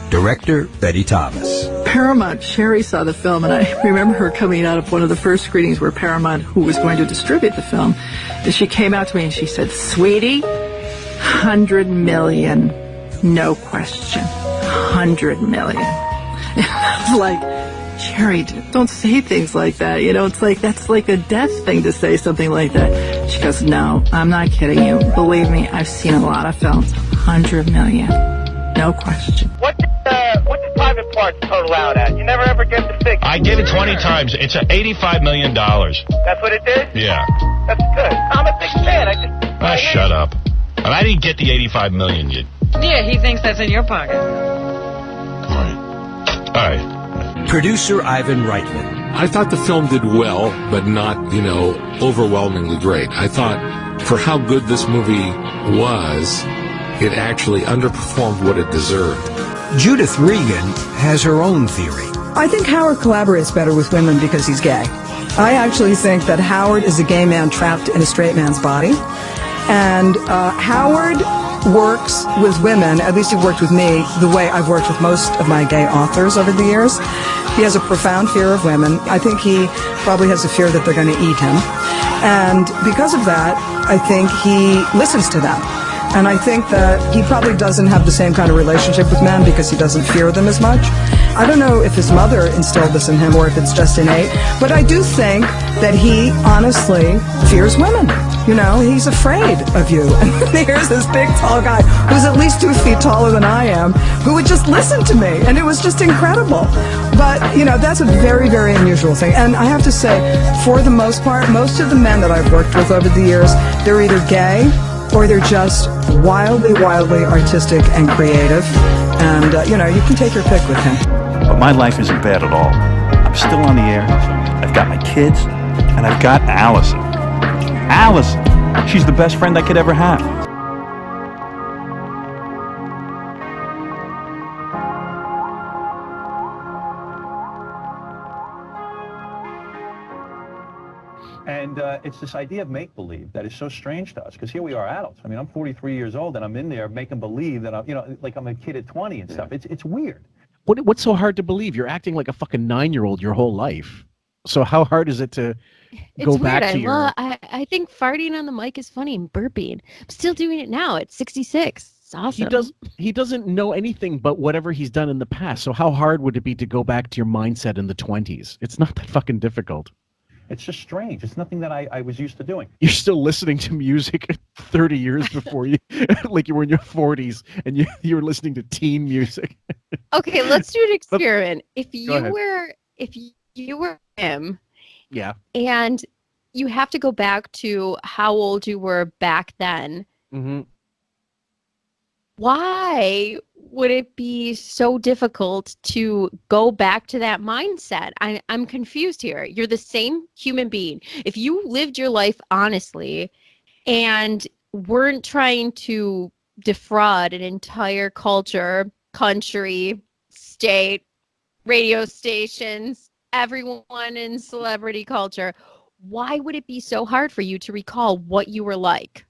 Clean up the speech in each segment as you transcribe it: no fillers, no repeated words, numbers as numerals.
Director Betty Thomas. Paramount, Sherry saw the film, and I remember her coming out of one of the first screenings where Paramount, who was going to distribute the film, and she came out to me and she said, "Sweetie, 100 million, no question, 100 million." And I was like, "Sherry, don't say things like that. You know, it's like, that's like a death thing to say something like that." She goes, "No, I'm not kidding you. Believe me, I've seen a lot of films. 100 million, no question." What's the private part total out at? You never ever get the figure. I gave it 20 times. It's $85 million. That's what it did? Yeah. That's good. I'm a big fan. Shut up. I didn't get the 85 million yet. Yeah, he thinks that's in your pocket. All right. Producer Ivan Reitman. I thought the film did well, but not, overwhelmingly great. I thought for how good this movie was, it actually underperformed what it deserved. Judith Regan has her own theory. I think Howard collaborates better with women because he's gay. I actually think that Howard is a gay man trapped in a straight man's body. And Howard works with women, at least he worked with me, the way I've worked with most of my gay authors over the years. He has a profound fear of women. I think he probably has a fear that they're going to eat him. And because of that, I think he listens to them. And I think that he probably doesn't have the same kind of relationship with men because he doesn't fear them as much. I don't know if his mother instilled this in him or if it's just innate, but I do think that he honestly fears women. He's afraid of you. And here's this big, tall guy who's at least 2 feet taller than I am, who would just listen to me. And it was just incredible. But, that's a very, very unusual thing. And I have to say, for the most part, most of the men that I've worked with over the years, they're either gay or they're just wildly, wildly artistic and creative. And, you can take your pick with him. But my life isn't bad at all. I'm still on the air. I've got my kids, and I've got Allison. Allison! She's the best friend I could ever have. And it's this idea of make-believe that is so strange to us, because here we are adults. I mean, I'm 43 years old, and I'm in there making believe that I'm, like I'm a kid at 20 and stuff. It's weird. What's so hard to believe? You're acting like a fucking 9-year-old your whole life. So how hard is it to go back to your... I think farting on the mic is funny and burping. I'm still doing it now at 66. It's awesome. He doesn't know anything but whatever he's done in the past. So how hard would it be to go back to your mindset in the 20s? It's not that fucking difficult. It's just strange. It's nothing that I was used to doing. You're still listening to music 30 years before you, like you were in your 40s, and you were listening to teen music. Okay, let's do an experiment. If you were him, yeah, and you have to go back to how old you were back then. Mm-hmm. Why would it be so difficult to go back to that mindset? I'm confused here. You're the same human being. If you lived your life honestly and weren't trying to defraud an entire culture, country, state, radio stations, everyone in celebrity culture, why would it be so hard for you to recall what you were like?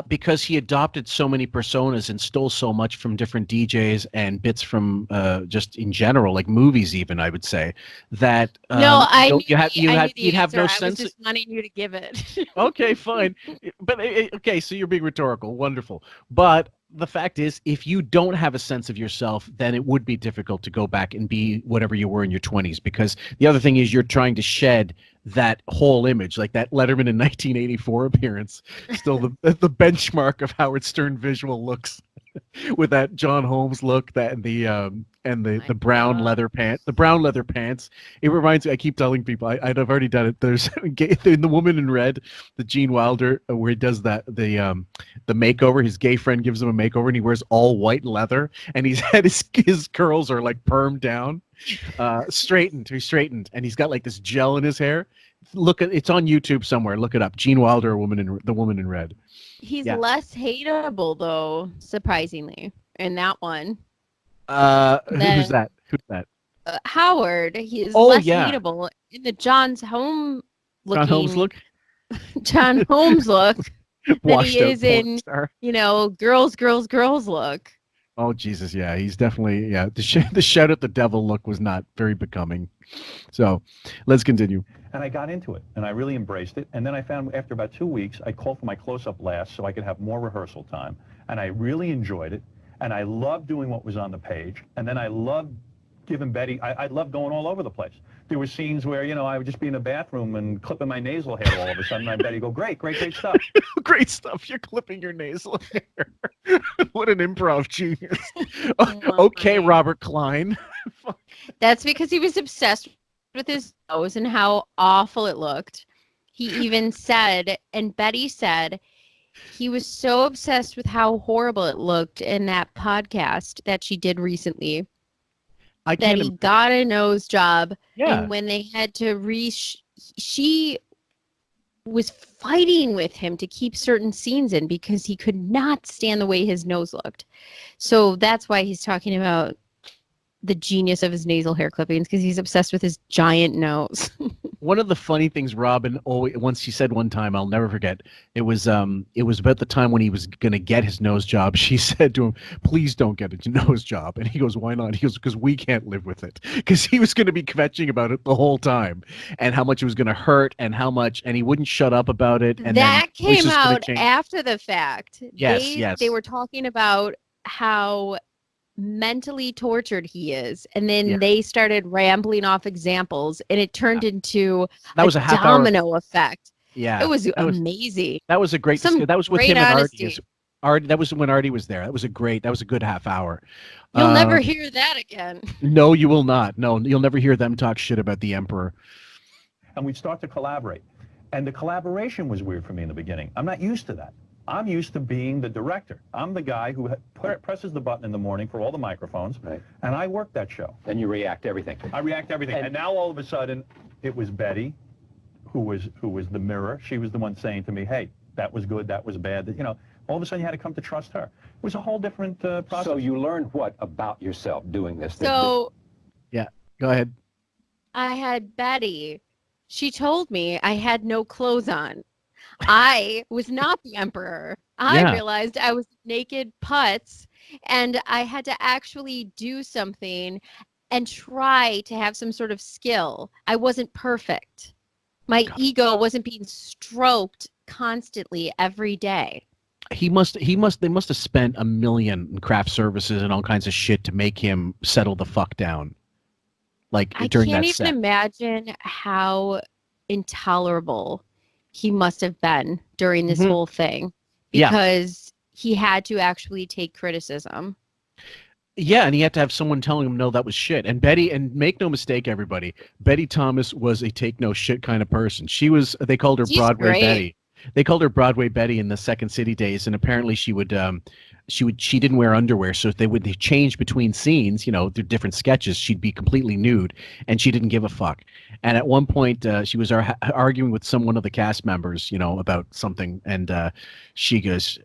Because he adopted so many personas and stole so much from different DJs and bits from just in general, like movies, even I would say that. You'd have no sense. I was just wanting you to give it. Okay, fine, but okay, so you're being rhetorical, wonderful. But the fact is, if you don't have a sense of yourself, then it would be difficult to go back and be whatever you were in your 20s. Because the other thing is, you're trying to shed that whole image, like that Letterman in 1984 appearance, still the benchmark of Howard Stern visual looks, with that John Holmes look, that and the brown leather pants. The brown leather pants. It reminds me. I keep telling people I've already done it. There's in The Woman in Red, the Gene Wilder, where he does that the makeover. His gay friend gives him a makeover, and he wears all white leather, and he's had his curls are like permed down, straightened, and he's got like this gel in his hair. It's on YouTube somewhere. Look it up. Gene Wilder, The Woman in Red. He's less hateable though, surprisingly, in that one. Who's that? Howard. He is less hateable in the John Holmes look. John Holmes look than he is in, girls look. Oh Jesus, yeah, he's definitely The shout at the devil look was not very becoming. So, let's continue. And I got into it, and I really embraced it. And then I found after about 2 weeks, I called for my close-up last so I could have more rehearsal time. And I really enjoyed it. And I loved doing what was on the page. And then I loved giving Betty, I loved going all over the place. There were scenes where, I would just be in the bathroom and clipping my nasal hair all of a sudden. And Betty go, great stuff. Great stuff. You're clipping your nasal hair. What an improv genius. Okay, Robert Klein. That's because he was obsessed with his nose and how awful it looked. He even said, and Betty said, he was so obsessed with how horrible it looked in that podcast that she did recently that he got a nose job. Yeah. And when they had to she was fighting with him to keep certain scenes in because he could not stand the way his nose looked. So that's why he's talking about the genius of his nasal hair clippings, because he's obsessed with his giant nose. One of the funny things Robin once she said one time, I'll never forget, it was about the time when he was going to get his nose job. She said to him, please don't get a nose job. And he goes, why not? He goes, because we can't live with it. Because he was going to be kvetching about it the whole time and how much it was going to hurt and and he wouldn't shut up about it. And that came out after the fact. Yes. They were talking about how mentally tortured he is, and then they started rambling off examples, and it turned into a domino effect. Yeah, it was amazing. That was a great. That was with him and Artie. That was when Artie was there. That was a good half hour. You'll never hear that again. No, you will not. No, you'll never hear them talk shit about the Emperor. And we'd start to collaborate, and the collaboration was weird for me in the beginning. I'm not used to that. I'm used to being the director. I'm the guy who presses the button in the morning for all the microphones, and I work that show. And you react to everything. I react to everything. And now all of a sudden, it was Betty, who was the mirror. She was the one saying to me, hey, that was good, that was bad. All of a sudden you had to come to trust her. It was a whole different process. So you learned what about yourself doing this? Yeah, go ahead. I had Betty. She told me I had no clothes on. I was not the Emperor. I realized I was naked putz, and I had to actually do something and try to have some sort of skill. I wasn't perfect. My ego wasn't being stroked constantly every day. They must have spent $1 million in craft services and all kinds of shit to make him settle the fuck down. Like during that set. I can't even imagine how intolerable he must have been during this whole thing, because he had to actually take criticism. Yeah, and he had to have someone telling him, no, that was shit. And Betty, and make no mistake, everybody, Betty Thomas was a take no shit kind of person. They called her Broadway Betty. They called her Broadway Betty in the Second City days, and apparently she didn't wear underwear, so if they would change between scenes, through different sketches, she'd be completely nude, and she didn't give a fuck. And at one point, she was arguing with one of the cast members, about something, and she goes,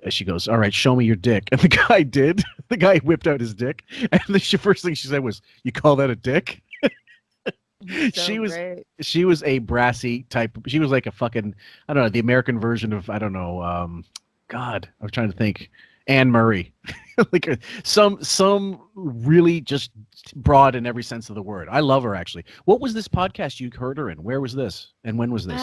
all right, show me your dick. And the guy did. The guy whipped out his dick, and the first thing she said was, you call that a dick? She was a brassy type. She was like a fucking, I don't know, the American version of, I don't know, God, I was trying to think, Anne Murray. Like some really just broad in every sense of the word. I love her, actually. What was this podcast you heard her in? Where was this? And when was this?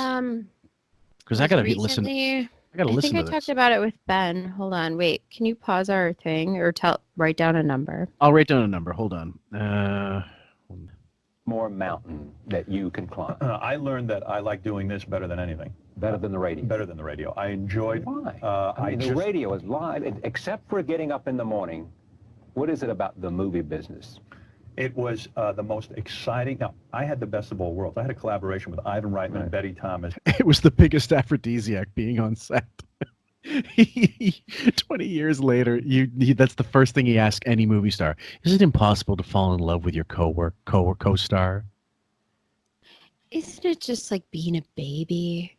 Because I gotta listen. I gotta listen to this. I think I talked about it with Ben. Hold on, wait. Can you pause our thing or write down a number? I'll write down a number. Hold on. More mountain that you can climb. I learned that I like doing this better than anything. Better than the radio. Better than the radio. I enjoyed. Why? The radio is live, except for getting up in the morning. What is it about the movie business? It was the most exciting. Now, I had the best of all worlds. I had a collaboration with Ivan Reitman and Betty Thomas. It was the biggest aphrodisiac being on set. 20 years later, that's the first thing he asks any movie star. Is it impossible to fall in love with your co-star? Isn't it just like being a baby?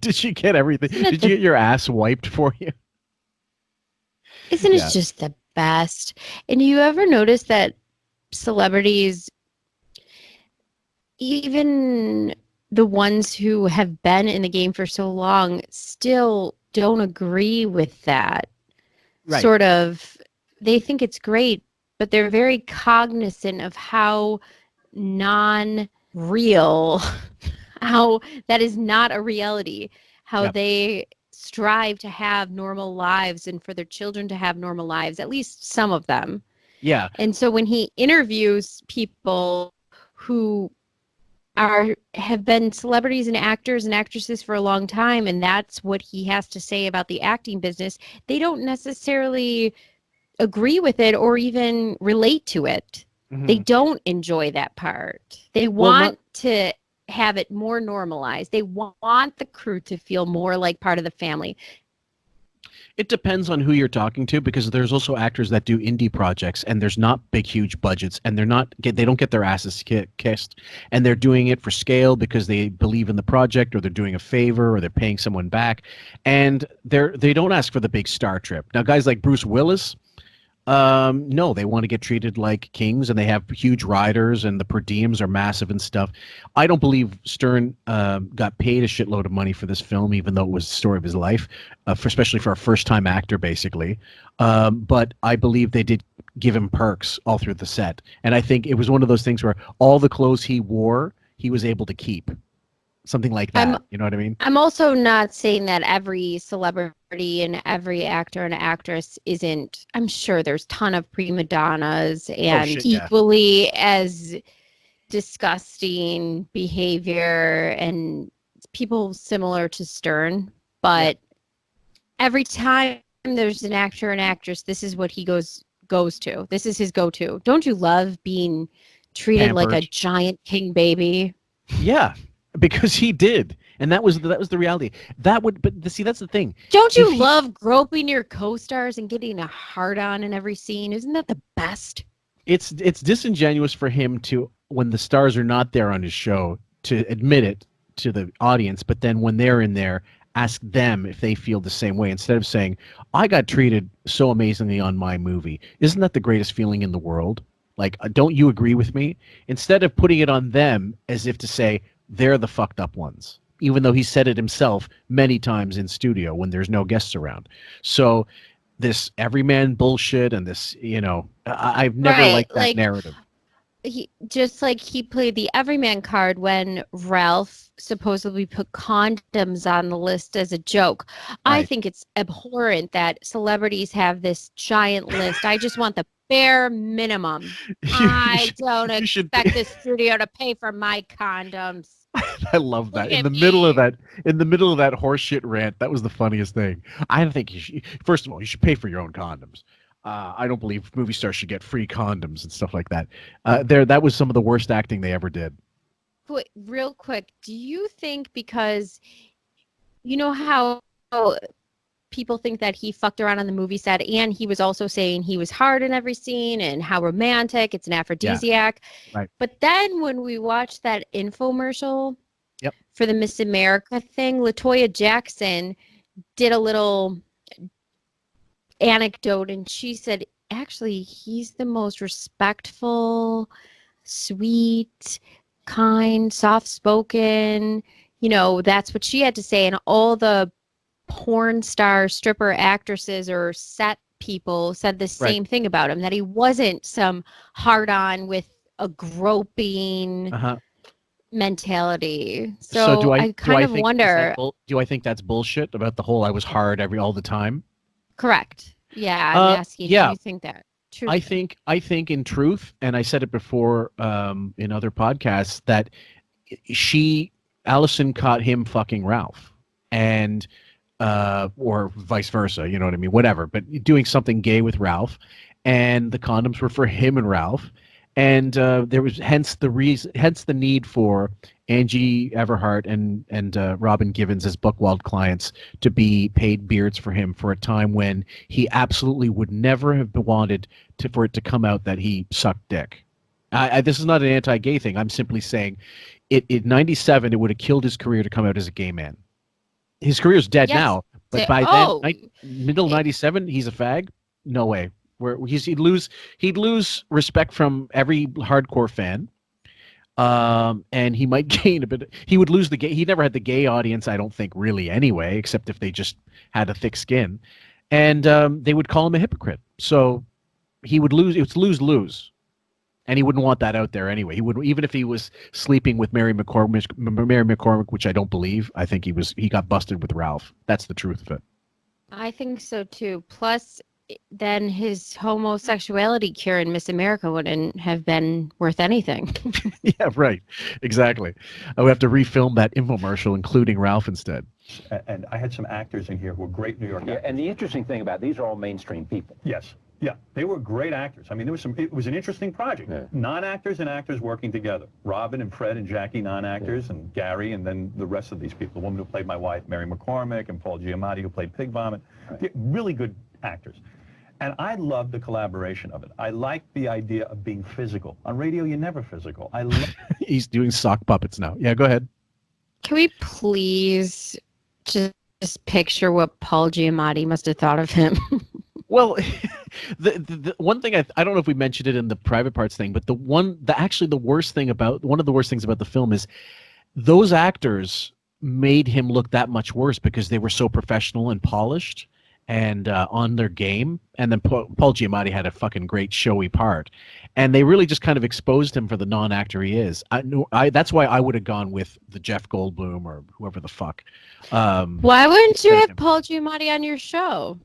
Did she get everything? Did you get your ass wiped for you? Isn't it just the best? And you ever notice that celebrities, even the ones who have been in the game for so long, still don't agree with that? Right. sort of, they think it's great, but they're very cognizant of how non-real, how that is not a reality, how Yep. they strive to have normal lives and for their children to have normal lives, at least some of them. Yeah. And so when he interviews people who have been celebrities and actors and actresses for a long time, and that's what he has to say about the acting business, they don't necessarily agree with it or even relate to it. They don't enjoy that part. They want to have it more normalized. They want the crew to feel more like part of the family. It depends on who you're talking to, because there's also actors that do indie projects and there's not big, huge budgets, and they don't get their asses kissed, and they're doing it for scale because they believe in the project, or they're doing a favor, or they're paying someone back, and they don't ask for the big star trip. Now, guys like Bruce Willis, no, they want to get treated like kings, and they have huge riders, and the per diems are massive and stuff. I don't believe Stern got paid a shitload of money for this film, even though it was the story of his life, especially for a first-time actor, basically. But I believe they did give him perks all through the set, and I think it was one of those things where all the clothes he wore, he was able to keep. Something like that. You know what I mean? I'm also not saying that every celebrity and every actor and actress isn't. I'm sure there's a ton of prima donnas and equally as disgusting behavior and people similar to Stern. But every time there's an actor and actress, this is what he goes to. This is his go-to. Don't you love being treated like a giant king baby? Yeah. Because he did, and that was the reality. But see, that's the thing. Don't you love groping your co-stars and getting a hard on in every scene? Isn't that the best? It's disingenuous for him to, when the stars are not there on his show, to admit it to the audience, but then when they're in there, ask them if they feel the same way, instead of saying, "I got treated so amazingly on my movie. Isn't that the greatest feeling in the world? Like, don't you agree with me?" Instead of putting it on them as if to say, they're the fucked up ones, even though he said it himself many times in studio when there's no guests around. So this everyman bullshit and this, I've never liked that narrative. He played the everyman card when Ralph supposedly put condoms on the list as a joke. Right. I think it's abhorrent that celebrities have this giant list. I just want the bare minimum. I don't expect the studio to pay for my condoms. I love that. In the middle of that horseshit rant, that was the funniest thing. I think first of all, you should pay for your own condoms. I don't believe movie stars should get free condoms and stuff like that. That was some of the worst acting they ever did. Real quick, do you think, because you know how people think that he fucked around on the movie set, and he was also saying he was hard in every scene and how romantic, it's an aphrodisiac. Yeah. Right. But then when we watched that infomercial for the Miss America thing, LaToya Jackson did a little anecdote, and she said, actually, he's the most respectful, sweet, kind, soft-spoken. That's what she had to say. And all the porn star stripper actresses or set people said the same thing about him, that he wasn't some hard-on with a groping mentality. So I kind of wonder, do I think that's bullshit about the whole I was hard all the time? Correct. Yeah, I'm asking, do you think that? True. I think in truth, and I said it before in other podcasts, that Allison caught him fucking Ralph, and or vice versa, you know what I mean? Whatever, but doing something gay with Ralph, and the condoms were for him and Ralph, and there was hence the need for Angie Everhart and Robin Givens as Buchwald clients to be paid beards for him for a time when he absolutely would never have wanted for it to come out that he sucked dick. This is not an anti-gay thing. I'm simply saying, in '97, it would have killed his career to come out as a gay man. His career's dead now, but by then, middle '97, he's a fag. No way. He'd lose respect from every hardcore fan. And he might gain a bit. He would lose he never had the gay audience, I don't think, really anyway, except if they just had a thick skin. and they would call him a hypocrite. So he would lose. It's lose-lose. And he wouldn't want that out there anyway. He would, even if he was sleeping with Mary McCormick, which I don't believe. I think he got busted with Ralph. That's the truth of it. I think so too. Plus, then his homosexuality cure in Miss America wouldn't have been worth anything. Yeah, right. Exactly. We have to refilm that infomercial, including Ralph instead. And I had some actors in here who were great New York actors. Yeah, and the interesting thing about these are all mainstream people. Yes. Yeah, they were great actors. I mean, it was an interesting project. Yeah. Non-actors and actors working together. Robin and Fred and Jackie, non-actors, and Gary, and then the rest of these people. The woman who played my wife, Mary McCormick, and Paul Giamatti, who played Pig Vomit. Right. Really good actors. And I loved the collaboration of it. I liked the idea of being physical. On radio, you're never physical. He's doing sock puppets now. Yeah, go ahead. Can we please just picture what Paul Giamatti must have thought of him? Well, the one thing I don't know if we mentioned it in the private parts thing, but one of the worst things about the film is those actors made him look that much worse because they were so professional and polished and on their game. And then Paul Giamatti had a fucking great showy part, and they really just kind of exposed him for the non-actor he is. That's why I would have gone with the Jeff Goldblum or whoever the fuck. Why wouldn't you have Paul Giamatti on your show?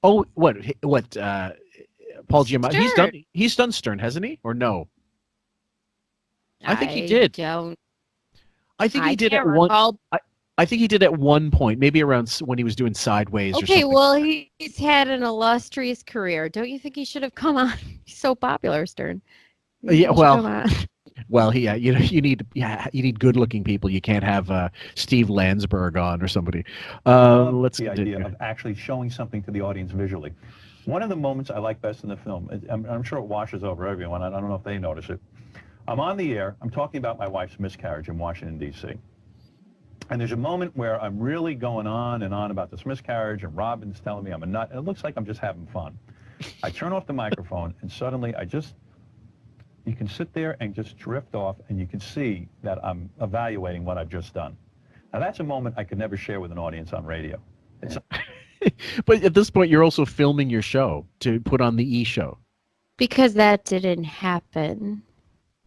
Oh, what? Paul Giamatti? Stern. He's done Stern, hasn't he? Or no? I think he did. I think he did at one. I think he did at one point, maybe around when he was doing Sideways. Okay, or something. Well, he's had an illustrious career. Don't you think he should have come on? He's so popular, Stern. Yeah, well, you need good-looking people. You can't have Steve Landsberg on or somebody. The idea of actually showing something to the audience visually. One of the moments I like best in the film, I'm sure it washes over everyone. I don't know if they notice it. I'm on the air. I'm talking about my wife's miscarriage in Washington, D.C. And there's a moment where I'm really going on and on about this miscarriage, and Robin's telling me I'm a nut. And it looks like I'm just having fun. I turn off the microphone, and suddenly you can sit there and just drift off, and you can see that I'm evaluating what I've just done. Now, that's a moment I could never share with an audience on radio. But at this point, you're also filming your show to put on the E! Show. Because that didn't happen.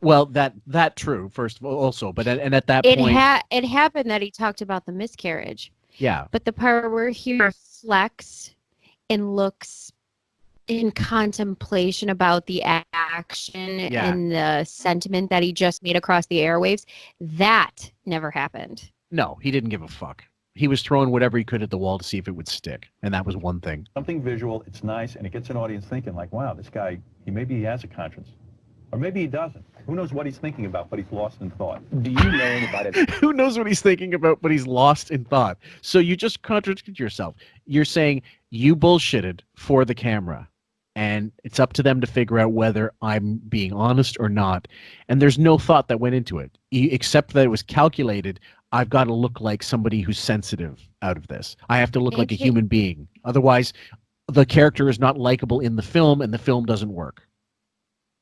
Well, that true, first of all, also. But at that point... It happened that he talked about the miscarriage. Yeah. But the part where he reflects and looks in contemplation about the action and the sentiment that he just made across the airwaves, that never happened. No, he didn't give a fuck. He was throwing whatever he could at the wall to see if it would stick, and that was one thing. Something visual, it's nice, and it gets an audience thinking like, wow, this guy, maybe he has a conscience. Or maybe he doesn't. Who knows what he's thinking about, but he's lost in thought. Do you know anybody? Who knows what he's thinking about, but he's lost in thought. So you just contradicted yourself. You're saying you bullshitted for the camera, and it's up to them to figure out whether I'm being honest or not. And there's no thought that went into it, except that it was calculated. I've got to look like somebody who's sensitive out of this. I have to look like a human being. Otherwise, the character is not likable in the film, and the film doesn't work.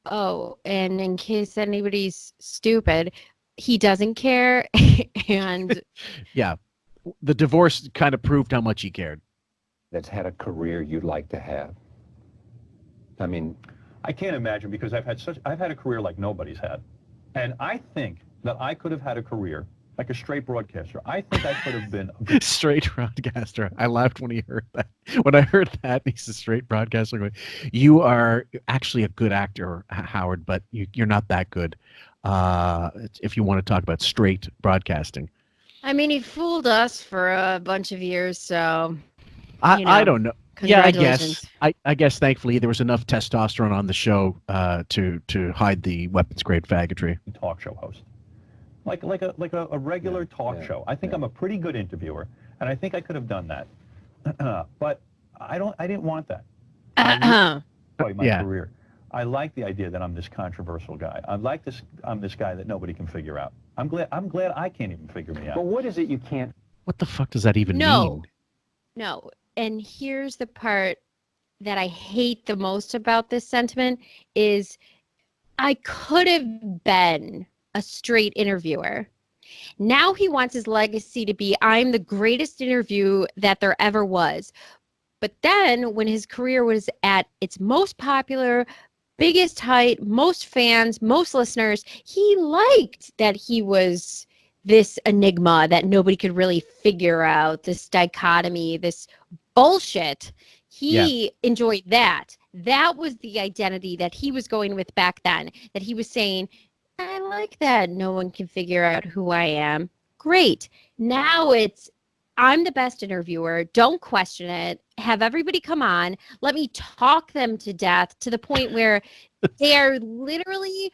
Oh, and in case anybody's stupid, he doesn't care, and... Yeah, the divorce kind of proved how much he cared. That's had a career you'd like to have. I mean... I can't imagine, because I've had a career like nobody's had. And I think that I could have had a career like a straight broadcaster. I think I could have been a straight broadcaster. I laughed when he heard that. When I heard that, he's a straight broadcaster. Going, you are actually a good actor, Howard, but you're not that good. If you want to talk about straight broadcasting. I mean, he fooled us for a bunch of years, so... I don't know. Yeah, I guess thankfully there was enough testosterone on the show to hide the weapons grade faggotry. Talk show host. Like a regular talk show. I think I'm a pretty good interviewer, and I think I could have done that. But I didn't want that. My career. I like the idea that I'm this controversial guy. I'm this guy that nobody can figure out. I'm glad I can't even figure me out. But what is it you can't? What the fuck does that even mean? No. And here's the part that I hate the most about this sentiment is I could have been a straight interviewer. Now he wants his legacy to be, I'm the greatest interview that there ever was. But then when his career was at its most popular, biggest height, most fans, most listeners, he liked that he was this enigma that nobody could really figure out, this dichotomy, this bullshit. He enjoyed that. That was the identity that he was going with back then, that he was saying, I like that no one can figure out who I am. Great. Now it's, I'm the best interviewer. Don't question it. Have everybody come on. Let me talk them to death to the point where they are literally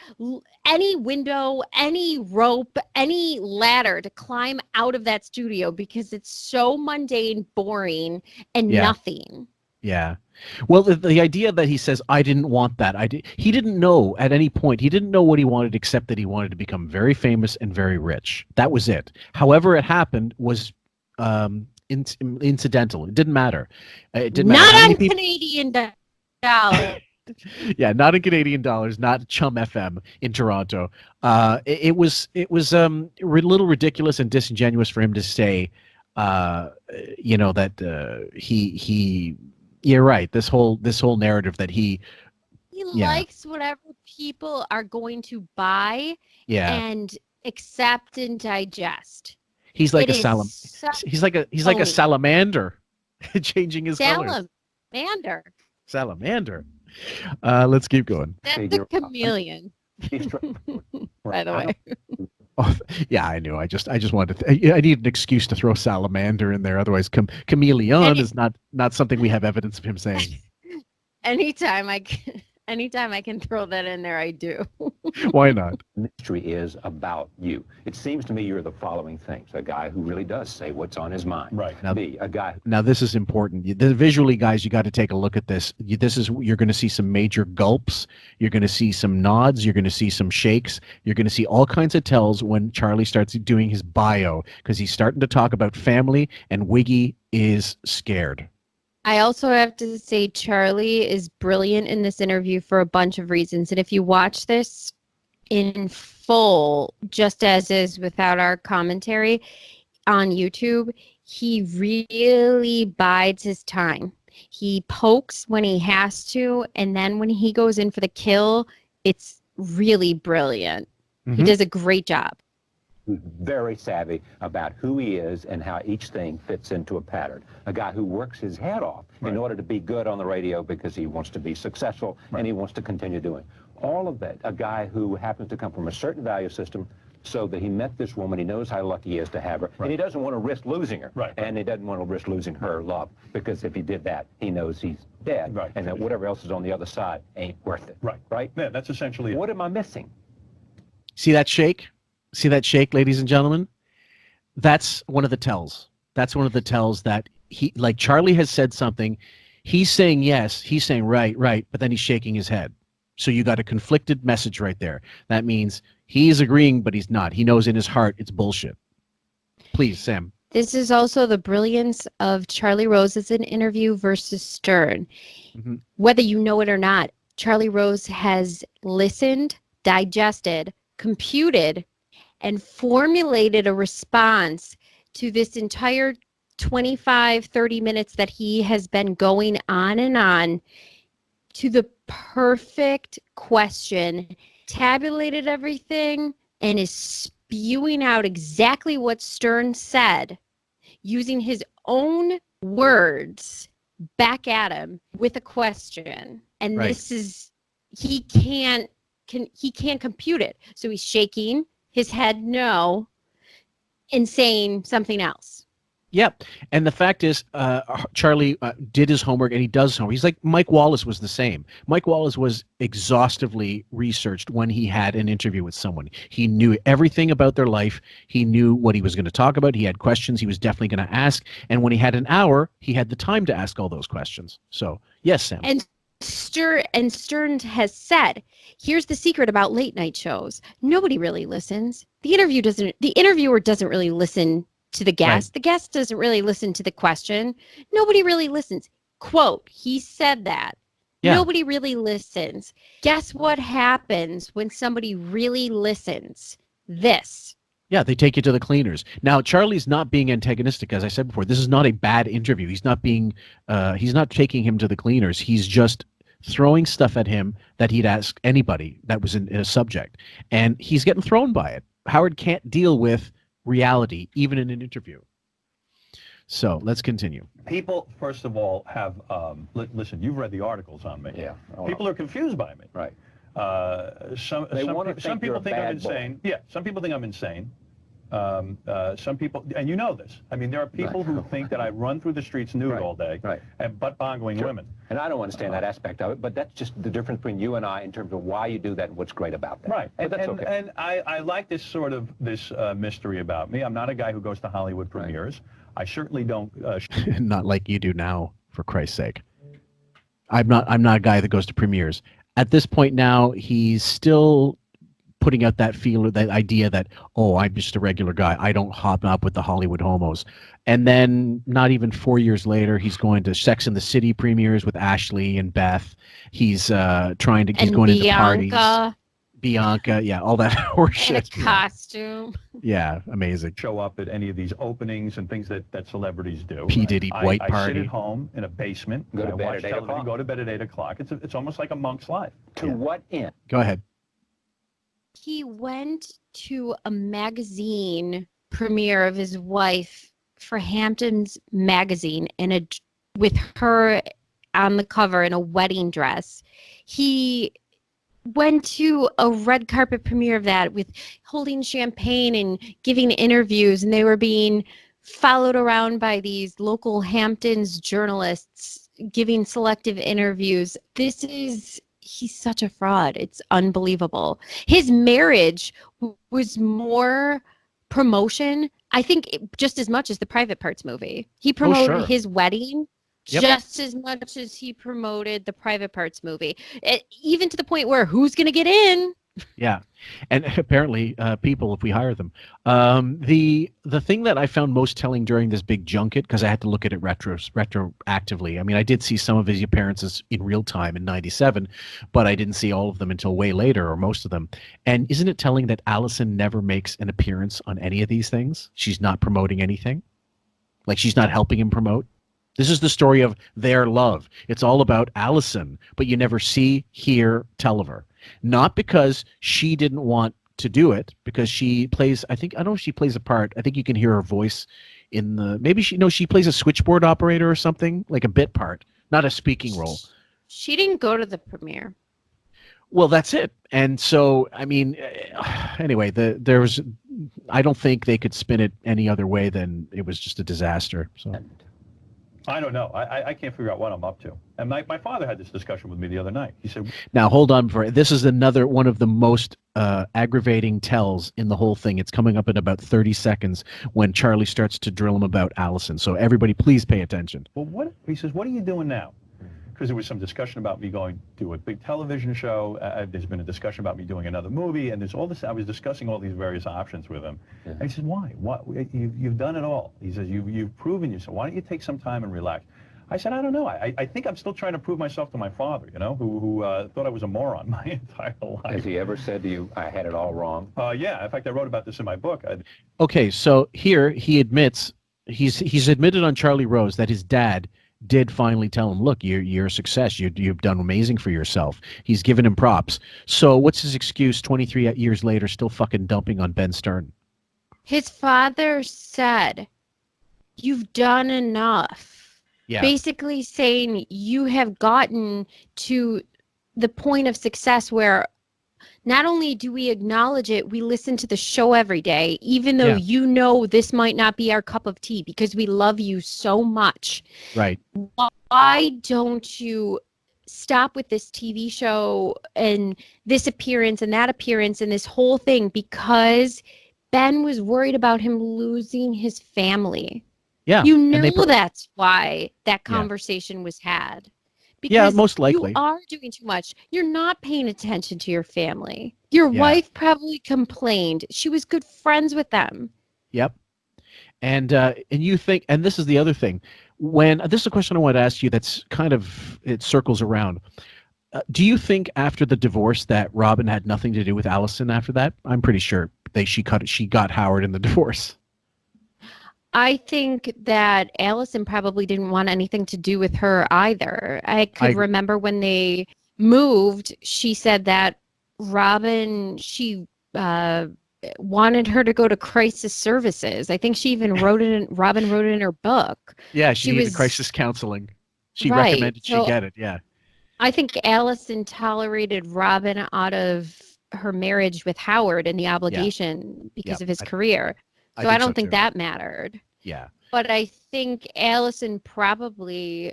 any window, any rope, any ladder to climb out of that studio because it's so mundane, boring, and nothing. Yeah. Well, the idea that he says, I didn't want that. He didn't know at any point. He didn't know what he wanted except that he wanted to become very famous and very rich. That was it. However it happened was incidental. It didn't matter. It didn't matter. Not on Canadian dollars. Yeah, not in Canadian dollars, not Chum FM in Toronto. It was a little ridiculous and disingenuous for him to say, that he. You're right. This whole narrative that he likes whatever people are going to buy and accept and digest. He's like he's like a salamander changing his colors. Salamander. Let's keep going. That's the chameleon. By the way. Oh, yeah, I knew. I just wanted to. I need an excuse to throw salamander in there. Otherwise, chameleon is not something we have evidence of him saying. Anytime I can throw that in there, I do. Why not? Mystery is about you. It seems to me you're the following things: a guy who really does say what's on his mind. Right. Now, B, a guy. Now this is important. Visually, guys, you got to take a look at this. You're going to see some major gulps. You're going to see some nods. You're going to see some shakes. You're going to see all kinds of tells when Charlie starts doing his bio because he's starting to talk about family, and Wiggy is scared. I also have to say Charlie is brilliant in this interview for a bunch of reasons. And if you watch this in full, just as is without our commentary on YouTube, he really bides his time. He pokes when he has to, and then when he goes in for the kill, it's really brilliant. He does a great job. Who's very savvy about who he is and how each thing fits into a pattern. A guy who works his head off in order to be good on the radio because he wants to be successful and he wants to continue doing. All of that, a guy who happens to come from a certain value system so that he met this woman, he knows how lucky he is to have her, and he doesn't want to risk losing her. And he doesn't want to risk losing her love because if he did that, he knows he's dead and that whatever else is on the other side ain't worth it. Right? Yeah, that's essentially it. What am I missing? See that shake? See that shake, ladies and gentlemen? That's one of the tells. That's one of the tells that he, like Charlie has said something. He's saying yes. He's saying right, but then he's shaking his head. So you got a conflicted message right there. That means he's agreeing, but he's not. He knows in his heart it's bullshit. Please, Sam. This is also the brilliance of Charlie Rose as an interview versus Stern. Whether you know it or not, Charlie Rose has listened, digested, computed, and formulated a response to this entire 25, 30 minutes that he has been going on and on to the perfect question, tabulated everything, and is spewing out exactly what Stern said using his own words back at him with a question. And this is, he can't compute it. So he's shaking his head no and saying something else. Yep. And the fact is, Charlie did his homework, and he does homework. He's like Mike Wallace was the same. Mike Wallace was exhaustively researched when he had an interview with someone. He knew everything about their life. He knew what he was going to talk about. He had questions he was definitely going to ask. And when he had an hour, he had the time to ask all those questions. So, yes, Sam. And Stern has said, here's the secret about late night shows. Nobody really listens. The interviewer doesn't really listen to the guest. The guest doesn't really listen to the question. Nobody really listens. Quote, he said that. Nobody really listens. Guess what happens when somebody really listens? This. Yeah, they take you to the cleaners. Now, Charlie's not being antagonistic, as I said before. This is not a bad interview. He's not taking him to the cleaners. He's just throwing stuff at him that he'd ask anybody that was in a subject. And he's getting thrown by it. Howard can't deal with reality, even in an interview. So let's continue. People, first of all, have, listen, you've read the articles on me. Yeah. People are confused by me. Right. Some people think I'm insane. Yeah, some people think I'm insane. Some people, and you know this. I mean, there are people who think that I run through the streets nude all day and butt-bongling women. And I don't understand that aspect of it, but that's just the difference between you and I in terms of why you do that and what's great about that. Right. But that's okay. And I like this sort of mystery about me. I'm not a guy who goes to Hollywood premieres. I certainly don't. Not like you do now, for Christ's sake. I'm not a guy that goes to premieres. At this point now, he's still putting out that feeler, that idea that, oh, I'm just a regular guy. I don't hop up with the Hollywood homos. And then not even 4 years later, he's going to Sex and the City premieres with Ashley and Beth. He's he's going into parties. Bianca, yeah, all that horseshit. And a costume. Yeah, amazing. Show up at any of these openings and things that celebrities do. P. Diddy white I party. sit at home in a basement. Go to bed at 8 o'clock. Go to bed at 8 o'clock. It's almost like a monk's life. To what end? Go ahead. He went to a magazine premiere of his wife for Hampton's magazine with her on the cover in a wedding dress. He went to a red carpet premiere of that with holding champagne and giving interviews, and they were being followed around by these local Hamptons journalists giving selective interviews. He's such a fraud. It's unbelievable. His marriage was more promotion, I think, just as much as the Private Parts movie. He promoted his wedding just as much as he promoted the Private Parts movie, even to the point where who's going to get in? Yeah, and apparently people, if we hire them. The thing that I found most telling during this big junket, because I had to look at it retroactively. I mean, I did see some of his appearances in real time in '97, but I didn't see all of them until way later, or most of them. And isn't it telling that Allison never makes an appearance on any of these things? She's not promoting anything. Like, she's not helping him promote. This is the story of their love. It's all about Allison, but you never see, hear, tell of her. Not because she didn't want to do it, because she plays, I don't know if she plays a part. I think you can hear her voice in the, she plays a switchboard operator or something, like a bit part, not a speaking role. She didn't go to the premiere. Well, that's it. And so, I mean, anyway, I don't think they could spin it any other way than it was just a disaster. So. I don't know. I can't figure out what I'm up to. And my father had this discussion with me the other night. He said, now, hold on. This is another one of the most aggravating tells in the whole thing. It's coming up in about 30 seconds when Charlie starts to drill him about Allison. So everybody, please pay attention. Well, he says, what are you doing now? Because there was some discussion about me going to a big television show. There's been a discussion about me doing another movie, and there's all this. I was discussing all these various options with him. Yeah. And he said, "Why? What? You've done it all." He says, "You've proven yourself. Why don't you take some time and relax?" I said, "I don't know. I think I'm still trying to prove myself to my father. Who thought I was a moron my entire life." Has he ever said to you, "I had it all wrong"? Yeah. In fact, I wrote about this in my book. Okay, so here he admits he's admitted on Charlie Rose that his dad did finally tell him, look, you're a success. You've done amazing for yourself. He's given him props. So what's his excuse 23 years later, still fucking dumping on Ben Stern? His father said, you've done enough. Yeah. Basically saying you have gotten to the point of success where not only do we acknowledge it, we listen to the show every day, even though this might not be our cup of tea, because we love you so much. Right. Why don't you stop with this TV show and this appearance and that appearance and this whole thing? Because Ben was worried about him losing his family. Yeah. You know that's why that conversation was had. Because most likely. You are doing too much. You're not paying attention to your family. Your wife probably complained. She was good friends with them. Yep. And you think, and this is the other thing, this is a question I want to ask you that's kind of, it circles around. Do you think after the divorce that Robin had nothing to do with Allison after that? I'm pretty sure she got Howard in the divorce. I think that Allison probably didn't want anything to do with her either. I could remember when they moved, she said that Robin, she wanted her to go to crisis services. I think she even Robin wrote it in her book. Yeah, she needed crisis counseling. She Right. recommended she get it, yeah. I think Allison tolerated Robin out of her marriage with Howard and the obligation because of his career. So I don't think that mattered. Yeah. But I think Allison probably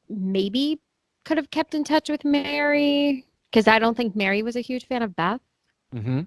maybe could have kept in touch with Mary, because I don't think Mary was a huge fan of Beth. Mm-hmm.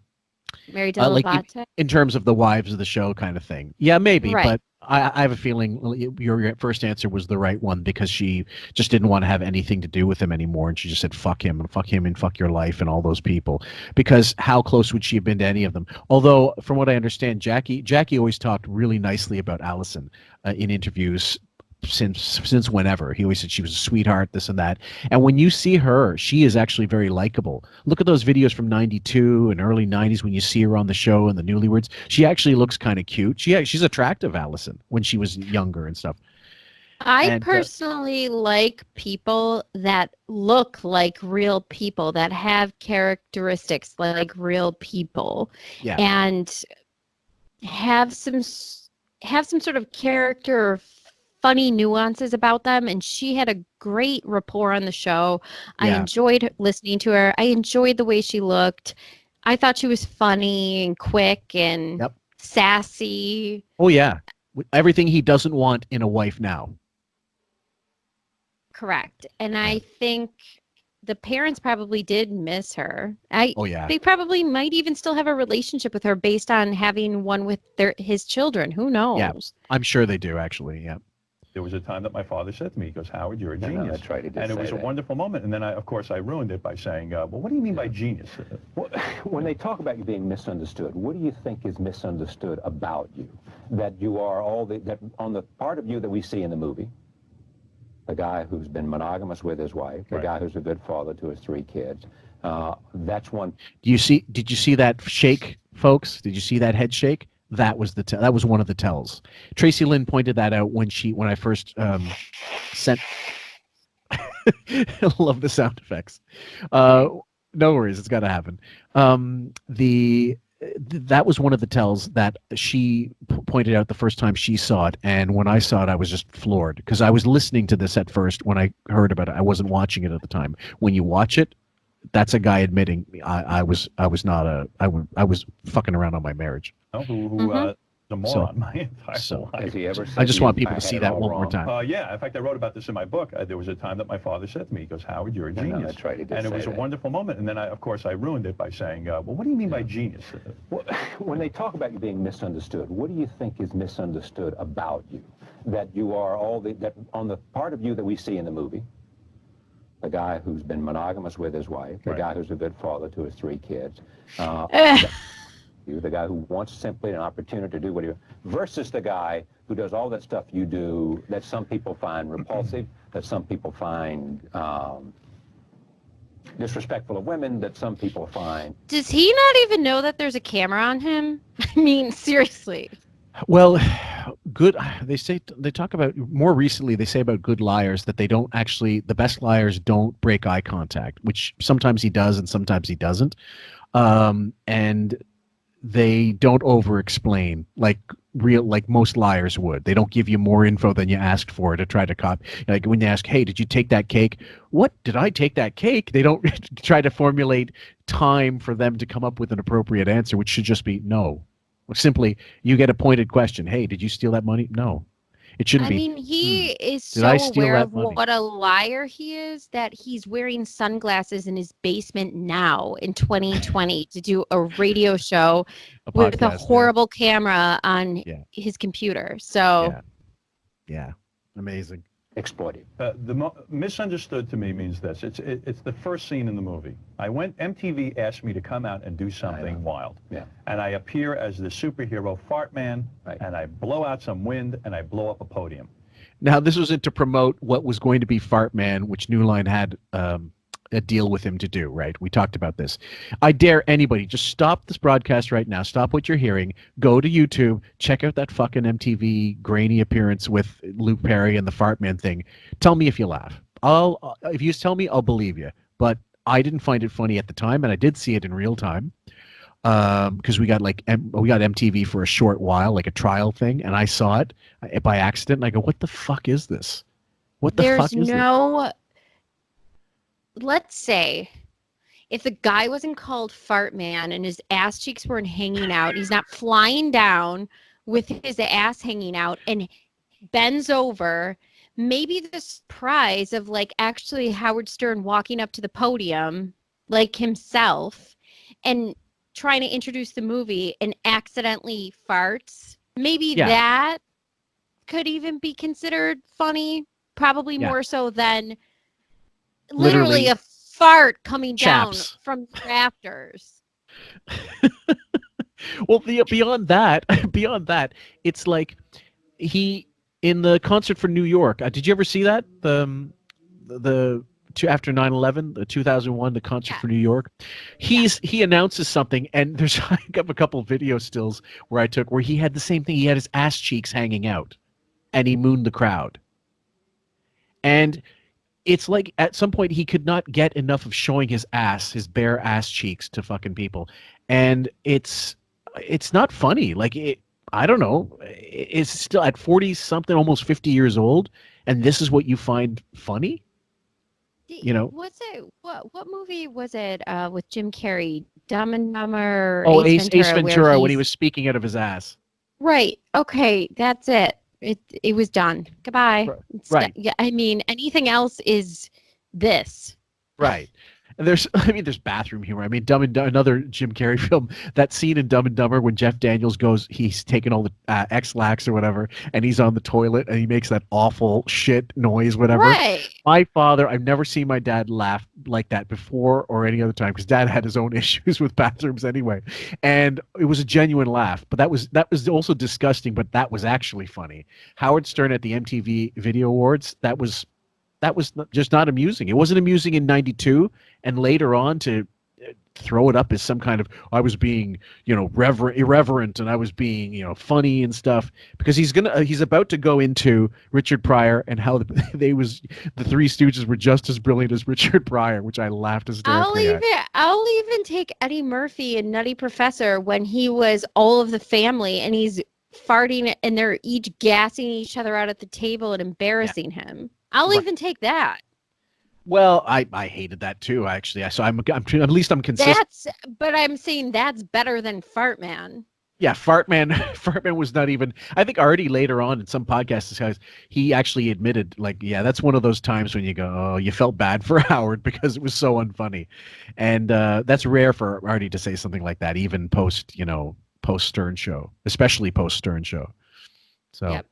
Mary Delabate. In terms of the wives of the show kind of thing. Yeah, maybe, Right. but I have a feeling your first answer was the right one, because she just didn't want to have anything to do with him anymore, and she just said fuck him and fuck your life and all those people, because how close would she have been to any of them? Although, from what I understand, Jackie always talked really nicely about Allison in interviews since whenever. He always said she was a sweetheart, this and that. And when you see her, she is actually very likable. Look at those videos from 92 and early 90s when you see her on the show and the Newlyweds. She actually looks kind of cute. She's attractive, Allison, when she was younger and stuff. I personally like people that look like real people, that have characteristics like real people, and have some sort of character or funny nuances about them. And she had a great rapport on the show. I enjoyed listening to her. I enjoyed the way she looked. I thought she was funny and quick and sassy. Oh yeah, everything he doesn't want in a wife now. Correct. And I think the parents probably did miss her. They probably might even still have a relationship with her based on having one with his children. Who knows? Yeah, I'm sure they do, actually. Yeah. There was a time that my father said to me, he goes, Howard, you're a genius. That's right, he did and it say was a that. wonderful moment. And then, of course, I ruined it by saying, well, what do you mean by genius? Well, when they talk about you being misunderstood, what do you think is misunderstood about you? That you are that on the part of you that we see in the movie, the guy who's been monogamous with his wife, the guy who's a good father to his 3 kids, that's one. Did you see that shake, folks? Did you see that head shake? That was that was one of the tells. Tracy Lynn pointed that out when I first sent. I love the sound effects. No worries, it's got to happen. That was one of the tells that she pointed out the first time she saw it, and when I saw it, I was just floored, because I was listening to this at first when I heard about it. I wasn't watching it at the time. When you watch it, that's a guy admitting I was fucking around on my marriage. The moron my entire life. I just want people to see that one more time. Yeah, in fact, I wrote about this in my book. There was a time that my father said to me, he goes, Howard, you're a genius. That's right, he did and it say was a that. wonderful moment. And then, of course, I ruined it by saying, well, what do you mean by genius? Well, when they talk about you being misunderstood, what do you think is misunderstood about you? That you are that on the part of you that we see in the movie, the guy who's been monogamous with his wife, the guy who's a good father to his 3 kids, the guy who wants simply an opportunity to do what he versus the guy who does all that stuff you do that some people find repulsive, that some people find disrespectful of women, that some people find. Does he not even know that there's a camera on him? I mean, seriously. Well, they talk about more recently, they say about good liars that they don't actually, the best liars don't break eye contact, which sometimes he does and sometimes he doesn't. And they don't over-explain like most liars would. They don't give you more info than you asked for to try to copy. Like when you ask, hey, did you take that cake? What, did I take that cake? They don't try to formulate time for them to come up with an appropriate answer, which should just be no. Simply, you get a pointed question. Hey, did you steal that money? No. It shouldn't be. I mean, he is so steal aware that of money? what a liar he is that he's wearing sunglasses in his basement now in 2020 to do a radio show with a horrible camera on his computer. So, yeah, amazing. Exploited. Misunderstood to me means this. It's the first scene in the movie. MTV asked me to come out and do something wild. Yeah. And I appear as the superhero fart man, and I blow out some wind, and I blow up a podium. Now, this was to promote what was going to be Fart Man, which New Line had a deal with him to do, right? We talked about this. I dare anybody, just stop this broadcast right now. Stop what you're hearing. Go to YouTube. Check out that fucking MTV grainy appearance with Luke Perry and the Fart Man thing. Tell me if you laugh. If you tell me, I'll believe you. But I didn't find it funny at the time, and I did see it in real time. Because we got MTV for a short while, like a trial thing, and I saw it by accident, and I go, "What the fuck is this? What the fuck is this?" Let's say if the guy wasn't called Fart Man and his ass cheeks weren't hanging out, he's not flying down with his ass hanging out and bends over, maybe the surprise of like actually Howard Stern walking up to the podium like himself and trying to introduce the movie and accidentally farts, maybe that could even be considered funny, probably more so than literally a fart coming down from rafters. Well, beyond that, it's like he in the concert for New York. Did you ever see that? The after 9/11, the 2001, the concert for New York, he announces something, and there's I got a couple video stills where I took where he had the same thing. He had his ass cheeks hanging out, and he mooned the crowd. And it's like at some point he could not get enough of showing his bare ass cheeks to fucking people, and it's not funny. Like I don't know. It's still at 40 something, almost 50 years old, and this is what you find funny. You know, what's it? What movie was it with Jim Carrey? Dumb and Dumber. Oh, Ace Ventura when he was speaking out of his ass. Right. Okay, that's it. It was done. Goodbye. Right. Yeah. I mean, anything else is this. Right. And there's bathroom humor. I mean, another Jim Carrey film, that scene in Dumb and Dumber when Jeff Daniels he's taking all the X-Lax or whatever, and he's on the toilet and he makes that awful shit noise, whatever. Right. My father, I've never seen my dad laugh like that before or any other time, because Dad had his own issues with bathrooms anyway. And it was a genuine laugh, but that was also disgusting, but that was actually funny. Howard Stern at the MTV Video Awards, that was just not amusing. It wasn't amusing in 92, and later on to throw it up as some kind of, I was being, irreverent, and I was being, funny and stuff, because he's about to go into Richard Pryor and how the Three Stooges were just as brilliant as Richard Pryor, which I laughed hysterically at. I'll even take Eddie Murphy and Nutty Professor when he was All of the Family and he's farting and they're each gassing each other out at the table and embarrassing him. I'll even take that. Well, I hated that too, actually. So I'm at least I'm consistent. But I'm saying that's better than Fart Man. Yeah, Fart Man was not even. I think already later on in some podcasts, he actually admitted, like, yeah, that's one of those times when you go, oh, you felt bad for Howard because it was so unfunny, and that's rare for Artie to say something like that, even post Stern Show, especially post Stern Show. So. Yep.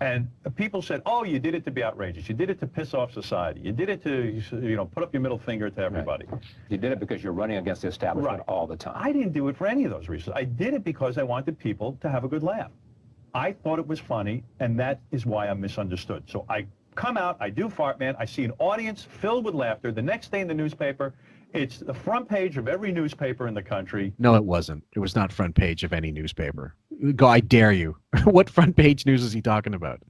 And people said, oh, you did it to be outrageous. You did it to piss off society. You did it to, put up your middle finger to everybody. Right. You did it because you're running against the establishment all the time. I didn't do it for any of those reasons. I did it because I wanted people to have a good laugh. I thought it was funny, and that is why I'm misunderstood. So I come out, I do Fart Man, I see an audience filled with laughter. The next day in the newspaper, it's the front page of every newspaper in the country. No, it wasn't. It was not front page of any newspaper. Go, I dare you. What front page news is he talking about?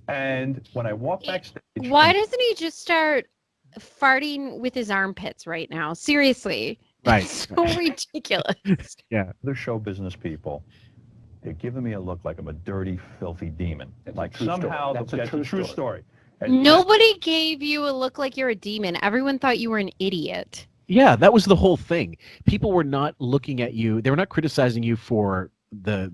And when I walk backstage... Why doesn't he just start farting with his armpits right now? Seriously. Right. It's so ridiculous. Yeah. They're show business people. They're giving me a look like I'm a dirty, filthy demon. That's like somehow that's a true story. Nobody gave you a look like you're a demon. Everyone thought you were an idiot. Yeah, that was the whole thing. People were not looking at you. They were not criticizing you for the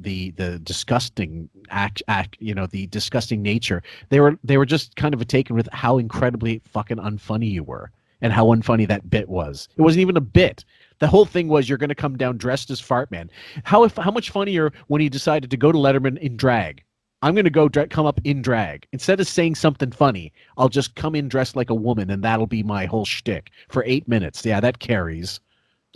disgusting the disgusting nature. They were just kind of taken with how incredibly fucking unfunny you were and how unfunny that bit was. It wasn't even a bit. The whole thing was you're going to come down dressed as Fart Man. How much funnier when he decided to go to Letterman in drag. I'm going to come up in drag. Instead of saying something funny, I'll just come in dressed like a woman, and that'll be my whole shtick for 8 minutes. Yeah, that carries.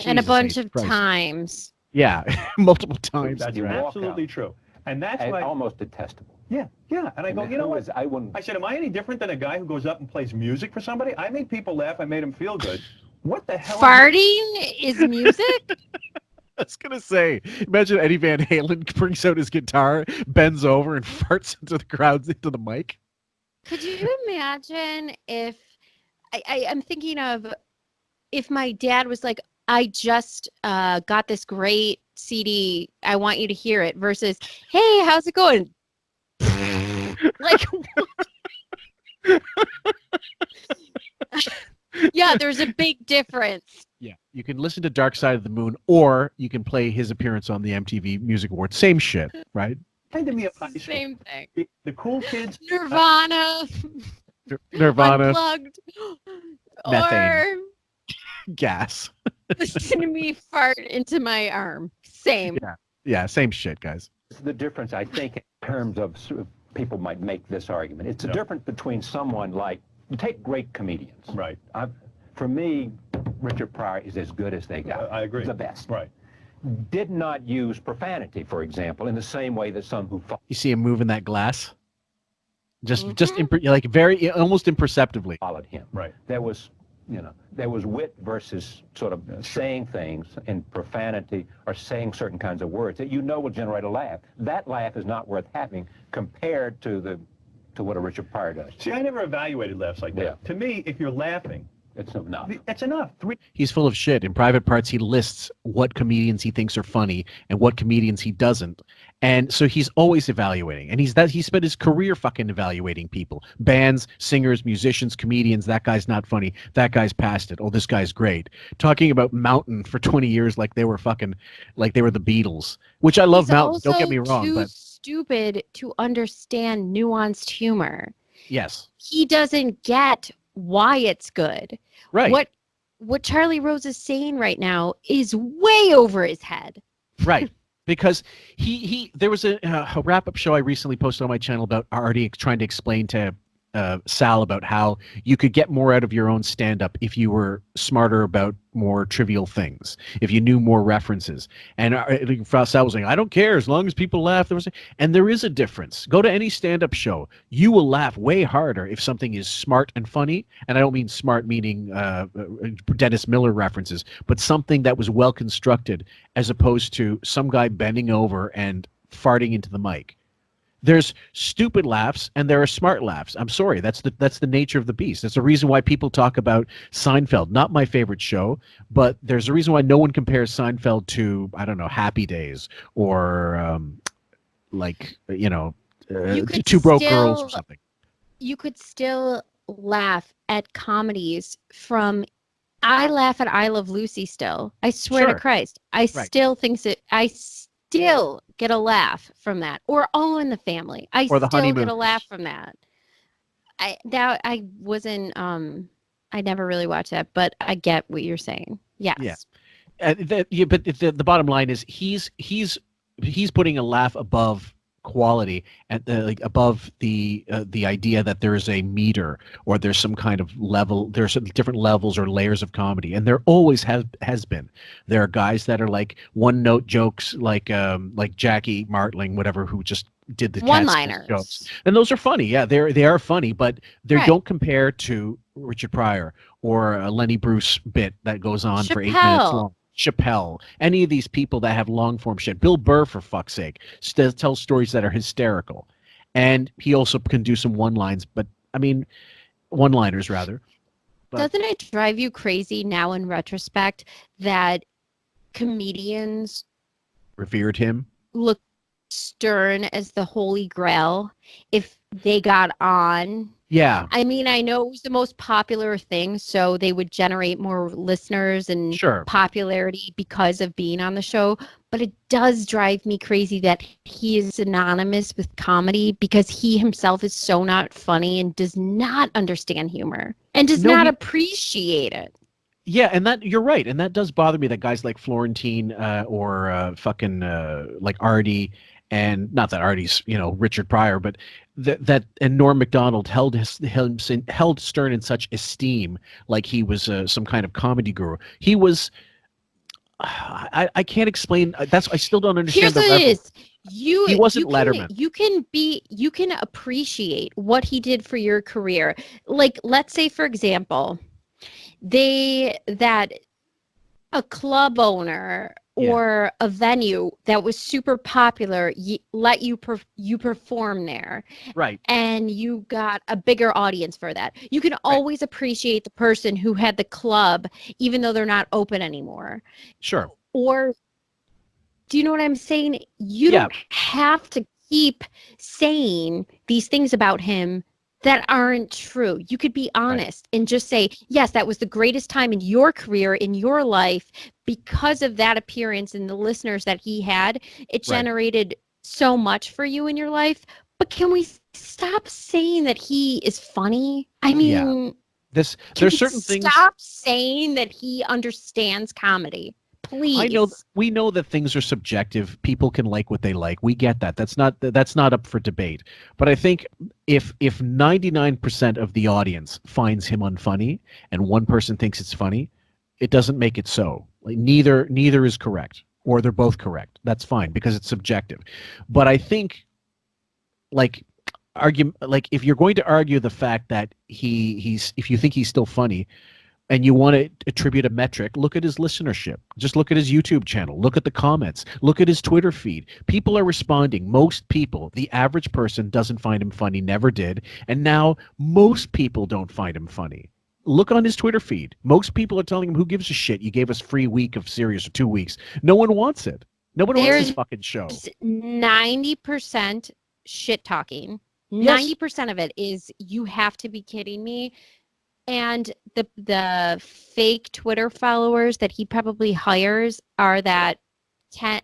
And Jesus a bunch of Christ. times. Yeah, multiple times. That's absolutely true. And that's And why almost detestable. Yeah. And I go, you know what? I said, am I any different than a guy who goes up and plays music for somebody? I made people laugh. I made them feel good. What the hell? Farting is music? I was gonna say, imagine Eddie Van Halen brings out his guitar, bends over, and farts into the crowd, into the mic. Could you imagine if I'm thinking of if my dad was like, I just got this great CD, I want you to hear it, versus, hey, how's it going? Like, yeah, there's a big difference. Yeah, you can listen to Dark Side of the Moon, or you can play his appearance on the MTV Music Awards. Same shit, right? Kind of me of high school. Same thing. The cool kids. Nirvana. Nirvana. Unplugged. Methane. Or Gas. listen to me fart into my arm. Same. Yeah, same shit, guys. The difference, I think, in terms of people might make this argument. It's the difference between someone like, take great comedians. Right. For me, Richard Pryor is as good as they got. I agree. The best. Right. Did not use profanity, for example, in the same way that some who You see him moving that glass? Just like very, almost imperceptibly. followed him. Right. There was wit versus sort of saying things in profanity or saying certain kinds of words that will generate a laugh. That laugh is not worth having compared to what a Richard Pryor does. See, I never evaluated laughs like that. Yeah. To me, if you're laughing, it's enough. It's enough. He's full of shit. In Private Parts, he lists what comedians he thinks are funny and what comedians he doesn't. And so he's always evaluating. And he spent his career fucking evaluating people. Bands, singers, musicians, comedians. That guy's not funny. That guy's past it. Oh, this guy's great. Talking about Mountain for 20 years like they were the Beatles. Which I love Mountain. Don't get me wrong. Too but stupid to understand nuanced humor. yes. He doesn't get why it's good. Right. What Charlie Rose is saying right now is way over his head. Right. Because there was a wrap-up show I recently posted on my channel about Artie trying to explain to Sal about how you could get more out of your own stand-up if you were smarter about more trivial things, if you knew more references. And Sal was saying, I don't care as long as people laugh. And there is a difference. Go to any stand-up show. You will laugh way harder if something is smart and funny. And I don't mean smart meaning Dennis Miller references, but something that was well constructed as opposed to some guy bending over and farting into the mic. There's stupid laughs and there are smart laughs. I'm sorry, that's the nature of the beast. That's the reason why people talk about Seinfeld. Not my favorite show, but there's a reason why no one compares Seinfeld to, I don't know, Happy Days or Two Broke Girls or something. You could still laugh at comedies from. I laugh at I Love Lucy still. I swear to Christ, I still think that I still get a laugh from that, or All in the Family. I or the still honeymoon. get a laugh from that. I never really watched that, but I get what you're saying. Yes. Yeah. But the bottom line is he's putting a laugh above quality and above the idea that there's a meter or there's some kind of level. There's different levels or layers of comedy, and there always has been. There are guys that are like one note jokes, like Jackie Martling, whatever, who just did the one-liners jokes, and those are funny. Yeah, they are funny, but they don't compare to Richard Pryor or a Lenny Bruce bit that goes on for 8 minutes long. Chappelle, any of these people that have long form shit. Bill Burr, for fuck's sake, tells stories that are hysterical, and he also can do some one-liners rather. But doesn't it drive you crazy now in retrospect that comedians revered him, look Stern as the holy grail if they got on? Yeah. I mean, I know it was the most popular thing, so they would generate more listeners and popularity because of being on the show. But it does drive me crazy that he is synonymous with comedy because he himself is so not funny and does not understand humor and does not appreciate it. Yeah, and that you're right, and that does bother me that guys like Florentine or like Artie, and not that Artie's Richard Pryor, but that and Norm Macdonald held Stern in such esteem, like he was some kind of comedy guru. He was. I can't explain. I still don't understand. Here's what it is. He wasn't Letterman. You can appreciate what he did for your career. Like, let's say, for example, that a club owner or a venue that was super popular let you perform there, right? And you got a bigger audience for that. You can always appreciate the person who had the club, even though they're not open anymore. Sure. Or, do you know what I'm saying? You don't have to keep saying these things about him that aren't true. You could be honest and just say, yes, that was the greatest time in your career, in your life, because of that appearance and the listeners that he had. It generated so much for you in your life. But can we stop saying that he is funny? I mean, there's certain things. Stop saying that he understands comedy. Please. We know that things are subjective. People can like what they like. We get that. That's not up for debate. But I think if 99% of the audience finds him unfunny and one person thinks it's funny, it doesn't make it so. Like, neither is correct, or they're both correct. That's fine because it's subjective. But I think, if you're going to argue the fact that if you think he's still funny, and you want to attribute a metric, look at his listenership. Just look at his YouTube channel. Look at the comments. Look at his Twitter feed. People are responding. Most people, the average person, doesn't find him funny, never did. And now most people don't find him funny. Look on his Twitter feed. Most people are telling him, who gives a shit? You gave us free week of Sirius or 2 weeks. No one wants it. No one wants this fucking show. 90% shit talking. 90% of it is, you have to be kidding me. And the fake Twitter followers that he probably hires are that 10%.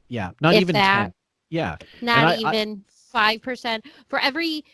Yeah, not even that, 10. Yeah. Not even 5%. For every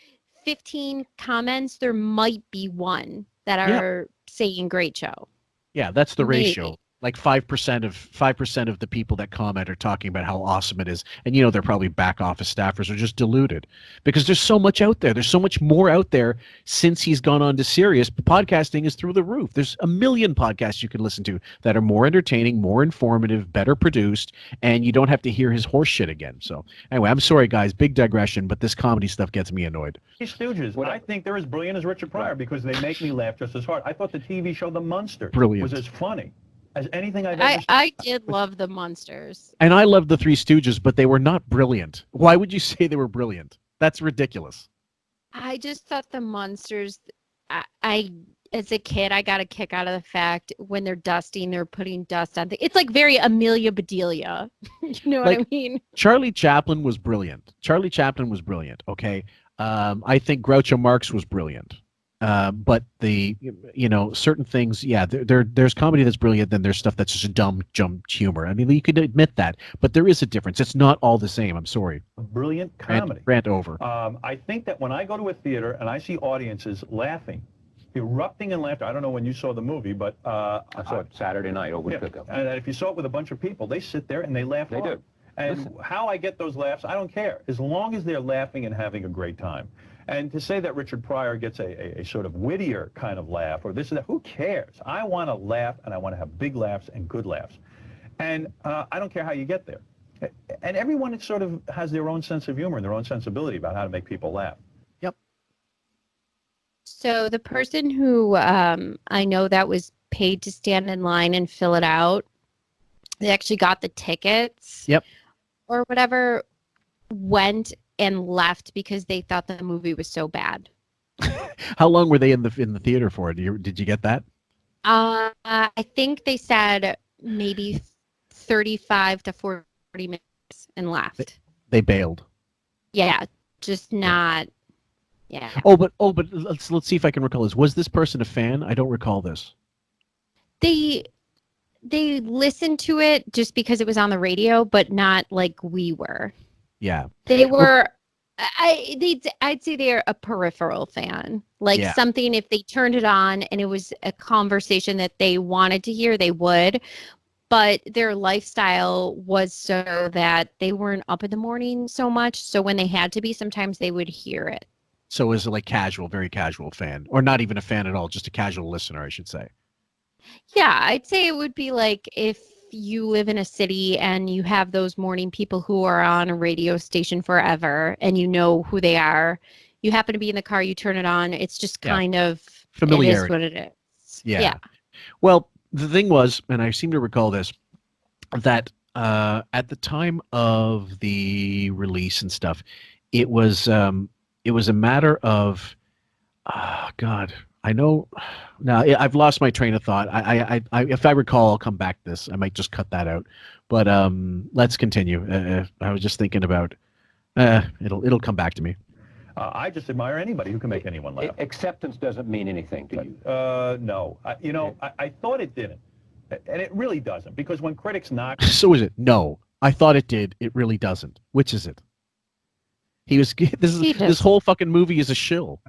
15 comments, there might be one that are saying great show. Yeah, that's the ratio. Like 5% of the people that comment are talking about how awesome it is. And they're probably back office staffers are just deluded, because there's so much out there. There's so much more out there since he's gone on to Sirius. Podcasting is through the roof. There's a million podcasts you can listen to that are more entertaining, more informative, better produced, and you don't have to hear his horse shit again. So anyway, I'm sorry guys, big digression, but this comedy stuff gets me annoyed. These Stooges, I think they're as brilliant as Richard Pryor because they make me laugh just as hard. I thought the TV show The Munsters was as funny as anything I've ever seen. I did love the Munsters. And I loved the Three Stooges, but they were not brilliant. Why would you say they were brilliant? That's ridiculous. I just thought the Munsters, I as a kid, I got a kick out of the fact when they're dusting, they're putting dust on. It's like very Amelia Bedelia. You know what I mean? Charlie Chaplin was brilliant. Okay. I think Groucho Marx was brilliant. But certain things, there's comedy that's brilliant, then there's stuff that's just dumb humor. I mean, you could admit that, but there is a difference. It's not all the same. I'm sorry. Brilliant comedy. Rant over. I think that when I go to a theater and I see audiences laughing, erupting in laughter, I don't know when you saw the movie, but I saw it Saturday night over pickup. And if you saw it with a bunch of people, they sit there and they laugh hard. They do. And how I get those laughs, I don't care, as long as they're laughing and having a great time. And to say that Richard Pryor gets a sort of wittier kind of laugh or this or that, who cares? I want to laugh, and I want to have big laughs and good laughs. And I don't care how you get there. And everyone sort of has their own sense of humor and their own sensibility about how to make people laugh. Yep. So the person who I know that was paid to stand in line and fill it out, they actually got the tickets. Yep. Or whatever, went and left because they thought the movie was so bad. How long were they in the theater for? Did you get that? I think they said maybe 35 to 40 minutes and left. They bailed. Yeah, just not. Yeah. Oh, but let's see if I can recall this. Was this person a fan? I don't recall this. They listened to it just because it was on the radio, but not like we were. Yeah. They were, I'd say they're a peripheral fan. Like something, if they turned it on and it was a conversation that they wanted to hear, they would. But their lifestyle was so that they weren't up in the morning so much. So when they had to be, sometimes they would hear it. So is it like casual, very casual fan, or not even a fan at all, just a casual listener, I should say? Yeah, I'd say it would be like if you live in a city and you have those morning people who are on a radio station forever and you know who they are. You happen to be in the car, you turn it on. It's just kind of familiarity. It is what it is. Yeah. Well, the thing was, and I seem to recall this, that at the time of the release and stuff, it was a matter of, God, I know now I've lost my train of thought. I if I recall, I'll come back to this. I might just cut that out. But let's continue. I was just thinking about it'll come back to me. I just admire anybody who can make anyone laugh. Acceptance doesn't mean anything to you. No. I thought it didn't. And it really doesn't. Because when critics knock... So is it? No. I thought it did. It really doesn't. Which is it? This whole fucking movie is a shill.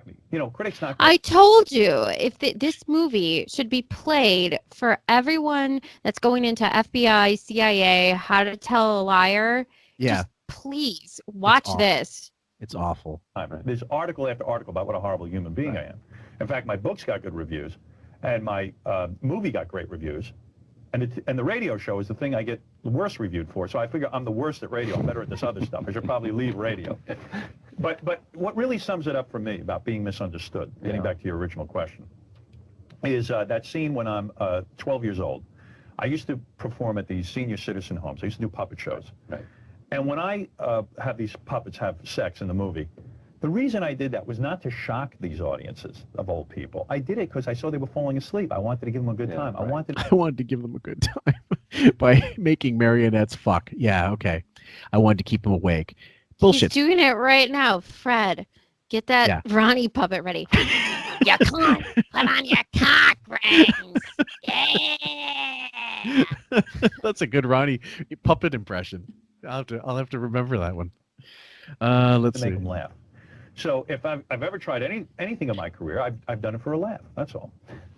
Critics knock... I told you, if this movie should be played for everyone that's going into FBI, CIA, How to Tell a Liar, just please watch this. It's awful. There's article after article about what a horrible human being I am. In fact, my books got good reviews, and my movie got great reviews, and the radio show is the thing I get the worst reviewed for. So I figure I'm the worst at radio. I'm better at this other stuff. I should probably leave radio. But what really sums it up for me about being misunderstood, getting back to your original question, is that scene when I'm 12 years old. I used to perform at these senior citizen homes. I used to do puppet shows. Right. And when I have these puppets have sex in the movie, the reason I did that was not to shock these audiences of old people. I did it because I saw they were falling asleep. I wanted to give them a good time. Right. I wanted to give them a good time by making marionettes fuck. Yeah, okay. I wanted to keep them awake. Bullshit. He's doing it right now. Fred, get that Ronnie puppet ready. Yeah, come on. Put on your cock rings. Yeah. That's a good Ronnie puppet impression. I'll have to remember that one. Let's see. Make them laugh. So if I've ever tried anything in my career, I've done it for a laugh. That's all.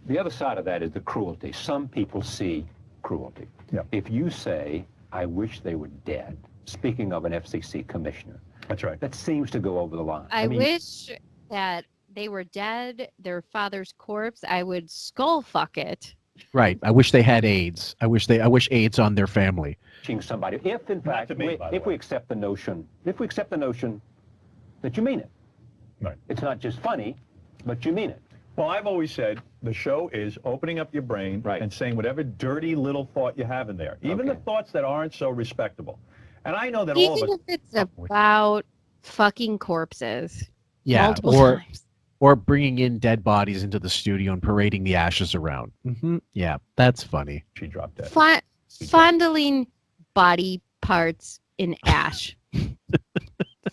The other side of that is the cruelty. Some people see cruelty. Yeah. If you say, "I wish they were dead," speaking of an FCC commissioner, that's right. That seems to go over the line. I wish that they were dead, their father's corpse. I would skull fuck it. Right. I wish they had AIDS. I wish AIDS on their family. Somebody, if in fact, if we accept the notion that you mean it. Right. It's not just funny, but you mean it. Well, I've always said the show is opening up your brain and saying whatever dirty little thought you have in there, even the thoughts that aren't so respectable. And I know that all of us... Even if it's about fucking corpses. Yeah, multiple times. Or bringing in dead bodies into the studio and parading the ashes around. Mm-hmm. Yeah, that's funny. She dropped dead. Fondling body parts in ash.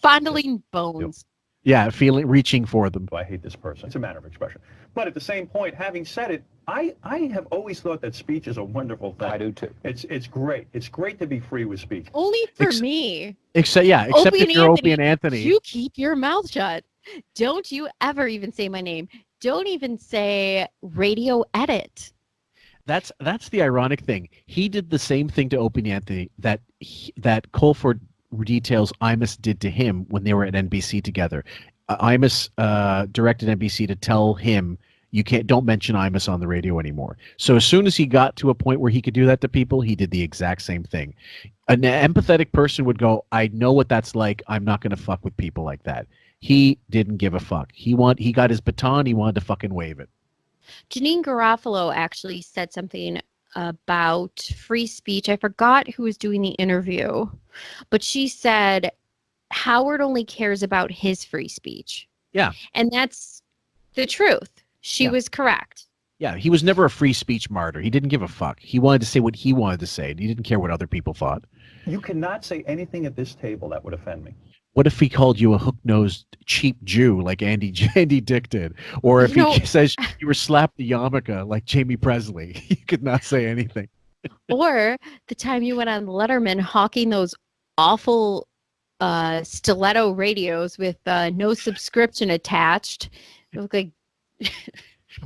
Fondling bones. Yeah, reaching for them. I hate this person. It's a matter of expression. But at the same point, having said it, I have always thought that speech is a wonderful thing. I do too. It's great. It's great to be free with speech. Only for me. Except if you're Opie and Anthony. You keep your mouth shut. Don't you ever even say my name. Don't even say radio edit. That's the ironic thing. He did the same thing to Opie and Anthony that Colford details Imus did to him when they were at NBC together. Imus directed NBC to tell him, don't mention Imus on the radio anymore. So as soon as he got to a point where he could do that to people, he did the exact same thing. An empathetic person would go, I know what that's like. I'm not going to fuck with people like that. He didn't give a fuck. He got his baton. He wanted to fucking wave it. Janine Garofalo actually said something about free speech. I forgot who was doing the interview, but she said Howard only cares about his free speech. Yeah. And that's the truth. She was correct. Yeah, he was never a free speech martyr. He didn't give a fuck. He wanted to say what he wanted to say. He didn't care what other people thought. You cannot say anything at this table that would offend me. What if he called you a hook-nosed cheap Jew like Andy Dick did? Or if he says you were slapped the yarmulke like Jamie Presley, you could not say anything. Or the time you went on Letterman hawking those awful stiletto radios with no subscription attached. It looked like...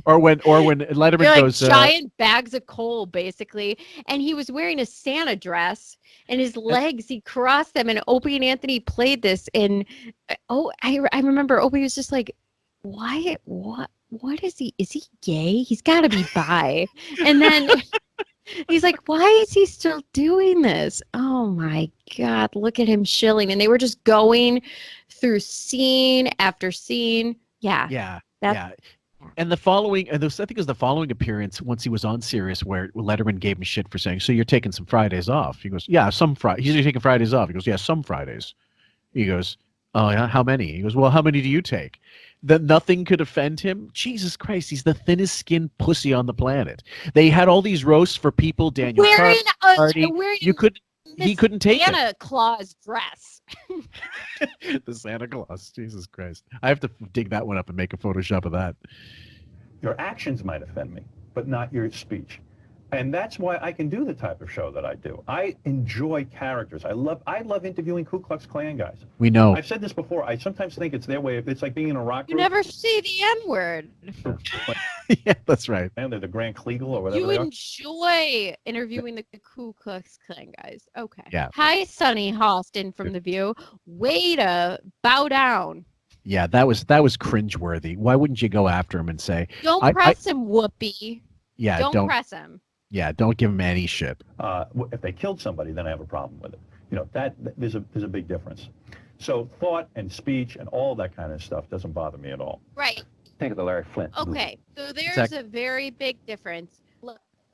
Or when Letterman goes giant bags of coal basically, and he was wearing a Santa dress, and his legs he crossed them, and Opie and Anthony played this, and I remember Opie was just like, what is he? Is he gay? He's got to be bi. And then He's like, why is he still doing this? Oh my God, look at him shilling. And they were just going through scene after scene. Yeah. Yeah. That's, And the following, I think it was the following appearance once he was on Sirius, where Letterman gave him shit for saying, "So you're taking some Fridays off?" He goes, "Yeah, some Fridays." He's taking Fridays off. He goes, "Yeah, some Fridays." He goes, "Oh yeah, how many?" He goes, "Well, how many do you take?" That nothing could offend him. Jesus Christ, he's the thinnest skinned pussy on the planet. They had all these roasts for people. Daniel Carty. He couldn't take it. Santa Claus dress. The Santa Claus. Jesus Christ. I have to dig that one up and make a Photoshop of that. Your actions might offend me, but not your speech. And that's why I can do the type of show that I do. I enjoy characters. I love interviewing Ku Klux Klan guys. We know. I've said this before. I sometimes think it's their way. It's like being in a rock group. You never say the N-word. Yeah, that's right. And they're the Grand Kleagle or whatever You they are. enjoy interviewing the Ku Klux Klan guys. Okay. Yeah. Hi, Sonny Hostin from The View. Way to bow down. Yeah, that was cringeworthy. Why wouldn't you go after him and say, Don't press him, Whoopi. Yeah, don't press him. Yeah, don't give him any shit. If they killed somebody, then I have a problem with it. You know, there's a big difference. So thought and speech and all that kind of stuff doesn't bother me at all. Right. Think of the Larry Flint movie. Okay, so there's a very big difference.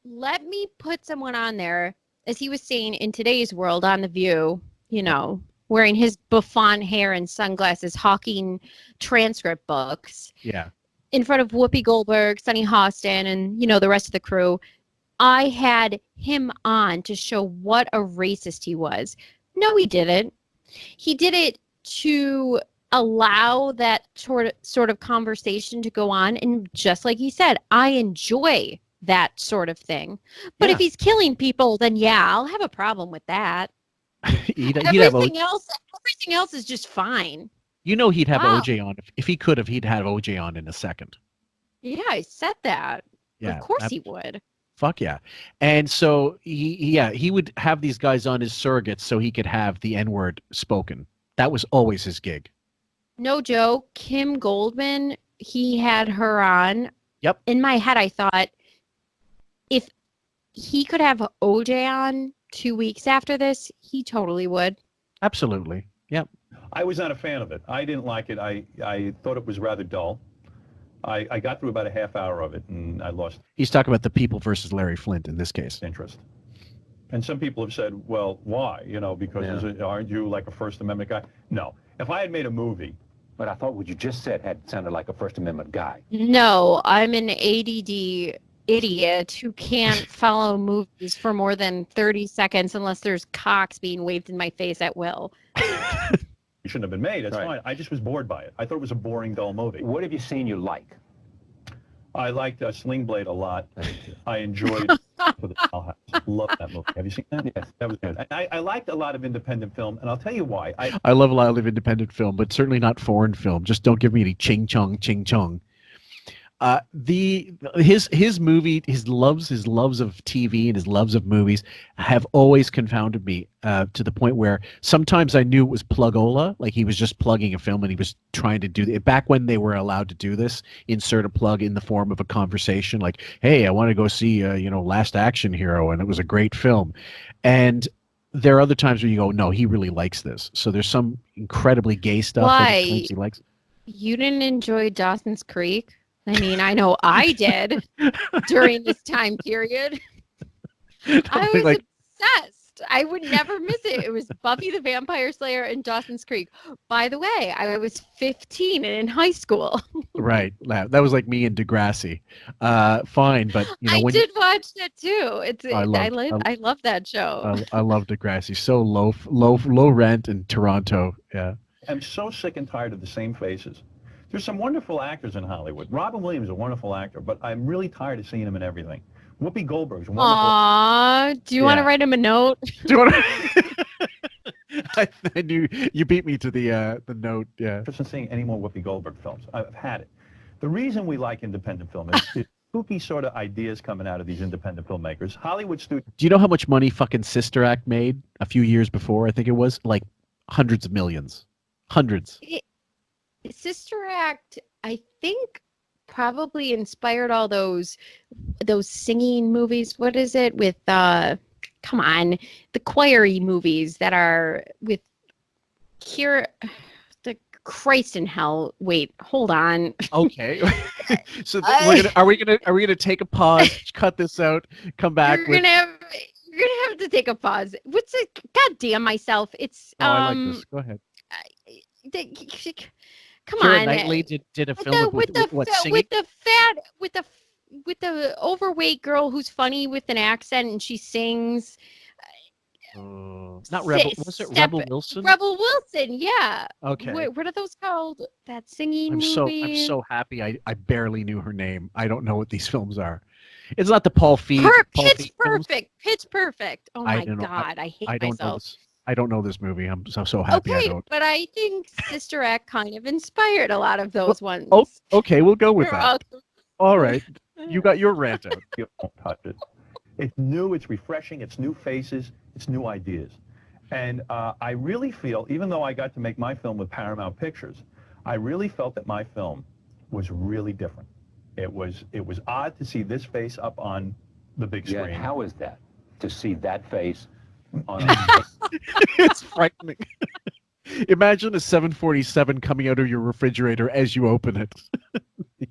Let me put someone on there, as he was saying in today's world on The View, you know, wearing his bouffant hair and sunglasses, hawking transcript books. Yeah. In front of Whoopi Goldberg, Sonny Hostin, and, you know, the rest of the crew. I had him on to show what a racist he was. No, he didn't. He did it to allow that sort of conversation to go on. And just like he said, I enjoy that sort of thing. But if he's killing people, then yeah, I'll have a problem with that. Everything else is just fine. You know, he'd have OJ on if he could have. He'd have OJ on in a second. Yeah, I said that. Yeah, of course he would. Fuck yeah. And so he would have these guys on as surrogates so he could have the N-word spoken. That was always his gig. No joke. Kim Goldman, he had her on. Yep. In my head, I thought if he could have OJ on 2 weeks after this, he totally would. Absolutely. Yep. I was not a fan of it. I didn't like it. I thought it was rather dull. I got through about a half hour of it, and I lost He's talking about the people versus Larry Flint in this case. interest. And some people have said, well, why? You know, because aren't you like a First Amendment guy? No. If I had made a movie... But I thought what you just said had sounded like a First Amendment guy. No, I'm an ADD idiot who can't follow movies for more than 30 seconds unless there's cocks being waved in my face at will. It shouldn't have been made. That's fine. I just was bored by it. I thought it was a boring, dull movie. What have you seen you like? I liked Sling Blade a lot. I enjoyed For the Dollhouse. Love that movie. Have you seen that? Yes, that was good. And I liked a lot of independent film, and I'll tell you why. I love a lot of independent film, but certainly not foreign film. Just don't give me any ching chong. His movie, his loves of TV and his loves of movies have always confounded me to the point where sometimes I knew it was plug-ola, like he was just plugging a film and he was trying to do it. Back when they were allowed to do this, insert a plug in the form of a conversation, like, hey, I want to go see Last Action Hero, and it was a great film. And there are other times where you go, no, he really likes this. So there's some incredibly gay stuff that he claims he likes. You didn't enjoy Dawson's Creek? I mean, I know I did during this time period. I was obsessed. I would never miss it. It was Buffy the Vampire Slayer and Dawson's Creek. By the way, I was 15 and in high school. Right. That was like me and Degrassi. Fine, but I did watch that too. I love that show. I love Degrassi. So low rent in Toronto. Yeah. I'm so sick and tired of the same faces. There's some wonderful actors in Hollywood. Robin Williams is a wonderful actor, but I'm really tired of seeing him in everything. Whoopi Goldberg's wonderful. Aww, do you want to write him a note? Do you want to? I knew you beat me to the note. Yeah. Just in seeing any more Whoopi Goldberg films. I've had it. The reason we like independent film is spooky sort of ideas coming out of these independent filmmakers. Hollywood studios. Do you know how much money fucking Sister Act made a few years before? I think it was like hundreds of millions. Hundreds. Sister Act, I think probably inspired all those singing movies. What is it with come on, the choir-y movies that are with here the Christ in hell. Wait, hold on. Okay. So are we gonna take a pause, cut this out, come back? You're gonna have to take a pause. What's it? God damn myself! It's I like this. Go ahead. Come Keira on. Knightley did a film with singing? with the overweight girl who's funny with an accent and she sings. Not Rebel. Was it Rebel Wilson? Rebel Wilson, yeah. Okay. What are those called? That singing I'm movie. so happy. I barely knew her name. I don't know what these films are. It's not the Paul Feig. Pitch Perfect. Pitch Perfect. Oh my God, I hate myself. I don't know this movie. I'm so happy I don't. But I think Sister Act kind of inspired a lot of those ones. Oh, okay, we'll go with that. All right, you got your rant out. You don't touch it. It's new, it's refreshing, it's new faces, it's new ideas. And I really feel, even though I got to make my film with Paramount Pictures, I really felt that my film was really different. It was odd to see this face up on the big screen. Yeah, how is that, to see that face on It's frightening. Imagine a 747 coming out of your refrigerator as you open it.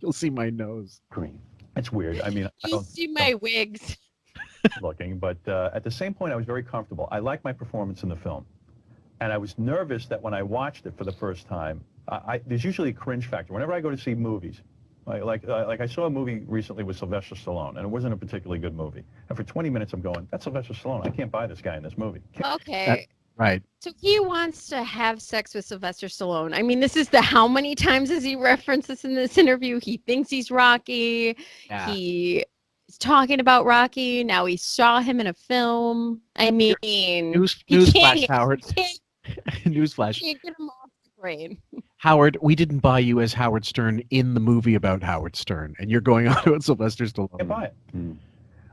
You'll see my nose. Green. It's weird. I mean, I You don't see my wigs. looking, but at the same point, I was very comfortable. I liked my performance in the film, and I was nervous that when I watched it for the first time, there's usually a cringe factor. Whenever I go to see movies, like I saw a movie recently with Sylvester Stallone, and it wasn't a particularly good movie. And for 20 minutes, I'm going, "That's Sylvester Stallone. I can't buy this guy in this movie." Okay. Right. So he wants to have sex with Sylvester Stallone. I mean, this is the how many times has he referenced this in this interview? He thinks he's Rocky. Yeah. He's talking about Rocky. Now he saw him in a film. I mean, newsflash, Howard. Newsflash. Can't get him off the brain. Howard, we didn't buy you as Howard Stern in the movie about Howard Stern, and you're going on about Sylvester Stallone. I can't buy it.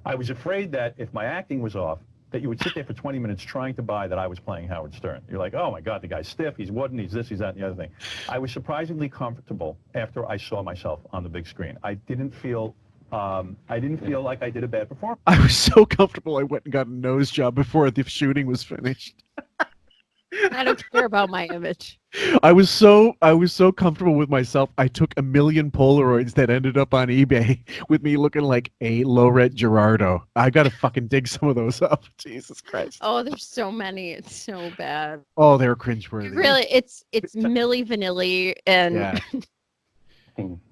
I was afraid that if my acting was off, that you would sit there for 20 minutes trying to buy that I was playing Howard Stern. You're like, oh my God, the guy's stiff, he's wooden, he's this, he's that, and the other thing. I was surprisingly comfortable after I saw myself on the big screen. I didn't feel like I did a bad performance. I was so comfortable I went and got a nose job before the shooting was finished. I don't care about my image. I was so comfortable with myself. I took 1 million Polaroids that ended up on eBay with me looking like a low-rent Gerardo. I gotta fucking dig some of those up. Jesus Christ. Oh, there's so many. It's so bad. Oh, they're cringeworthy. Really, it's Milli Vanilli and yeah.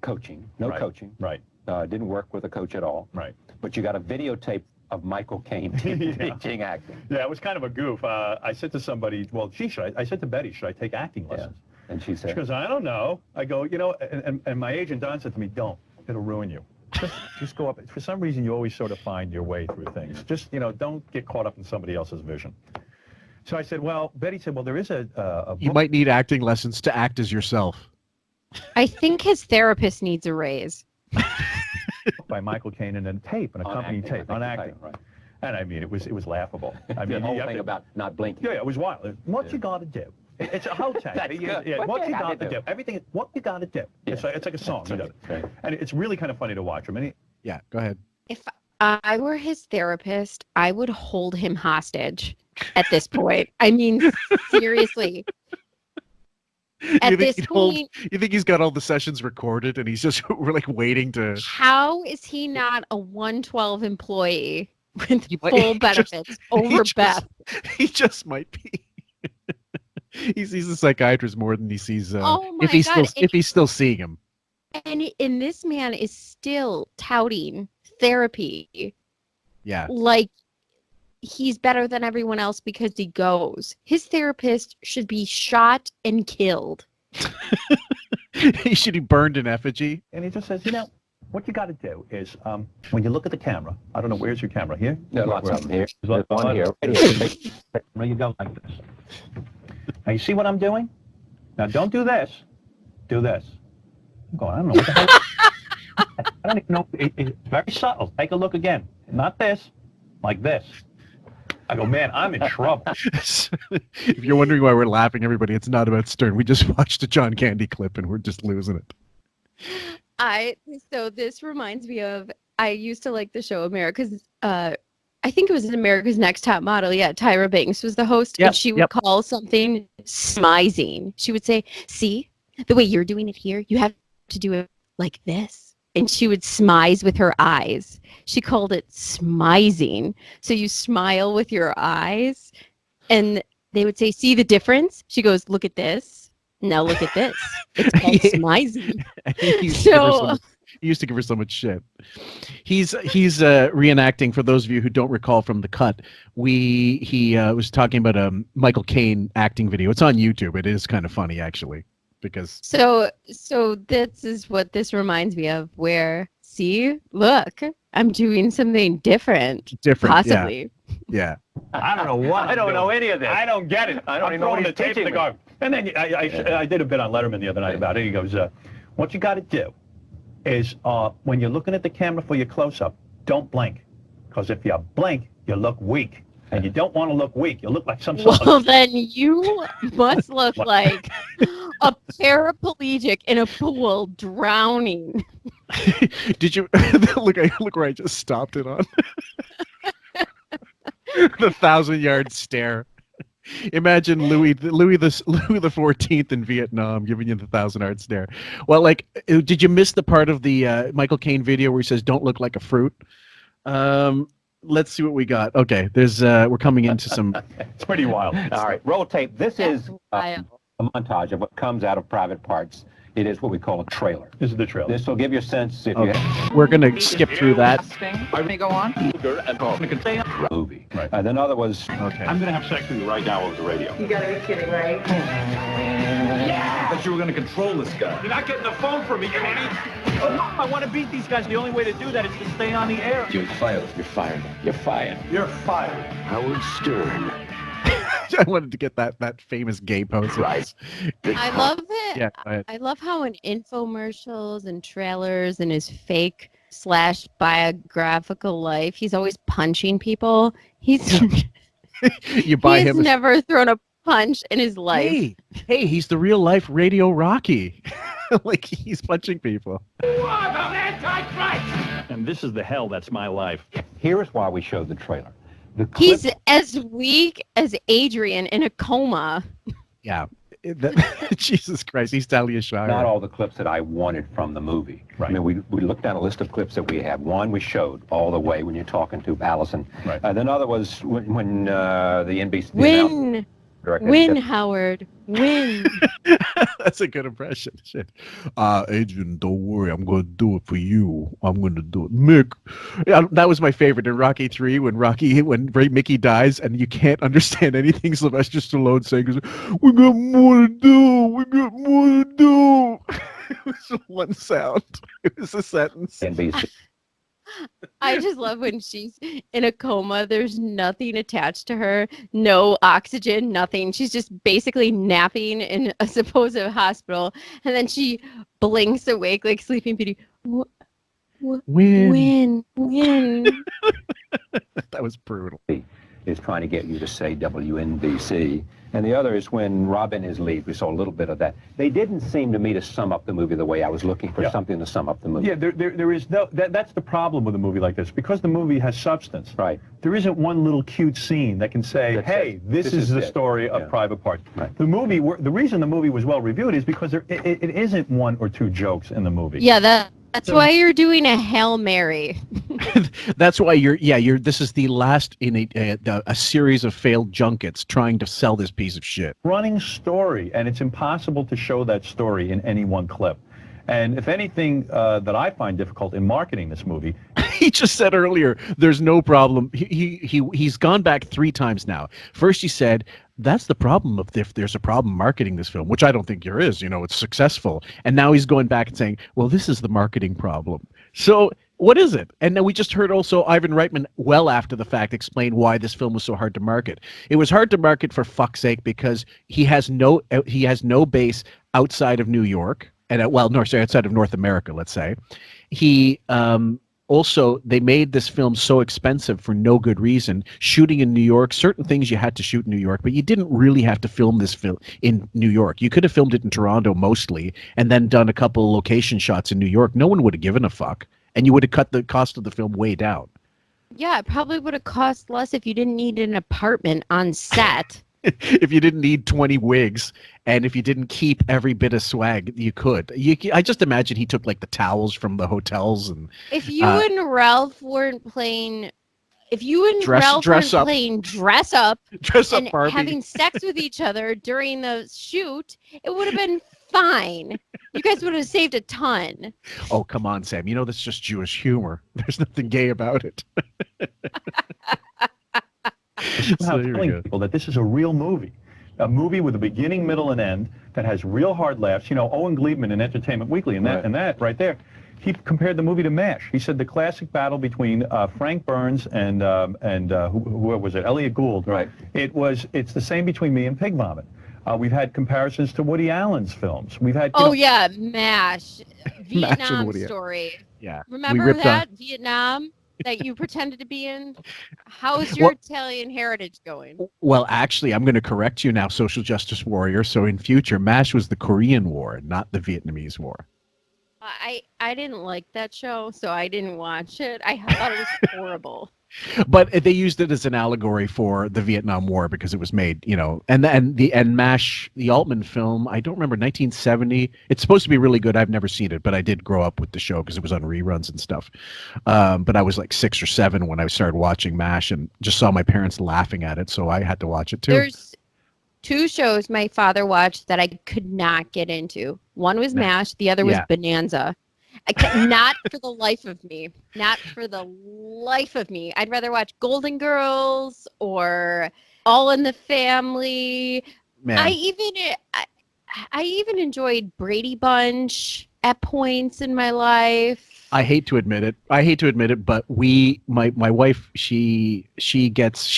Coaching. Right. Coaching. Right. Didn't work with a coach at all. Right. But you got a videotape of Michael Caine teaching acting. Yeah, it was kind of a goof. I said to somebody, well, I said to Betty, should I take acting lessons? Yeah. And she said, she goes, I don't know. I go, and my agent Don said to me, don't. It'll ruin you. Just go up. For some reason, you always sort of find your way through things. Just, don't get caught up in somebody else's vision. So I said, well, Betty said, well, there is a book. You might need acting lessons to act as yourself. I think his therapist needs a raise. By Michael Caine and a tape, an accompanying tape on acting. Right. And I mean, it was laughable. I mean, the whole thing about not blinking. Yeah, it was wild. What you got to do? It's a hotel. What you got to do? Everything. What you got to do? Yeah. It's like a song. Right. And it's really kind of funny to watch him. And yeah, go ahead. If I were his therapist, I would hold him hostage at this point. I mean, seriously. At this point, you think he's got all the sessions recorded and he's just like waiting to? How is he not a 112 employee with full benefits over Beth? He just might be. He sees the psychiatrist more than he sees. Oh my if he's still seeing him. And this man is still touting therapy. Yeah. Like he's better than everyone else because he goes. His therapist should be shot and killed. He should be burned in effigy. he just says, what you got to do is when you look at the camera, I don't know, where's your camera? Here? There are lots of them here. There's one here. There you go like this. Now you see what I'm doing? Now don't do this. Do this. I'm going, I don't know what the hell. I don't even know. It's very subtle. Take a look again. Not this. Like this. I go, man, I'm in trouble. If you're wondering why we're laughing, everybody, it's not about Stern. We just watched a John Candy clip and we're just losing it. So this reminds me of, I used to like the show America's, I think it was America's Next Top Model. Yeah, Tyra Banks was the host, and she would call something smizing. She would say, "See, the way you're doing it here, you have to do it like this." And she would smize with her eyes. She called it smizing. So you smile with your eyes, and they would say, "See the difference?" She goes, "Look at this. Now look at this. It's called smizing." He used to give her so much shit. He's reenacting, for those of you who don't recall from the cut. He was talking about a Michael Caine acting video. It's on YouTube. It is kind of funny, actually, because so this is what this reminds me of. Where, see, look, I'm doing something different. Possibly. Yeah. I don't know what. I don't know any of this. I don't get it. I don't even know what he's teaching me. And then I did a bit on Letterman the other night about it. He goes, what you got to do is when you're looking at the camera for your close-up, don't blink. Because if you blink, you look weak. And you don't want to look weak. You look like some sort of... Well, then you must look like a paraplegic in a pool drowning. Did you... look where I just stopped it on. The 1,000-yard stare. Imagine Louis the 14th in Vietnam giving you the 1,000-yard stare. Well, like, did you miss the part of the Michael Caine video where he says, "Don't look like a fruit"? Let's see what we got. Okay, we're coming into some. It's pretty wild. All right, roll tape. This is a montage of what comes out of Private Parts. It is what we call a trailer. This is the trailer. This will give you a sense if We're going to skip through that. Are we go on? Movie. Right. Then other was... Okay. I'm going to have sex with you right now over the radio. You gotta be kidding, right? Yeah! I thought you were going to control this guy. You're not getting the phone from me, Kenny. I want to beat these guys. The only way to do that is to stay on the air. You're fired. You're fired. You're fired. You're fired. Howard Stern. I wanted to get that famous gay pose. Right. I love it. Yeah, I love how in infomercials and trailers and his fake / biographical life, he's always punching people. He's never thrown a punch in his life. Hey, he's the real life Radio Rocky. Like, he's punching people. I'm Antichrist! And this is the hell that's my life. Here is why we showed the trailer. He's as weak as Adrian in a coma. Yeah. Jesus Christ, he's Talia Shire. Not all the clips that I wanted from the movie. Right. I mean, we looked down a list of clips that we have. One we showed all the way when you're talking to Allison. Right. Then other was when the NBC... Win, Howard. Win. That's a good impression. Shit. Adrian, don't worry. I'm going to do it for you. I'm going to do it. Mick. Yeah, that was my favorite in Rocky 3 when Mickey dies and you can't understand anything Sylvester Stallone saying, "We got more to do. We got more to do." It was one sound. It was a sentence. NBC. I just love when she's in a coma. There's nothing attached to her, no oxygen, nothing. She's just basically napping in a supposed hospital, and then she blinks awake like Sleeping Beauty. Win. That was brutal. Is trying to get you to say WNBC. And the other is when Robin is lead. We saw a little bit of that. They didn't seem to me to sum up the movie the way I was looking for something to sum up the movie. Yeah, there is no... That's the problem with a movie like this. Because the movie has substance. Right. There isn't one little cute scene that can say, hey, this is the story of Private Parts. Right. The reason the movie was well reviewed is because it isn't one or two jokes in the movie. Yeah, that's why you're doing a Hail Mary. That's why this is the last in a series of failed junkets trying to sell this piece of shit. Running story, and it's impossible to show that story in any one clip. And if anything that I find difficult in marketing this movie... He just said earlier, there's no problem. He's gone back 3 times now. First he said, that's the problem if there's a problem marketing this film, which I don't think there is. You know, it's successful. And now he's going back and saying, well, this is the marketing problem. So what is it? And then we just heard also Ivan Reitman, well after the fact, explain why this film was so hard to market. It was hard to market for fuck's sake because he has no base outside of New York. And outside of North America, let's say. He also, they made this film so expensive for no good reason. Shooting in New York, certain things you had to shoot in New York, but you didn't really have to film this film in New York. You could have filmed it in Toronto mostly, and then done a couple of location shots in New York. No one would have given a fuck, and you would have cut the cost of the film way down. Yeah, it probably would have cost less if you didn't need an apartment on set. If you didn't need 20 wigs, and if you didn't keep every bit of swag you could. I just imagine he took like the towels from the hotels. And if you and Ralph weren't playing, playing dress up and Barbie, having sex with each other during the shoot, it would have been fine. You guys would have saved a ton. Oh, come on, Sam. You know that's just Jewish humor. There's nothing gay about it. Telling people that this is a real movie. A movie with a beginning, middle, and end that has real hard laughs. You know, Owen Gleedman in Entertainment Weekly, and that right there, he compared the movie to MASH. He said the classic battle between Frank Burns and who was it? Elliot Gould. Right. It's the same between me and Pig Vomit. We've had comparisons to Woody Allen's films. We've had. Yeah, MASH, Vietnam Story. Yeah. Remember that Vietnam that you pretended to be in? How's your Italian heritage going? Well, actually, I'm going to correct you now, social justice warrior. So in future, MASH was the Korean War, not the Vietnamese War. I didn't like that show, so I didn't watch it. I thought it was horrible. But they used it as an allegory for the Vietnam War because it was made, and MASH, the Altman film, I don't remember, 1970. It's supposed to be really good. I've never seen it, but I did grow up with the show because it was on reruns and stuff. But I was like 6 or 7 when I started watching MASH and just saw my parents laughing at it, so I had to watch it too. There's 2 shows my father watched that I could not get into. One was MASH, the other was Bonanza. Not for the life of me. Not for the life of me. I'd rather watch Golden Girls or All in the Family. Man. I even enjoyed Brady Bunch at points in my life. I hate to admit it, but my wife, she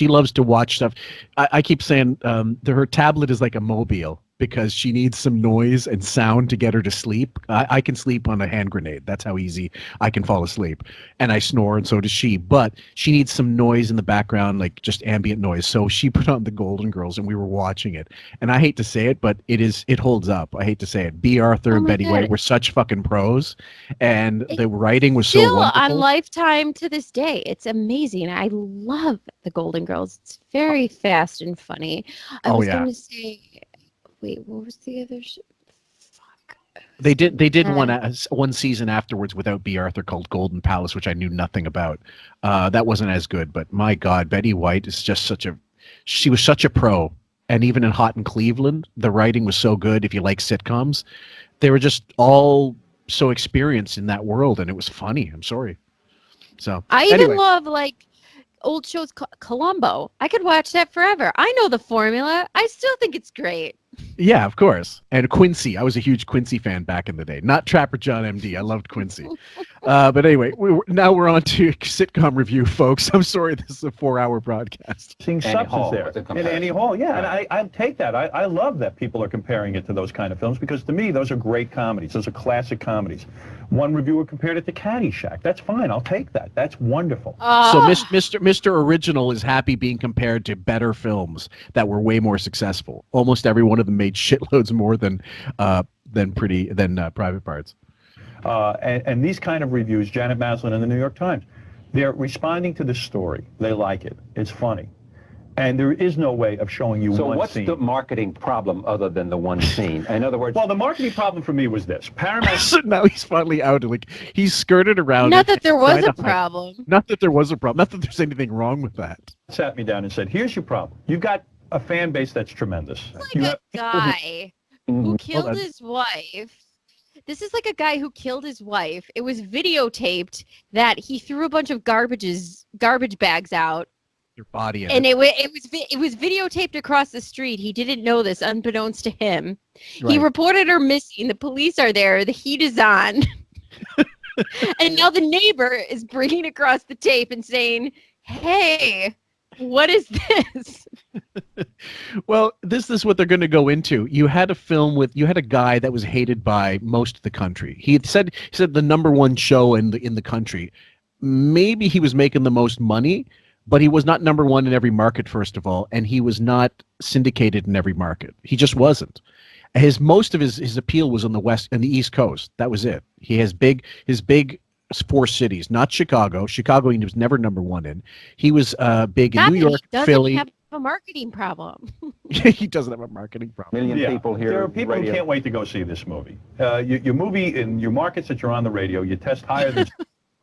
loves to watch stuff. I keep saying her tablet is like a mobile because she needs some noise and sound to get her to sleep. I can sleep on a hand grenade. That's how easy I can fall asleep. And I snore, and so does she. But she needs some noise in the background, like just ambient noise. So she put on the Golden Girls, and we were watching it. And I hate to say it, but it holds up. I hate to say it. B. Arthur and Betty White were such fucking pros, and the writing was so wonderful. Still on Lifetime to this day. It's amazing. I love the Golden Girls. It's very fast and funny. I was going to say... Wait, what was the other show? Fuck. They did one season afterwards without B. Arthur called Golden Palace, which I knew nothing about. That wasn't as good, but my God, Betty White is just she was such a pro. And even in Hot in Cleveland, the writing was so good. If you like sitcoms, they were just all so experienced in that world, and it was funny. I'm sorry. So I even love like old shows, Columbo. I could watch that forever. I know the formula. I still think it's great. Yeah, of course. And Quincy. I was a huge Quincy fan back in the day. Not Trapper John MD. I loved Quincy. But anyway, now we're on to sitcom review, folks. I'm sorry, this is a 4-hour broadcast. Seeing substance there in Annie Hall, yeah, and I take that. I love that people are comparing it to those kind of films because to me, those are great comedies. Those are classic comedies. One reviewer compared it to Caddyshack. That's fine. I'll take that. That's wonderful. So Mr. Original is happy being compared to better films that were way more successful. Almost every one of them made shitloads more than Private Parts. And these kind of reviews, Janet Maslin in the New York Times, they're responding to the story. They like it. It's funny. And there is no way of showing you one scene. So what's the marketing problem other than the one scene? In other words... Well, the marketing problem for me was this. Paramount... So now he's finally out. Like, he's skirted around Not that there was a problem. Not that there was a problem. Not that there's anything wrong with that. Sat me down and said, here's your problem. You've got a fan base that's tremendous. It's like a guy who killed his wife. This is like a guy who killed his wife. It was videotaped that he threw a bunch of garbage bags out. Your body in and it was videotaped across the street. He didn't know this, unbeknownst to him. Right. He reported her missing. The police are there. The heat is on. And now the neighbor is bringing across the tape and saying, hey, what is this? Well, this is what they're going to go into. You had a guy that was hated by most of the country. He said the #1 show in the country maybe he was making the most money, but he was not number one in every market, first of all, and he was not syndicated in every market. He just wasn't. Most of his appeal was on the West and the East Coast. That was it. He has his big 4 cities, not Chicago. Chicago he was never number one in. He was big in New York, Philly. He doesn't have a marketing problem. He doesn't have a marketing problem. Million people here. There are people who can't wait to go see this movie. Your movie in your markets that you're on the radio, you test higher than.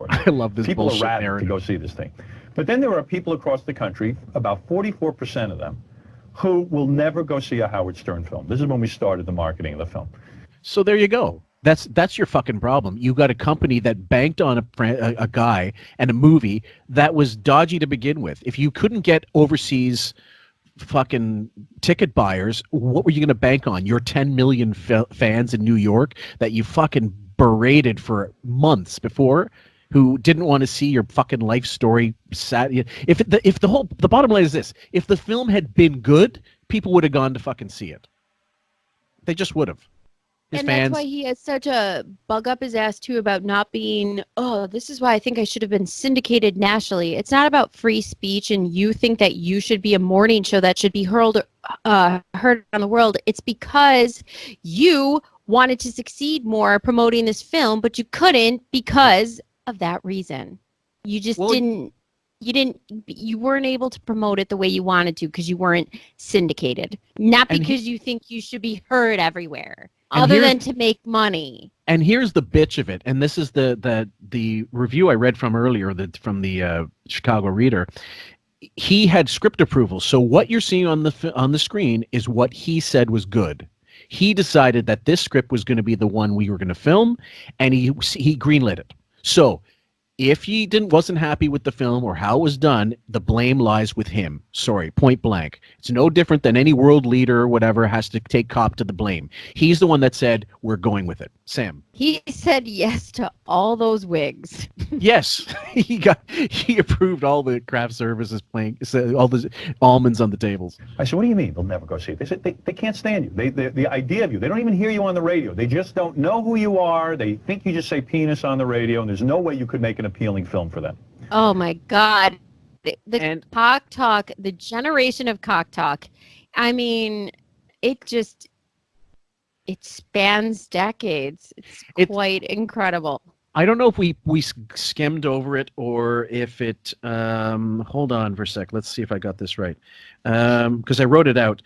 I love this people bullshit are rad narrative to go see this thing. But then there are people across the country, about 44% of them, who will never go see a Howard Stern film. This is when we started the marketing of the film. So there you go. That's your fucking problem. You got a company that banked on a guy and a movie that was dodgy to begin with. If you couldn't get overseas fucking ticket buyers, what were you going to bank on? Your 10 million fans in New York that you fucking berated for months before, who didn't want to see your fucking life story. The bottom line is this: if the film had been good, people would have gone to fucking see it. They just would have. And that's why he has such a bug up his ass too about not being, this is why I think I should have been syndicated nationally. It's not about free speech and you think that you should be a morning show that should be heard around the world. It's because you wanted to succeed more promoting this film, but you couldn't because of that reason. You just you weren't able to promote it the way you wanted to because you weren't syndicated. Not because you think you should be heard everywhere. Other than to make money. And here's the bitch of it. And this is the review I read from earlier from the Chicago Reader. He had script approval. So what you're seeing on the screen is what he said was good. He decided that this script was going to be the one we were going to film, and he greenlit it. So if he wasn't happy with the film or how it was done, the blame lies with him. Sorry, point blank. It's no different than any world leader or whatever has to take cop to the blame. He's the one that said, we're going with it. Sam. He said yes to all those wigs. Yes. He approved all the craft services playing, all the almonds on the tables. I said, what do you mean they'll never go see it? They said they can't stand you. The idea of you, they don't even hear you on the radio. They just don't know who you are. They think you just say penis on the radio, and there's no way you could make an appealing film for them. Oh my God. The cock talk, the generation of cock talk, I mean, it spans decades. It's quite incredible. I don't know if we skimmed over it or if it hold on for a sec. Let's see if I got this right. Because I wrote it out.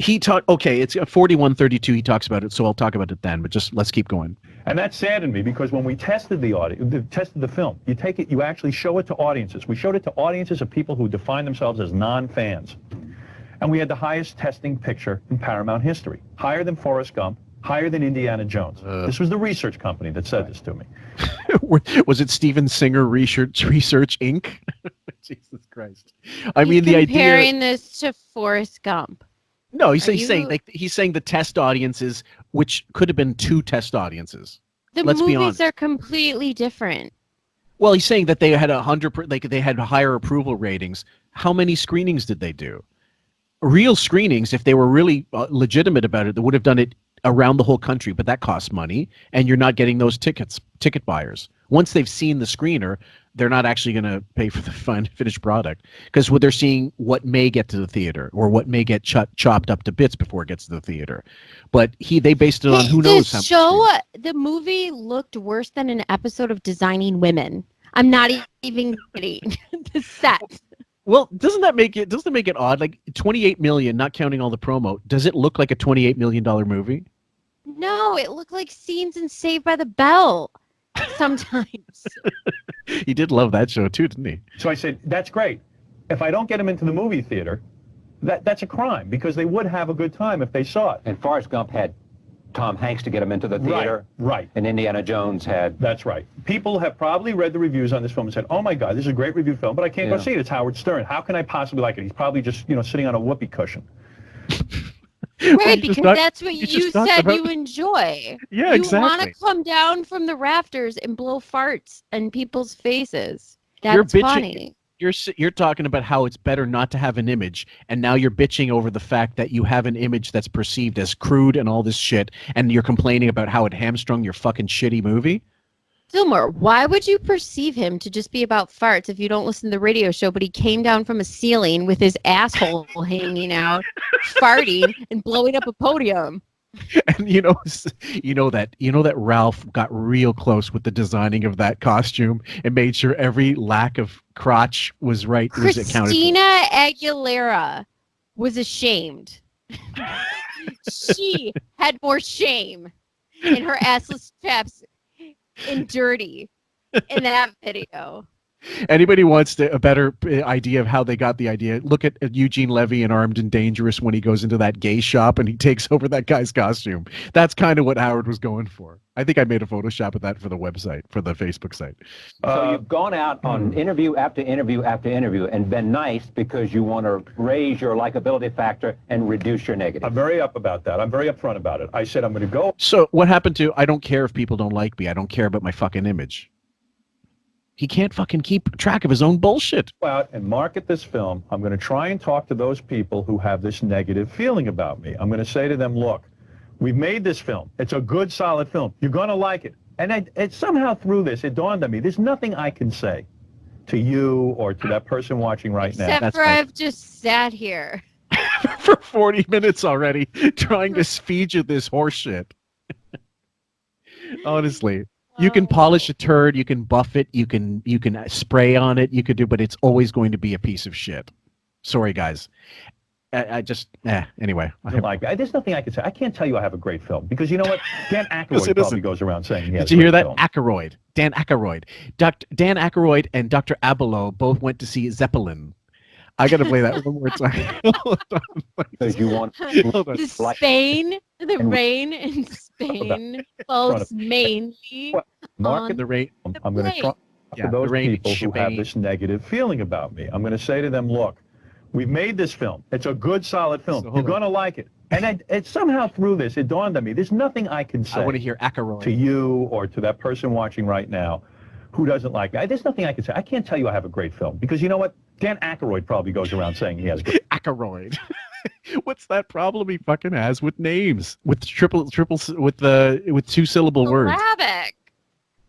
He talked, okay, it's 4132. He talks about it, so I'll talk about it then, but just let's keep going. And that saddened me because when we tested the film, you actually show it to audiences. We showed it to audiences of people who define themselves as non-fans. And we had the highest testing picture in Paramount history, higher than Forrest Gump, higher than Indiana Jones. This was the research company that said this to me. Was it Steven Singer Research Inc.? Jesus Christ! I mean, the idea. Comparing this to Forrest Gump. No, he's saying the test audiences, which could have been 2 test audiences. Let's be honest. Are completely different. Well, he's saying that they had 100, they had higher approval ratings. How many screenings did they do? Real screenings, if they were really legitimate about it, they would have done it around the whole country, but that costs money, and you're not getting those ticket buyers. Once they've seen the screener, they're not actually going to pay for the finished product because they're seeing what may get to the theater or what may get chopped up to bits before it gets to the theater. But they based it on who knows how much. The movie looked worse than an episode of Designing Women. I'm not even kidding. The set. Well, doesn't it make it odd? Like 28 million, not counting all the promo. Does it look like a $28 million movie? No, it looked like scenes in Saved by the Bell. Sometimes. He did love that show too, didn't he? So I said, that's great. If I don't get them into the movie theater, that's a crime because they would have a good time if they saw it. And Forrest Gump had Tom Hanks to get him into the theater. Right. And Indiana Jones had... That's right. People have probably read the reviews on this film and said, oh my God, this is a great review film, but I can't go see it. It's Howard Stern. How can I possibly like it? He's probably just, sitting on a whoopee cushion. Right, because that's what you said you enjoy. Yeah, exactly. You want to come down from the rafters and blow farts in people's faces. That's funny. You're talking about how it's better not to have an image, and now you're bitching over the fact that you have an image that's perceived as crude and all this shit, and you're complaining about how it hamstrung your fucking shitty movie? Fillmore, why would you perceive him to just be about farts if you don't listen to the radio show, but he came down from a ceiling with his asshole hanging out, farting, and blowing up a podium? And you know that Ralph got real close with the designing of that costume and made sure every lack of crotch was right. Was accounted Christina Aguilera was ashamed. She had more shame in her assless chaps and dirty in that video. Anybody wants a better idea of how they got the idea? Look at Eugene Levy in Armed and Dangerous when he goes into that gay shop and he takes over that guy's costume. That's kind of what Howard was going for. I think I made a Photoshop of that for the website, for the Facebook site. So you've gone out on interview after interview after interview and been nice because you want to raise your likability factor and reduce your negative. I'm very up about that. I'm very upfront about it. I said I'm going to go. So what happened to, I don't care if people don't like me. I don't care about my fucking image. He can't fucking keep track of his own bullshit. Go out and market this film. I'm going to try and talk to those people who have this negative feeling about me. I'm going to say to them, look, we've made this film. It's a good, solid film. You're going to like it. And somehow through this, it dawned on me, there's nothing I can say to you or to that person watching right now. Except for I've just sat here for 40 minutes already trying to feed you this horse shit. Honestly. You can polish a turd, you can buff it, you can spray on it, you could do, but it's always going to be a piece of shit. Sorry, guys. Anyway. There's nothing I can say. I can't tell you I have a great film because you know what? Dan Aykroyd probably goes around saying he has. Did you hear that? Aykroyd. Dan Aykroyd. Dan Aykroyd and Dr. Abelow both went to see Zeppelin. I got to play that one more time. Because you want Spain, the rain in Spain falls mainly on the rain. I'm going to talk to those people who have this negative feeling about me. I'm going to say to them, look, we've made this film. It's a good, solid film. You're going to like it. And it somehow through this, it dawned on me, there's nothing I can say. I want to hear Aykroyd. To you or to that person watching right now who doesn't like me. There's nothing I can say. I can't tell you I have a great film because you know what? Dan Aykroyd probably goes around saying he has great. Aykroyd. What's that problem he fucking has with names? With with two-syllable words. Syllabic.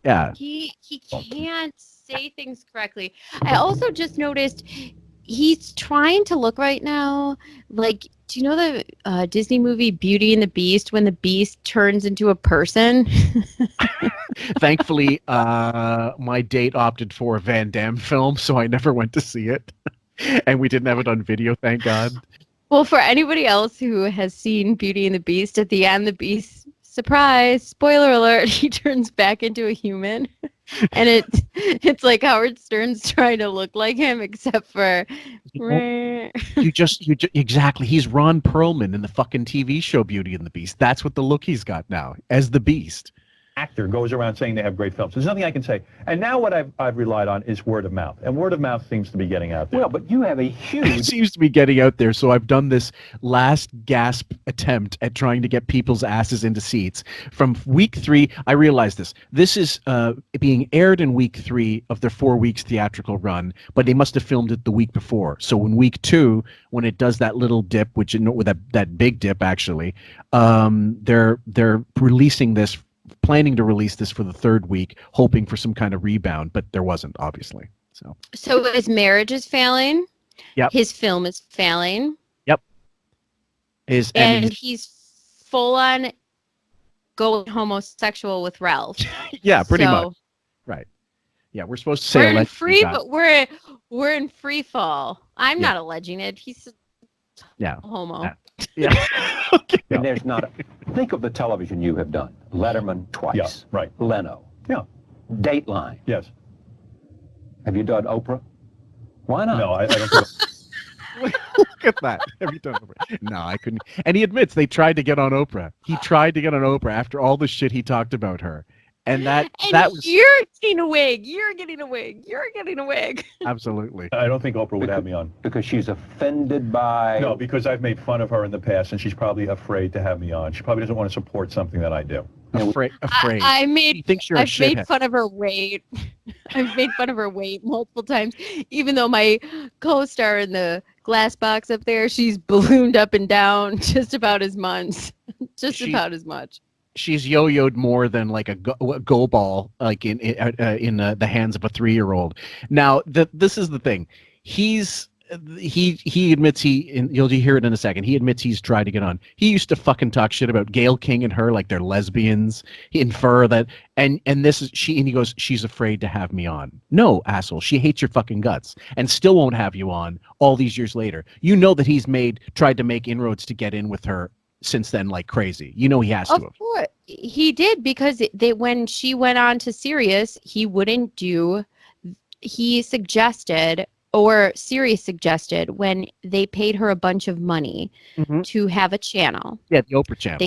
Yeah. He can't say things correctly. I also just noticed he's trying to look right now like, do you know the Disney movie Beauty and the Beast when the Beast turns into a person? Thankfully, my date opted for a Van Damme film, so I never went to see it. And we didn't have it on video, thank God. Well, for anybody else who has seen Beauty and the Beast, at the end, the Beast, surprise, spoiler alert, he turns back into a human. And it's like Howard Stern's trying to look like him, except for exactly. He's Ron Perlman in the fucking TV show Beauty and the Beast. That's what the look he's got now as the Beast. Actor goes around saying they have great films. There's nothing I can say. And now what I've relied on is word of mouth. And word of mouth seems to be getting out there. Well, but you have a huge... It seems to be getting out there, so I've done this last gasp attempt at trying to get people's asses into seats. From week 3, I realized this. This is being aired in week 3 of their 4 weeks theatrical run, but they must have filmed it the week before. So in week 2, when it does that little dip, which with that big dip actually, they're releasing this, planning to release this for the 3rd week, hoping for some kind of rebound, but there wasn't, obviously. So his marriage is failing. Yep. His film is failing. Yep. And he's full on going homosexual with Ralph. Yeah, pretty much. Right. Yeah, we're supposed to say we're in free, but we're in free fall. I'm not alleging it. He's homo. Yeah. Okay. And there's not think of the television you have done. Letterman twice. Yeah, right. Leno. Yeah. Dateline. Yes. Have you done Oprah? Why not? No, I don't think Look at that. Have you done Oprah? No, I couldn't. And he admits they tried to get on Oprah. He tried to get on Oprah after all the shit he talked about her. And that was... You're getting a wig. You're getting a wig. You're getting a wig. Absolutely. I don't think Oprah would have me on. Because she's offended by... No, because I've made fun of her in the past, and she's probably afraid to have me on. She probably doesn't want to support something that I do. Afraid. I've made shithead. fun of her weight. I've made fun of her weight multiple times. Even though my co-star in the glass box up there, she's ballooned up and down just about as much. About as much. she's yo-yoed more than like a go ball, like in the hands of a 3-year-old. Now, this is the thing. He admits you'll hear it in a second. He admits he's tried to get on. He used to fucking talk shit about Gayle King and her like they're lesbians. He infer that, and this is she. And he goes, she's afraid to have me on. No, asshole. She hates your fucking guts and still won't have you on all these years later. You know that he's tried to make inroads to get in with her since then, like crazy. You know he has to. Of course, he did, because when she went on to Sirius, he wouldn't do. He suggested. Or Sirius suggested, when they paid her a bunch of money to have a channel. Yeah, the Oprah channel.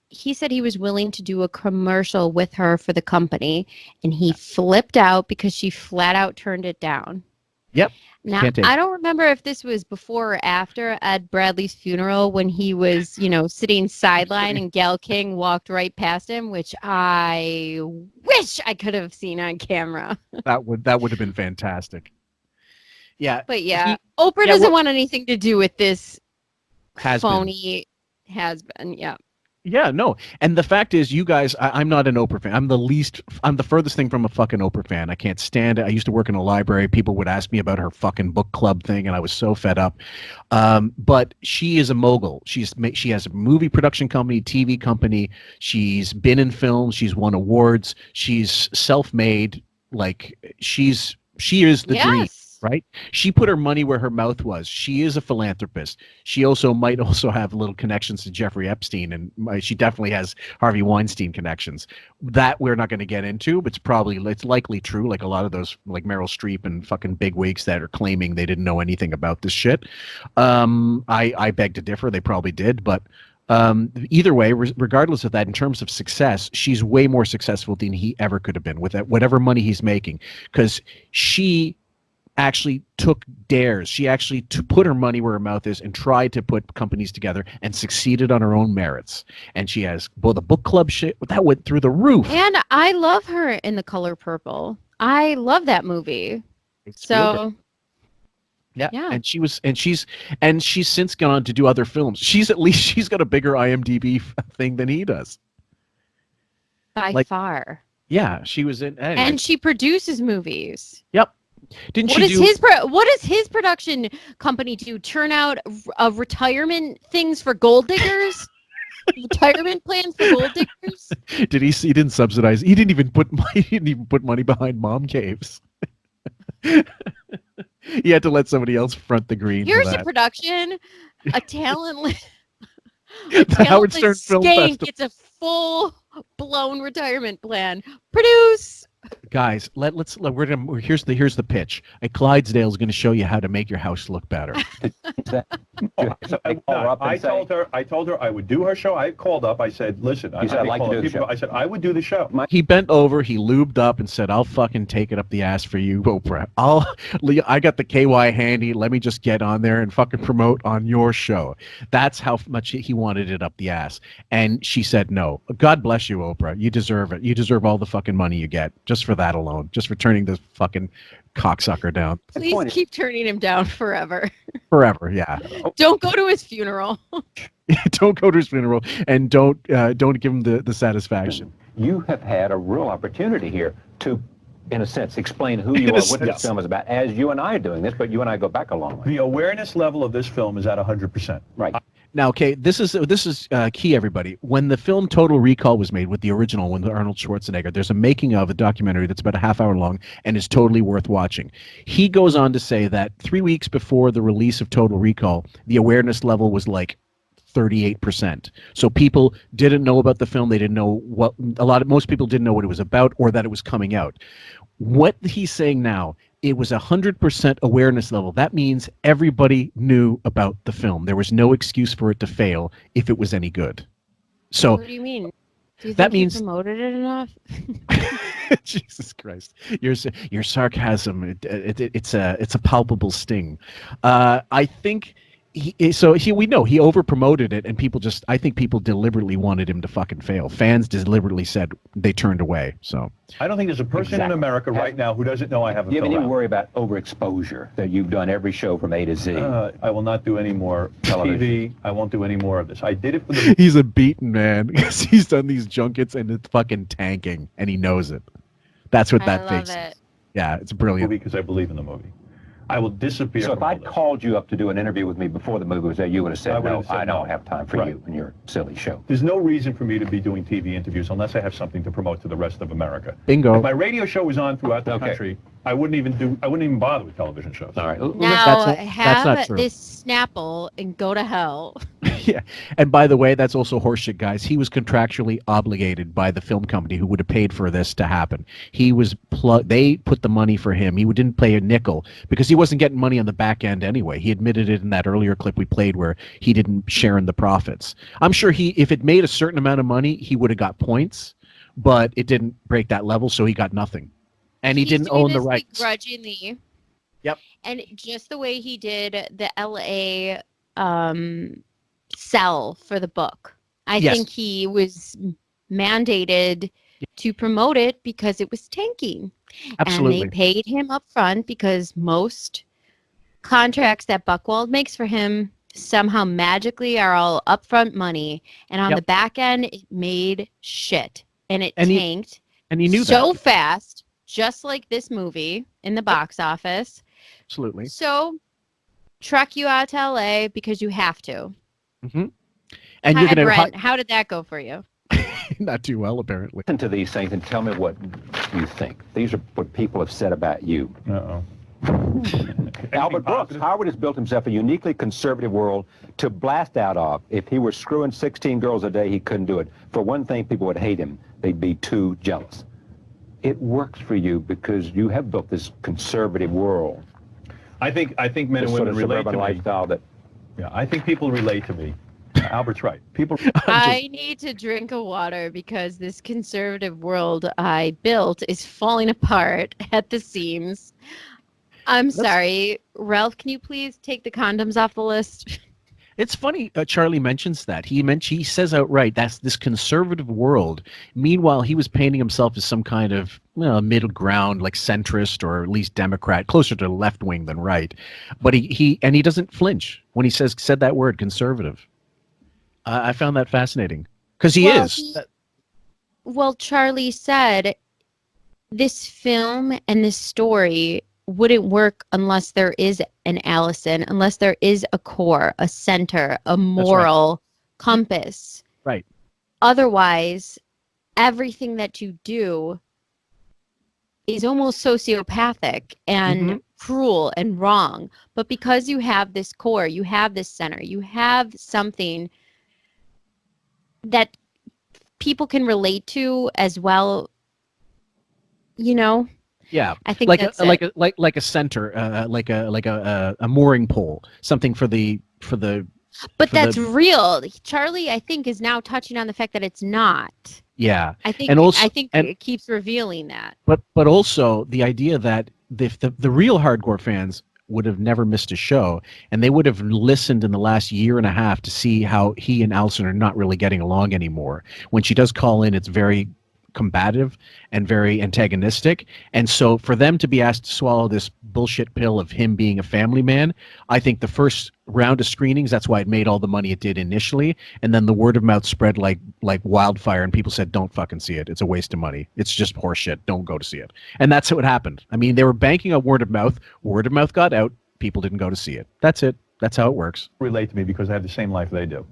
He said he was willing to do a commercial with her for the company, and he flipped out because she flat out turned it down. Yep. Now, I don't remember if this was before or after Ed Bradley's funeral, when he was, sitting sideline and Gayle King walked right past him, which I wish I could have seen on camera. That would have been fantastic. Yeah, but Oprah doesn't want anything to do with this phony has-been. Yeah, no. And the fact is, you guys, I'm not an Oprah fan. I'm the furthest thing from a fucking Oprah fan. I can't stand it. I used to work in a library. People would ask me about her fucking book club thing, and I was so fed up. But she is a mogul. She has a movie production company, TV company. She's been in films. She's won awards. She's self-made. Like, she is the dream. Right? She put her money where her mouth was. She is a philanthropist. She might have little connections to Jeffrey Epstein, and she definitely has Harvey Weinstein connections. That we're not going to get into, but it's likely true. Like a lot of those, like Meryl Streep and fucking bigwigs that are claiming they didn't know anything about this shit. I beg to differ. They probably did, but either way, regardless of that, in terms of success, she's way more successful than he ever could have been with whatever money he's making, because she actually took dares. She actually put her money where her mouth is and tried to put companies together and succeeded on her own merits. And she has both a book club shit that went through the roof. And I love her in The Color Purple. I love that movie. So yeah. And she's since gone on to do other films. She's got a bigger IMDb thing than he does. By far. Yeah, she was in. Anyway. And she produces movies. Yep. What does his production company do? Turn out retirement things for gold diggers? Retirement plans for gold diggers? He didn't subsidize. He didn't even put money behind mom caves. He had to let somebody else front the green. Here's a production, a talentless Howard Stern Film skank Festival. gets a full-blown retirement plan. Produce. Guys, here's the pitch. Clydesdale's going to show you how to make your house look better. I told her I would do her show. I called up. I said, listen, I said I would do the show. He bent over, he lubed up, and said, "I'll fucking take it up the ass for you, Oprah. I got the KY handy. Let me just get on there and fucking promote on your show." That's how much he wanted it up the ass. And she said no. God bless you, Oprah. You deserve it. You deserve all the fucking money you get just for that alone, just for turning this fucking cocksucker down. Please keep turning him down forever. Forever, yeah. Don't go to his funeral. Don't go to his funeral, and don't give him the satisfaction. You have had a real opportunity here to, in a sense, explain who you are, what this film is about, as you and I are doing this, but you and I go back a long way. The awareness level of this film is at 100%. Right. Now, okay, this is key, everybody. When the film Total Recall was made with the original, with Arnold Schwarzenegger, there's a making of a documentary that's about a half hour long and is totally worth watching. He goes on to say that 3 weeks before the release of Total Recall, the awareness level was like 38%. So people didn't know about the film. They didn't know most people didn't know what it was about or that it was coming out. What he's saying now, it was 100% awareness level. That means everybody knew about the film. There was no excuse for it to fail if it was any good. So what do you mean? Do you that think means he promoted it enough? Jesus Christ, your sarcasm. It's a palpable sting. I think we know he over promoted it, and I think people deliberately wanted him to fucking fail. Fans deliberately said they turned away. So I don't think there's a person in America right now who doesn't know I have a Do you have film any out. worry about overexposure, that you've done every show from A to Z? I will not do any more TV. I won't do any more of this. I did it for the he's a beaten man because he's done these junkets and it's fucking tanking, and he knows it. That's what that face is. Yeah, it's brilliant. Because I believe in the movie. I will disappear. So if from all I'd called you up to do an interview with me before the movie was there, you would have said, no, I don't have time for you and your silly show. There's no reason for me to be doing TV interviews unless I have something to promote to the rest of America. Bingo. If my radio show was on throughout the country, I wouldn't even bother with television shows. All right. Now that's not true. this Snapple and go to hell. Yeah, and by the way, that's also horseshit, guys. He was contractually obligated by the film company who would have paid for this to happen. He was they put the money for him. He didn't pay a nickel because he wasn't getting money on the back end anyway. He admitted it in that earlier clip we played where he didn't share in the profits. I'm sure if it made a certain amount of money, he would have got points, but it didn't break that level, so he got nothing. And he didn't own the rights. Begrudgingly. Yep. And just the way he did the LA sell for the book. I think he was mandated to promote it because it was tanking. Absolutely. And they paid him up front because most contracts that Buchwald makes for him somehow magically are all upfront money. And on the back end, it made shit. And it tanked and he knew so fast, just like this movie in the box office. Absolutely. So truck you out to LA because you have to. Mm-hmm. And you're gonna Brent, how did that go for you? Not too well, apparently. Listen to these things and tell me what you think. These are what people have said about you. Uh-oh. Albert Brooks, Howard has built himself a uniquely conservative world to blast out of. If he were screwing 16 girls a day, he couldn't do it. For one thing, people would hate him. They'd be too jealous. It works for you because you have built this conservative world. I think men and This sort women of relate to suburban me. lifestyle that. Yeah, I think people relate to me. Albert's right. People. I need to drink a water because this conservative world I built is falling apart at the seams. I'm sorry. Ralph, can you please take the condoms off the list? It's funny Charlie mentions that. He says outright that's this conservative world. Meanwhile, he was painting himself as some kind of middle ground, like centrist or at least Democrat, closer to left wing than right. But he doesn't flinch when he said that word, conservative. I found that fascinating because he is. Well, Charlie said this film and this story wouldn't work unless there is an Allison, unless there is a core, a center, a moral compass. Right. Otherwise, everything that you do is almost sociopathic and cruel and wrong. But because you have this core, you have this center, you have something that people can relate to as well, Yeah, I think like that's a center, like a mooring pole, something for the. But that's real. Charlie, I think, is now touching on the fact that it's not. Yeah, I think. and it keeps revealing that. But also the idea that the real hardcore fans would have never missed a show, and they would have listened in the last year and a half to see how he and Allison are not really getting along anymore. When she does call in, it's very combative and very antagonistic, and so for them to be asked to swallow this bullshit pill of him being a family man, I think the first round of screenings, that's why it made all the money it did initially, and then the word of mouth spread like wildfire, and people said, don't fucking see it, it's a waste of money, it's just horseshit, don't go to see it. And that's what happened. I mean, they were banking on word of mouth got out, people didn't go to see it. That's it. That's how it works. Relate to me because I have the same life they do.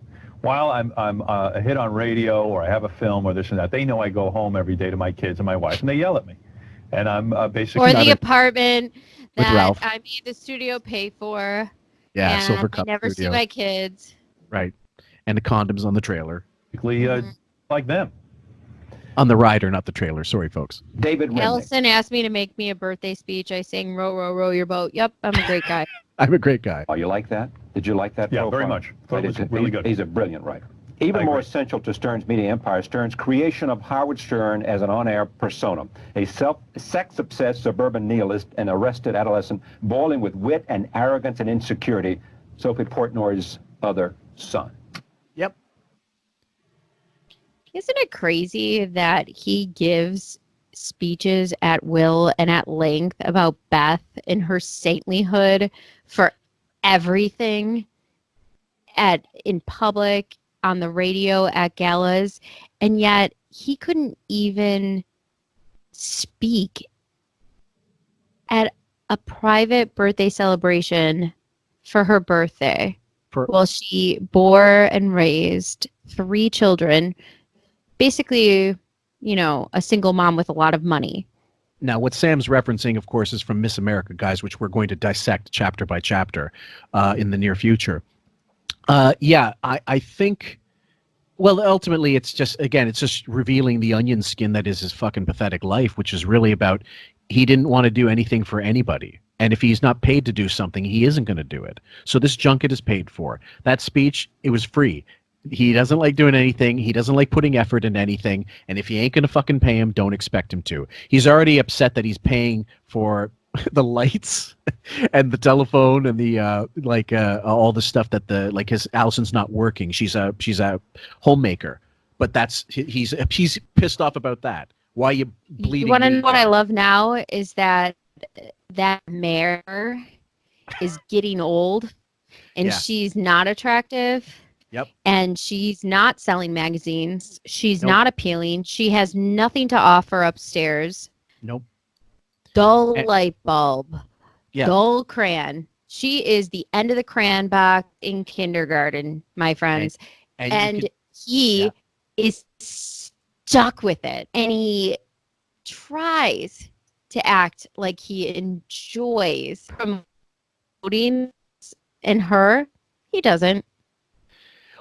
While I'm a hit on radio or I have a film or this and that, they know I go home every day to my kids and my wife, and they yell at me. And I'm basically... Or the apartment that Ralph. I made the studio pay for. Yeah, and Silver Cup I never Studio. see my kids. Right. And the condoms on the trailer. Basically, like them. On the rider, not the trailer. Sorry, folks. David Remnick. Allison asked me to make me a birthday speech. I sang "Row, row, row your boat." Yep, I'm a great guy. I'm a great guy. Oh, you like that? Did you like that? Yeah, profile? very much. Thought it was really good. He's a brilliant writer. Even more essential to Stern's media empire, Stern's creation of Howard Stern as an on-air persona, a sex-obsessed suburban nihilist, an arrested adolescent, boiling with wit and arrogance and insecurity. Sophie Portnoy's other son. Yep. Isn't it crazy that he gives speeches at will and at length about Beth and her saintlyhood for everything in public, on the radio, at galas, and yet he couldn't even speak at a private birthday celebration for her birthday while she bore and raised 3 children, basically, you know, a single mom with a lot of money. Now, what Sam's referencing, of course, is from Miss America, guys, which we're going to dissect chapter by chapter in the near future. I think, well, ultimately, it's just revealing the onion skin that is his fucking pathetic life, which is really about he didn't want to do anything for anybody. And if he's not paid to do something, he isn't going to do it. So this junket is paid for. That speech, it was free. He doesn't like doing anything. He doesn't like putting effort into anything. And if you ain't going to fucking pay him, don't expect him to. He's already upset that he's paying for the lights and the telephone and the all the stuff that his Allison's not working. She's a homemaker, but he's pissed off about that. Why are you bleeding? You want to know what I love now is that mayor is getting old, and she's not attractive. Yep. And she's not selling magazines. She's not appealing. She has nothing to offer upstairs. Nope. Dull light bulb. Yeah. Dull crayon. She is the end of the crayon box in kindergarten, my friends. And he is stuck with it. And he tries to act like he enjoys promoting in her. He doesn't.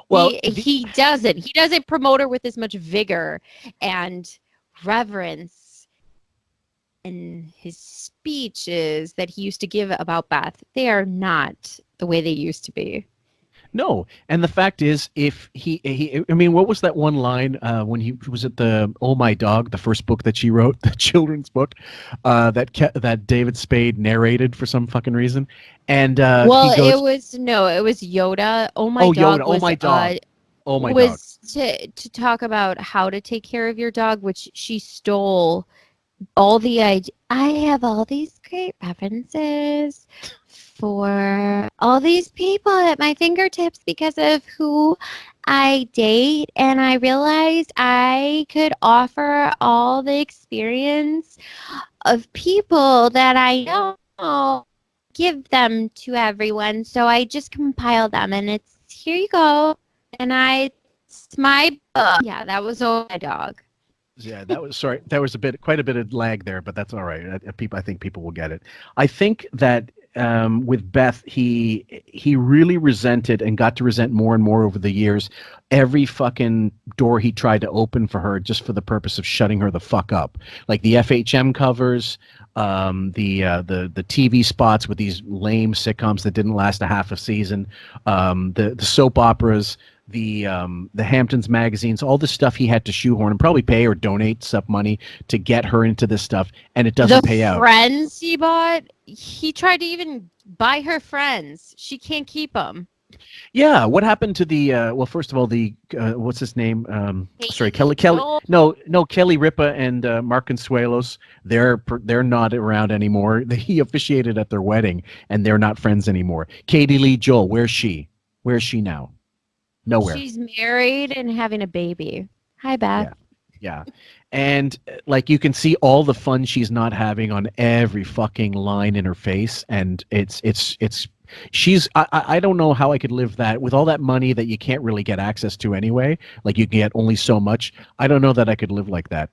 Well, he doesn't. He doesn't promote her with as much vigor and reverence. And his speeches that he used to give about Beth, they are not the way they used to be. No, and the fact is, if I mean, what was that one line when he was at the Oh My Dog, the first book that she wrote, the children's book, that David Spade narrated for some fucking reason, and it was Yoda. Oh My Dog. Yoda. Was, oh my dog. Oh my was dog. to talk about how to take care of your dog, which she stole all the idea. I have all these great references for all these people at my fingertips because of who I date, and I realized I could offer all the experience of people that I know, give them to everyone. So I just compiled them, and it's here you go. And it's my book. Yeah, that was Oh My Dog. Yeah, that was quite a bit of lag there, but that's all right. I think people will get it. I think that with Beth, he really resented and got to resent more and more over the years every fucking door he tried to open for her just for the purpose of shutting her the fuck up. Like the FHM covers, the TV spots with these lame sitcoms that didn't last a half a season, the soap operas, the Hamptons magazines, all this stuff he had to shoehorn and probably pay or donate some money to get her into this stuff, and it doesn't pay out. The friends he bought, he tried to even buy her friends. She can't keep them. Yeah, what happened to the well, first of all, the what's his name? Kelly. No, Kelly Ripa and Mark Consuelos. They're not around anymore. He officiated at their wedding, and they're not friends anymore. Katie Lee Joel, where's she? Where's she now? Nowhere. She's married and having a baby. Hi, Beth. Yeah. And like you can see all the fun she's not having on every fucking line in her face, and I don't know how I could live that with all that money that you can't really get access to anyway. Like you get only so much. I don't know that I could live like that.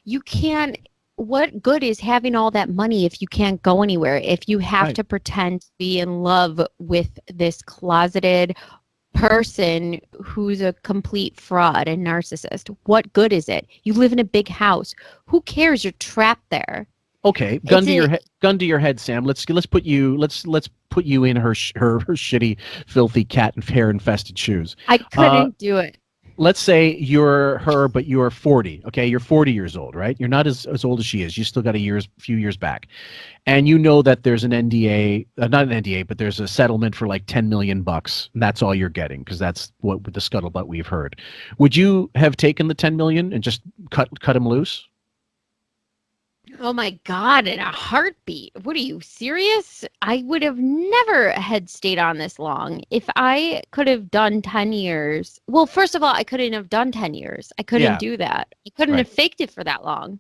You can't. What good is having all that money if you can't go anywhere? If you have to pretend to be in love with this closeted person who's a complete fraud and narcissist, what good is it? You live in a big house. Who cares? You're trapped there. Okay, gun to your head, Sam. Let's put you in her shitty, filthy cat and hair infested shoes. I couldn't do it. let's say you're her, but you're 40. Okay, you're 40 years old, right? You're not as old as she is. You still got few years back, and you know that there's an NDA, not an NDA, but there's a settlement for like $10 million, and that's all you're getting because that's what the scuttlebutt we've heard. Would you have taken the 10 million and just cut him loose? Oh my God, in a heartbeat. What are you, serious? I would have never had stayed on this long. If I could have done 10 years, well, first of all, I couldn't have done 10 years. I couldn't do that. I couldn't have faked it for that long.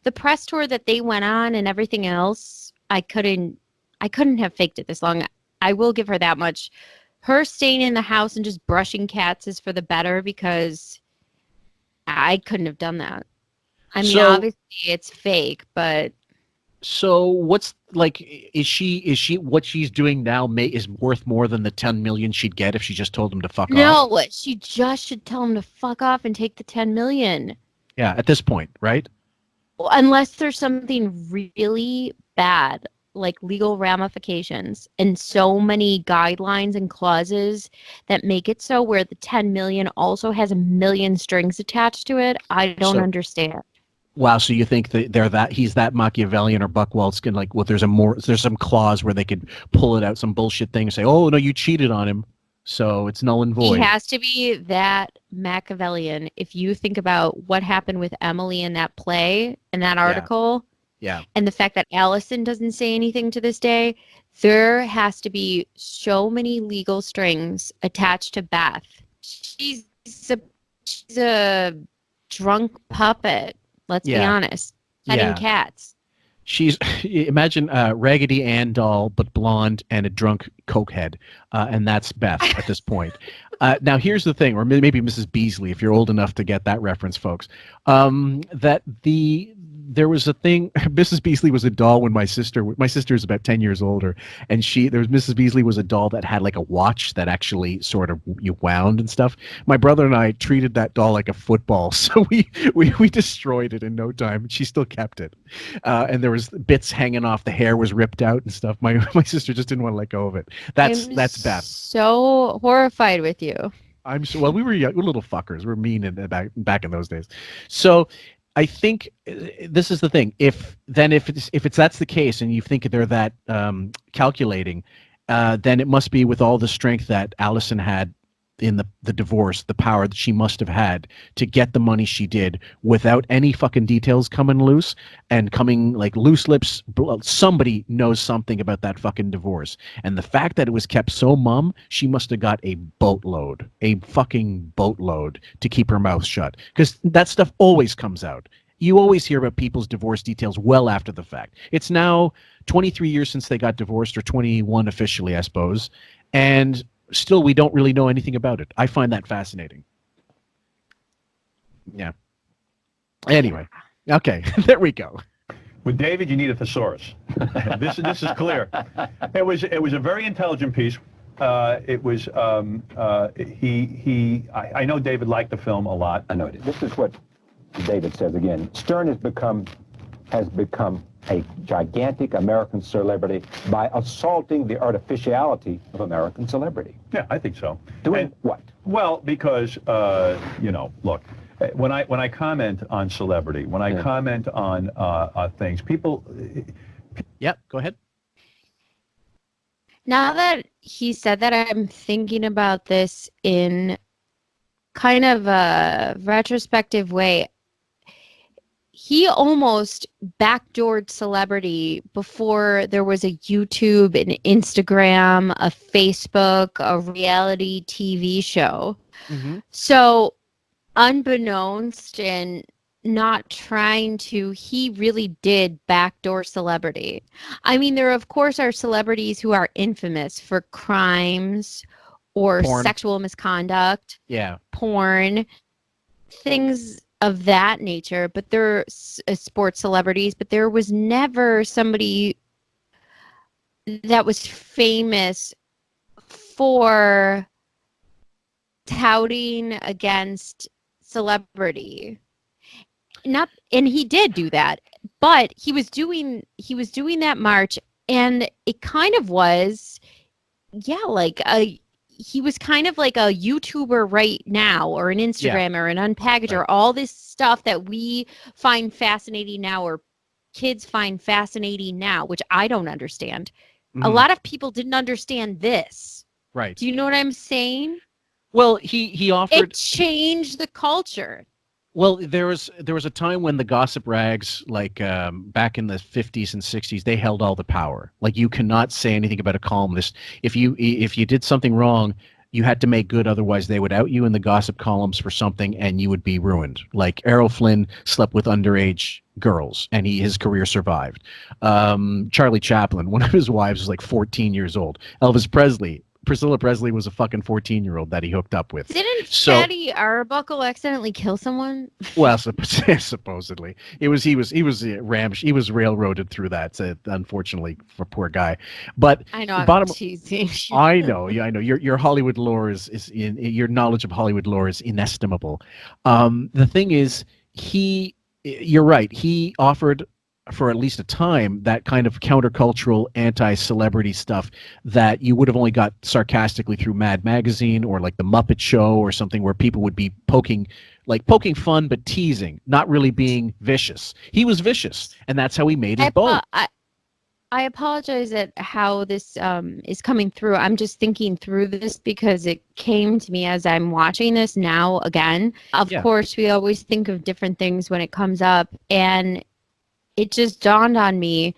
The press tour that they went on and everything else, I couldn't have faked it this long. I will give her that much. Her staying in the house and just brushing cats is for the better because I couldn't have done that. I mean, obviously it's fake, but so what's like? Is she what she's doing now is worth more than the 10 million she'd get if she just told him to fuck off? No, she just should tell him to fuck off and take the 10 million. Yeah, at this point, right? Well, unless there's something really bad, like legal ramifications and so many guidelines and clauses that make it so where the 10 million also has a million strings attached to it. I don't understand. Wow, so you think that he's that Machiavellian or Buckwaldskin? Like, well, there's some clause where they could pull it out, some bullshit thing, and say, "Oh no, you cheated on him, so it's null and void." He has to be that Machiavellian. If you think about what happened with Emily in that play and that article, and the fact that Allison doesn't say anything to this day, there has to be so many legal strings attached to Beth. She's a drunk puppet. Let's be honest. Petting cats. She's imagine Raggedy Ann doll, but blonde and a drunk cokehead, and that's Beth at this point. Now here's the thing, or maybe Mrs. Beasley, if you're old enough to get that reference, folks. There was a thing. Mrs. Beasley was a doll when my sister is about 10 years older, and Mrs. Beasley was a doll that had like a watch that actually sort of you wound and stuff. My brother and I treated that doll like a football, so we destroyed it in no time. She still kept it, and there was bits hanging off. The hair was ripped out and stuff. My sister just didn't want to let go of it. That's Beth. So horrified with you. I'm so well. We were young, we're little fuckers. We're mean back in those days. So I think this is the thing. If that's the case, and you think they're that calculating, then it must be with all the strength that Allison had in the divorce, the power that she must have had to get the money she did without any fucking details coming loose and coming like loose lips. Somebody knows something about that fucking divorce, and the fact that it was kept so mum, she must have got a fucking boatload to keep her mouth shut, because that stuff always comes out. You always hear about people's divorce details well after the fact. It's now 23 years since they got divorced, or 21 officially, I suppose, and still we don't really know anything about it. I find that fascinating. Yeah. Anyway, okay, there we go. With David, you need a thesaurus. This is clear. It was a very intelligent piece. It was I know David liked the film a lot. I know it. This is what David says again. Stern has become a gigantic American celebrity by assaulting the artificiality of American celebrity. Yeah, I think so. Doing what? Well, because look, when I comment on celebrity, when I comment on things, people. Yep, go ahead. Now that he said that, I'm thinking about this in kind of a retrospective way. He almost backdoored celebrity before there was a YouTube, an Instagram, a Facebook, a reality TV show. Mm-hmm. So unbeknownst and not trying to, he really did backdoor celebrity. I mean, there of course are celebrities who are infamous for crimes or sexual misconduct, porn, things of that nature, but they're sports celebrities, but there was never somebody that was famous for touting against celebrity. And he did do that, but he was doing that march, and it kind of was, like he was kind of like a YouTuber right now, or an Instagram or an Unpackager, all this stuff that we find fascinating now, or kids find fascinating now, which I don't understand. A lot of people didn't understand this. Right. Do you know what I'm saying? Well, he offered. It changed the culture. Well, there was a time when the gossip rags, like back in the 50s and 60s, they held all the power. Like, you cannot say anything about a columnist. If you did something wrong, you had to make good, otherwise they would out you in the gossip columns for something, and you would be ruined. Like, Errol Flynn slept with underage girls, and his career survived. Charlie Chaplin, one of his wives was like 14 years old. Priscilla Presley was a fucking 14-year-old that he hooked up with. Didn't Fatty Arbuckle accidentally kill someone? Well, supposedly, he was railroaded through that. Unfortunately, for poor guy. But I know I'm teasing. I know. Your Hollywood lore your knowledge of Hollywood lore is inestimable. The thing is, you're right. He offered, for at least a time, that kind of countercultural anti-celebrity stuff that you would have only got sarcastically through Mad Magazine or like the Muppet Show or something, where people would be poking fun but teasing, not really being vicious. He was vicious, and that's how he made his boat. I apologize at how this is coming through. I'm just thinking through this because it came to me as I'm watching this now again. Of course, we always think of different things when it comes up, and it just dawned on me,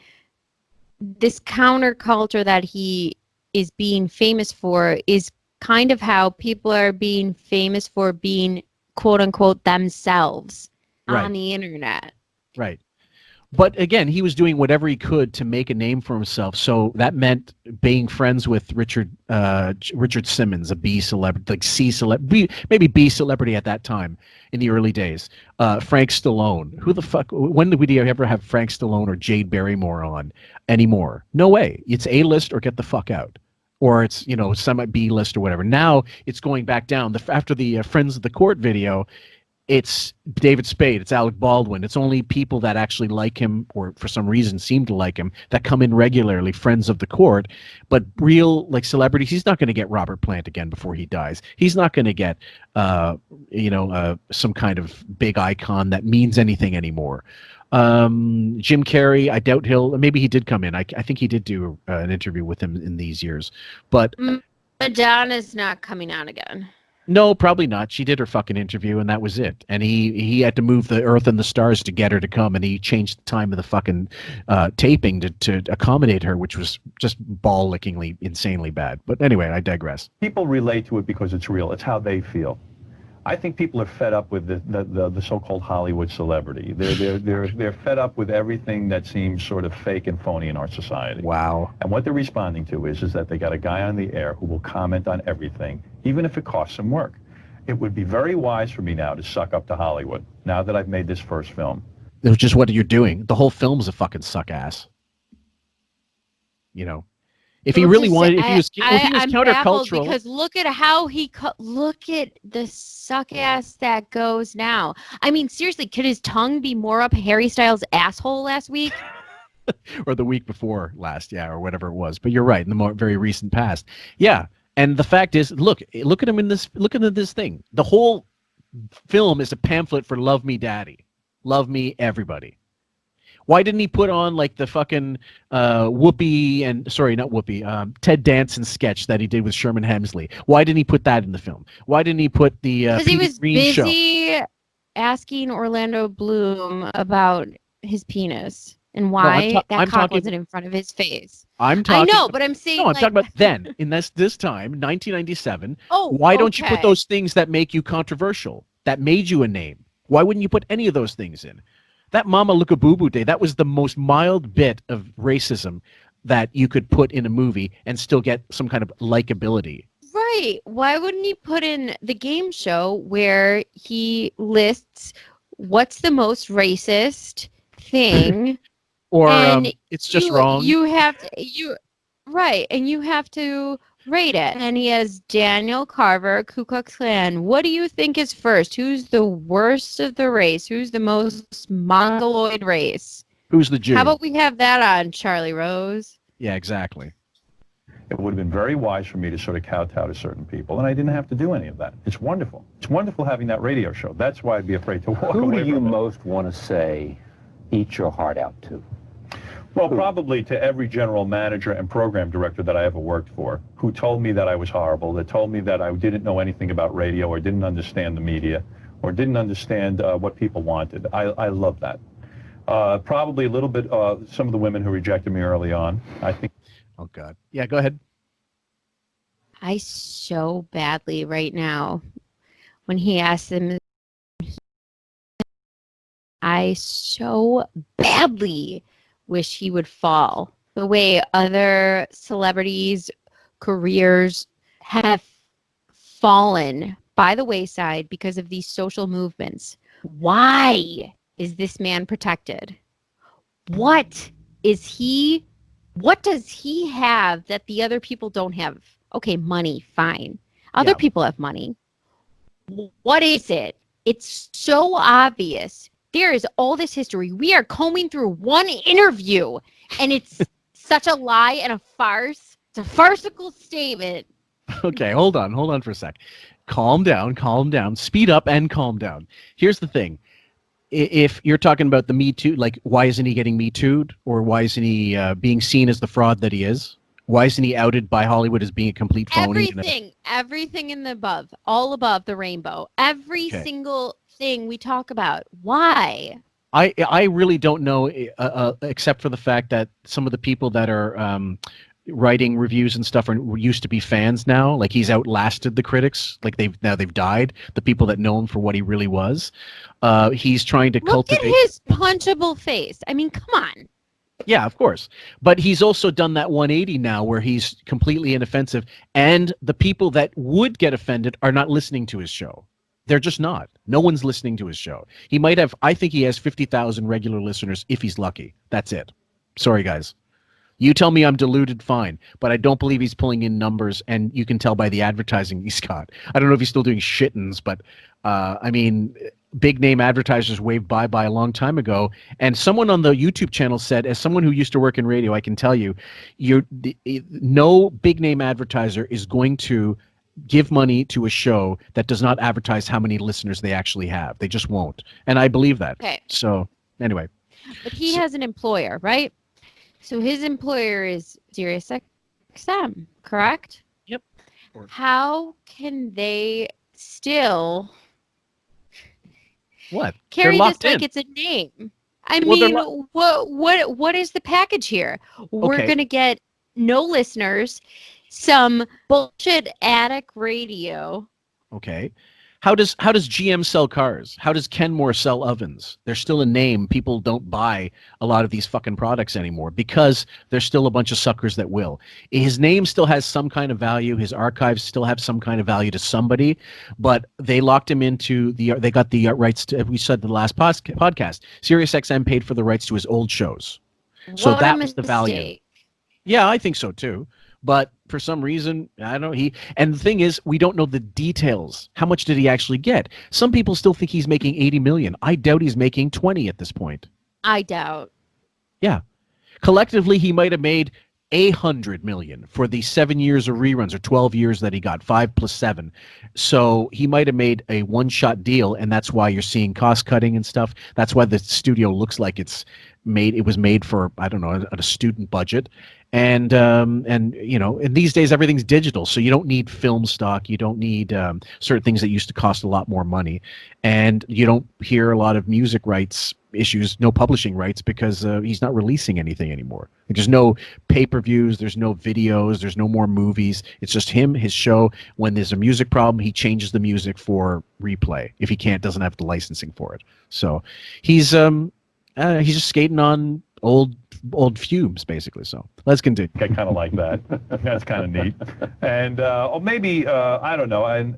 this counterculture that he is being famous for is kind of how people are being famous for being, quote unquote, themselves on the internet. Right. But again, he was doing whatever he could to make a name for himself. So that meant being friends with Richard Simmons, a B celebrity, like C celebrity, maybe B celebrity at that time in the early days. Frank Stallone. Who the fuck? When did we ever have Frank Stallone or Jade Barrymore on anymore? No way. It's A-list or get the fuck out. Or it's, semi B-list or whatever. Now it's going back down. After the Friends of the Court video, it's David Spade, it's Alec Baldwin. It's only people that actually like him, or for some reason seem to like him, that come in regularly, friends of the court. But real, like, celebrities, he's not going to get Robert Plant again before he dies. He's not going to get, some kind of big icon that means anything anymore. Jim Carrey, I doubt maybe he did come in. I think he did do an interview with him in these years. But Madonna's not coming out again. No, probably not. She did her fucking interview, and that was it. And he had to move the earth and the stars to get her to come, and he changed the time of the fucking taping to accommodate her, which was just ball-lickingly, insanely bad. But anyway, I digress. People relate to it because it's real. It's how they feel. I think people are fed up with the so-called Hollywood celebrity. They're fed up with everything that seems sort of fake and phony in our society. Wow. And what they're responding to is that they got a guy on the air who will comment on everything, even if it costs some work. It would be very wise for me now to suck up to Hollywood, now that I've made this first film. It was just what you're doing. The whole film's a fucking suck ass. If he really wanted, if he was countercultural, because look at how look at the suck ass that goes now. I mean, seriously, could his tongue be more up Harry Styles' asshole last week? Or the week before last, or whatever it was. But you're right, in the very recent past. Yeah, and the fact is, look at him in this. Look at this thing. The whole film is a pamphlet for "Love Me, Daddy, Love Me, Everybody." Why didn't he put on like the fucking Ted Danson sketch that he did with Sherman Hemsley? Why didn't he put that in the film? Why didn't he put the because he was Green busy asking Orlando Bloom about his penis and why that cock wasn't in front of his face. I know, but I'm saying I'm talking about then, in this time, 1997. Oh, why don't you put those things that make you controversial, that made you a name? Why wouldn't you put any of those things in? That Mama Look a Boo Boo Day, that was the most mild bit of racism that you could put in a movie and still get some kind of likability. Right. Why wouldn't he put in the game show where he lists what's the most racist thing? Or it's just wrong. You have to, and you have to rate it. And he has Daniel Carver, Ku Klux Klan. What do you think is first? Who's the worst of the race? Who's the most mongoloid race? Who's the Jew? How about we have that on, Charlie Rose? Yeah, exactly. It would have been very wise for me to sort of kowtow to certain people, and I didn't have to do any of that. It's wonderful. It's wonderful having that radio show. That's why I'd be afraid to walk away from it. Who do you most want to say, eat your heart out to? Well, probably to every general manager and program director that I ever worked for, who told me that I was horrible, that told me that I didn't know anything about radio or didn't understand the media or didn't understand what people wanted. I love that. Probably a little bit some of the women who rejected me early on. I think. Oh, God. Yeah, go ahead. I so badly right now, when he asked him, I so badly wish he would fall. The way other celebrities' careers have fallen by the wayside because of these social movements. Why is this man protected? What does he have that the other people don't have? Okay, money, fine. Other people have money. What is it? It's so obvious. There is all this history. We are combing through one interview, and it's such a lie and a farce. It's a farcical statement. Okay, hold on for a sec. Calm down, speed up and calm down. Here's the thing. If you're talking about the Me Too, like, why isn't he getting Me Too'd? Or why isn't he being seen as the fraud that he is? Why isn't he outed by Hollywood as being a complete phony? Everything in the above, all above the rainbow. Every single thing we talk about. Why? I really don't know, except for the fact that some of the people that are writing reviews and stuff used to be fans now. Like, he's outlasted the critics. Like, they've died. The people that know him for what he really was. He's trying to cultivate. Look at his punchable face. I mean, come on. Yeah, of course. But he's also done that 180 now where he's completely inoffensive. And the people that would get offended are not listening to his show. They're just not. No one's listening to his show. He might have, I think he has 50,000 regular listeners if he's lucky. That's it. Sorry, guys. You tell me I'm deluded, fine. But I don't believe he's pulling in numbers, and you can tell by the advertising he's got. I don't know if he's still doing shittins, but I mean, big name advertisers waved bye-bye a long time ago. And someone on the YouTube channel said, as someone who used to work in radio, I can tell you, no big name advertiser is going to give money to a show that does not advertise how many listeners they actually have. They just won't. And I believe that. Okay. So anyway. But he has an employer, right? So his employer is SiriusXM, correct? Yep. How can they still They're carry this locked like in. it's a name? I mean, what is the package here? We're gonna get no listeners, some bullshit attic radio. Okay. How does GM sell cars? How does Kenmore sell ovens? They're still a name. People don't buy a lot of these fucking products anymore because there's still a bunch of suckers that will. His name still has some kind of value. His archives still have some kind of value to somebody, but they locked him into they got the rights to, we said the last podcast, SiriusXM paid for the rights to his old shows. So that was the value. Yeah, I think so too. But for some reason, I don't know, and the thing is, we don't know the details. How much did he actually get? Some people still think he's making 80 million. I doubt he's making 20 at this point. I doubt. Yeah. Collectively, he might have made 100 million for the 7 years of reruns, or 12 years that he got, 5 plus 7. So he might have made a one-shot deal, and that's why you're seeing cost cutting and stuff. That's why the studio looks like it was made for, I don't know, a student budget. And you know, and these days everything's digital, so you don't need film stock, you don't need certain things that used to cost a lot more money, and you don't hear a lot of music rights issues, no publishing rights, because he's not releasing anything anymore. There's no pay-per-views, there's no videos, there's no more movies. It's just him, his show. When there's a music problem, he changes the music for replay. If he doesn't have the licensing for it. So he's just skating on old fumes, basically. So let's continue. I kind of like that. That's kind of neat. And or maybe I don't know. And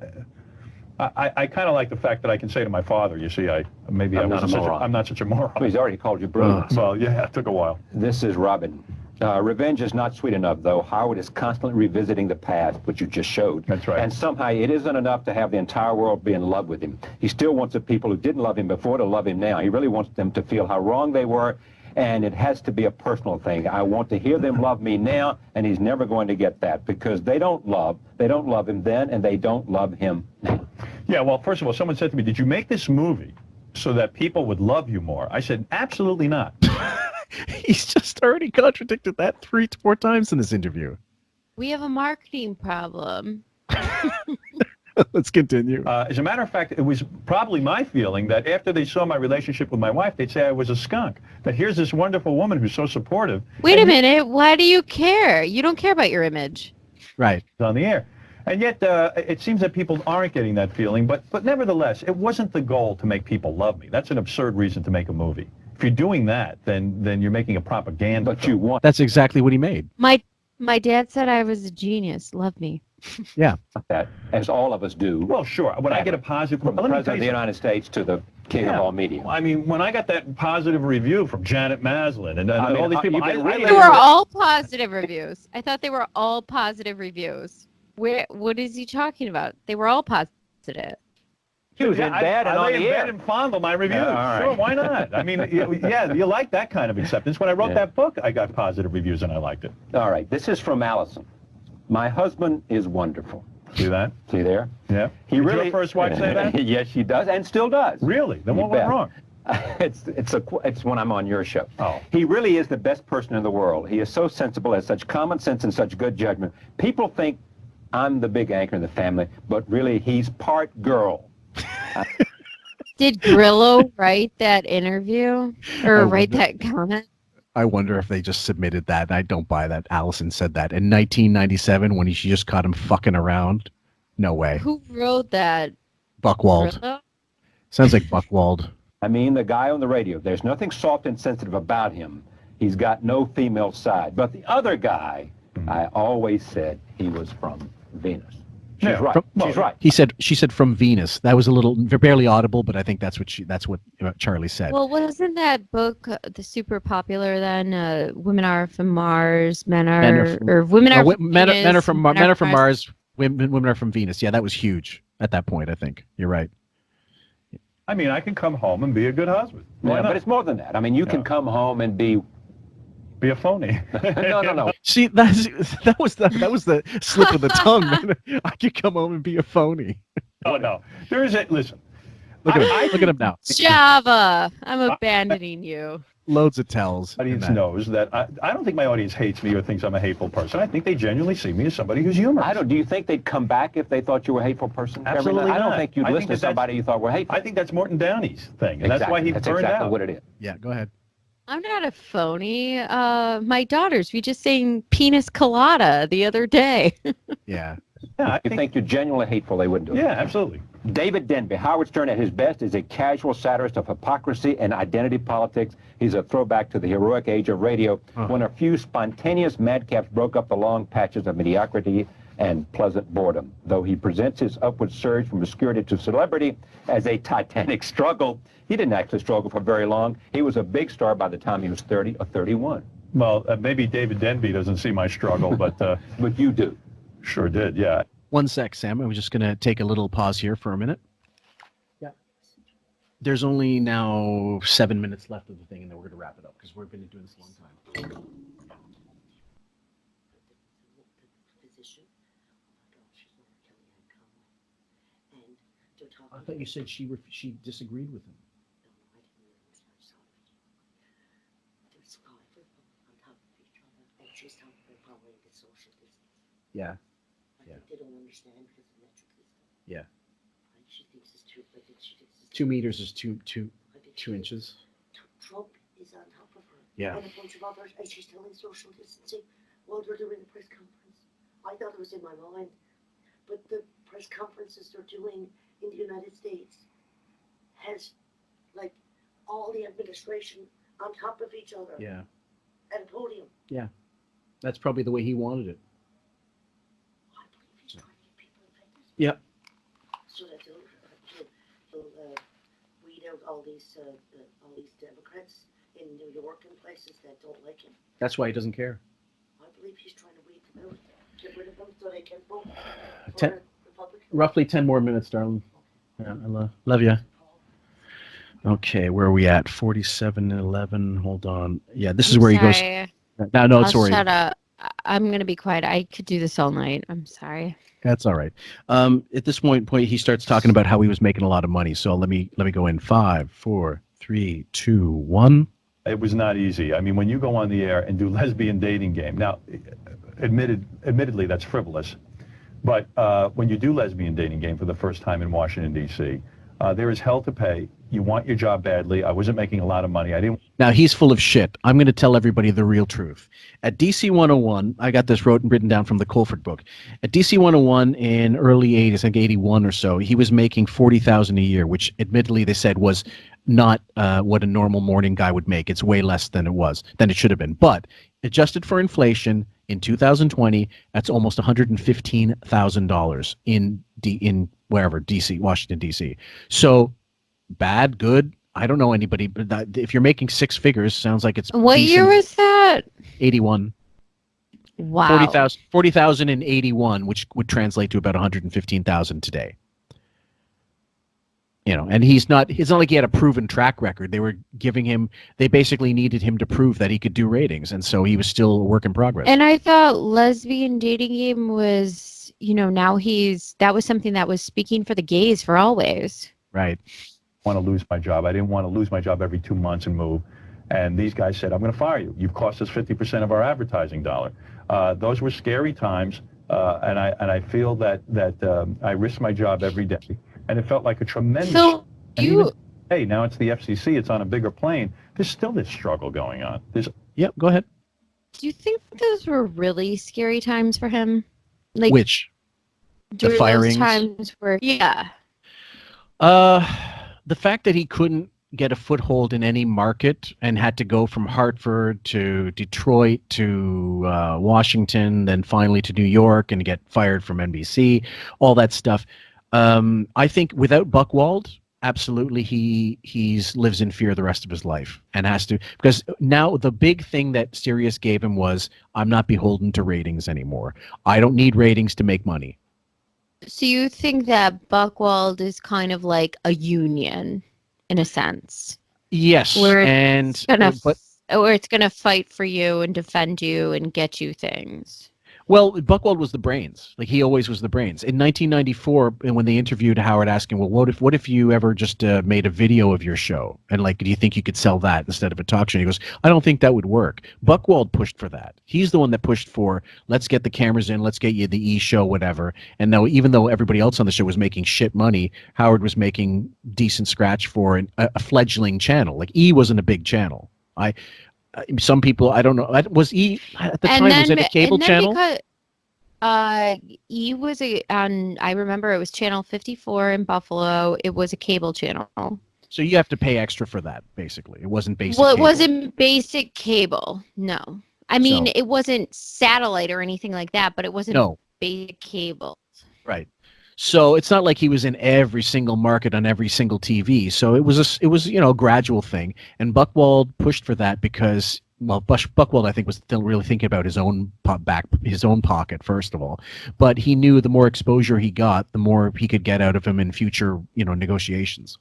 I kind of like the fact that I can say to my father, you see, I'm not such a moron. Well, he's already called you brilliant. Well, yeah, it took a while. This is Robin. Revenge is not sweet enough, though. Howard is constantly revisiting the past, which you just showed. That's right. And somehow it isn't enough to have the entire world be in love with him. He still wants the people who didn't love him before to love him now. He really wants them to feel how wrong they were And it has to be a personal thing. I want to hear them love me now, and he's never going to get that because they don't love him then, and they don't love him now. Yeah, well, first of all, someone said to me, did you make this movie so that people would love you more? I said, absolutely not. He's just already contradicted that 3-4 times in this interview. We have a marketing problem. Let's continue. As a matter of fact, it was probably my feeling that after they saw my relationship with my wife, they'd say I was a skunk. That here's this wonderful woman who's so supportive. Wait a minute. Why do you care? You don't care about your image. Right. On the air. And yet, it seems that people aren't getting that feeling. But nevertheless, it wasn't the goal to make people love me. That's an absurd reason to make a movie. If you're doing that, then you're making a propaganda. But you want That's exactly what he made. My dad said I was a genius. Love me. Yeah. that, as all of us do. Well, sure. When I get a positive... From the President of the United States to the king of all media. I mean, when I got that positive review from Janet Maslin and all these people... They were all positive reviews. I thought they were all positive reviews. What is he talking about? They were all positive. He was in bed and on the air. I lay in bed and fondle my reviews. Yeah, Sure, why not? I mean, yeah, you like that kind of acceptance. When I wrote that book, I got positive reviews and I liked it. All right, this is from Allison. My husband is wonderful. See that? See there? Yeah. He Did really. your first wife say that? Yes, she does, and still does. Really? Then what went wrong? It's when I'm on your show. Oh. He really is the best person in the world. He is so sensible, has such common sense and such good judgment. People think I'm the big anchor in the family, but really he's part girl. Did Grillo write that interview or write that comment? I wonder if they just submitted that. I don't buy that. Allison said that in 1997 when she just caught him fucking around. No way. Who wrote that? Buchwald. Grillo? Sounds like Buchwald. I mean, the guy on the radio, there's nothing soft and sensitive about him. He's got no female side. But the other guy, I always said he was from Venus. She's right. She's right. She said from Venus. That was a little barely audible, but I think that's what Charlie said. Well, wasn't that book the super popular then? Women are from Mars, men are from Mars, women are from Venus. Yeah, that was huge at that point. I think you're right. I mean, I can come home and be a good husband. Yeah, but it's more than that. I mean, you can come home and be a phony. No. See, that was the slip of the tongue. Man. I could come home and be a phony. Oh no, there is a listen. Look at him now. Java, I'm abandoning you. Loads of tells. Audience knows that I don't think my audience hates me or thinks I'm a hateful person. I think they genuinely see me as somebody who's humorous. Do you think they'd come back if they thought you were a hateful person? Absolutely not. I don't think you'd listen to somebody you thought were hateful. I think that's Morton Downey's thing, and that's why he that's burned exactly out. what it is. Yeah, go ahead. I'm not a phony. My daughters, we just sang Penis Colada the other day. Yeah. Yeah, I think you're genuinely hateful, they wouldn't do it. Yeah, absolutely. David Denby, Howard Stern at his best, is a casual satirist of hypocrisy and identity politics. He's a throwback to the heroic age of radio, when a few spontaneous madcaps broke up the long patches of mediocrity and pleasant boredom. Though he presents his upward surge from obscurity to celebrity as a titanic struggle, he didn't actually struggle for very long. He was a big star by the time he was 30 or 31. Well, maybe David Denby doesn't see my struggle, but... but you do. Sure did, yeah. One sec, Sam. I was just going to take a little pause here for a minute. Yeah. There's only now 7 minutes left of the thing, and then we're going to wrap it up, because we've been doing this a long time. I thought you said she disagreed with him. Yeah. Yeah. They don't understand because of metric. Yeah. She thinks it's 2. I think she thinks it's 2 meters is two inches. Trump is on top of her. Yeah. And a bunch of others, and she's telling social distancing while they're doing the press conference. I thought it was in my mind, but the press conferences they're doing in the United States has like all the administration on top of each other. Yeah. At a podium. Yeah. That's probably the way he wanted it. Yep. So that he'll weed out all these Democrats in New York and places that don't like him. That's why he doesn't care. I believe he's trying to weed them out, get rid of them so they can vote for 10, roughly 10 more minutes, darling. Yeah, I love you. Okay, where are we at? 47 and 11. Hold on. Yeah, this is I'm where he goes. sorry. No, it's I'll all right. shut up. I'm gonna be quiet. I could do this all night. I'm sorry. That's all right. At this point, he starts talking about how he was making a lot of money. So let me go in. 5, 4, 3, 2, 1. It was not easy. I mean, when you go on the air and do lesbian dating game, now, admittedly, that's frivolous. But when you do lesbian dating game for the first time in Washington, D.C., there is hell to pay. You want your job badly. I wasn't making a lot of money. I didn't. Now, he's full of shit. I'm going to tell everybody the real truth. At DC 101, I got this written down from the Colford book. At DC 101 in early 80s, I think 81 or so, he was making $40,000 a year, which admittedly they said was not what a normal morning guy would make. It's way less than it should have been. But adjusted for inflation, in 2020, that's almost $115,000 in wherever, DC, Washington, D.C. So bad, good. I don't know anybody, but if you're making six figures, sounds like it's What decent. year was that? 81. Wow. 40,000 in 81, which would translate to about 115,000 today. You know, and it's not like he had a proven track record. They basically needed him to prove that he could do ratings. And so he was still a work in progress. And I thought lesbian dating game was, now that was something that was speaking for the gays for always. Right. Want to lose my job. I didn't want to lose my job every 2 months and move. And these guys said, I'm going to fire you. You've cost us 50% of our advertising dollar. Those were scary times. And I feel that I risk my job every day. And it felt like a tremendous. So hey, now it's the FCC. It's on a bigger plane. There's still this struggle going on. Yep. Go ahead. Do you think those were really scary times for him? Like which? The during firings? those times where, yeah. The fact that he couldn't get a foothold in any market and had to go from Hartford to Detroit to Washington, then finally to New York and get fired from NBC, all that stuff. I think without Buchwald, absolutely he lives in fear the rest of his life and has to, because now the big thing that Sirius gave him was, I'm not beholden to ratings anymore. I don't need ratings to make money. So you think that Buchwald is kind of like a union in a sense? Yes. Where it's gonna fight for you and defend you and get you things. Well, Buchwald was the brains. Like he always was the brains. In 1994, and when they interviewed Howard, asking, "Well, what if you ever just made a video of your show? And like, do you think you could sell that instead of a talk show?" And he goes, "I don't think that would work." Buchwald pushed for that. He's the one that pushed for, let's get the cameras in, let's get you the E show, whatever. And now, even though everybody else on the show was making shit money, Howard was making decent scratch for a fledgling channel. Like E wasn't a big channel. Some people, I don't know. Was E at the time? Was it a cable channel? Because, E was I remember it was channel 54 in Buffalo. It was a cable channel. So you have to pay extra for that, basically. It wasn't basic. Well, it cable. wasn't basic cable. No, I mean it wasn't satellite or anything like that, but it wasn't basic cable. Right. So it's not like he was in every single market on every single TV. So it was a gradual thing. And Buchwald pushed for that because, well, Buchwald I think was still really thinking about his own pocket first of all. But he knew the more exposure he got, the more he could get out of him in future negotiations.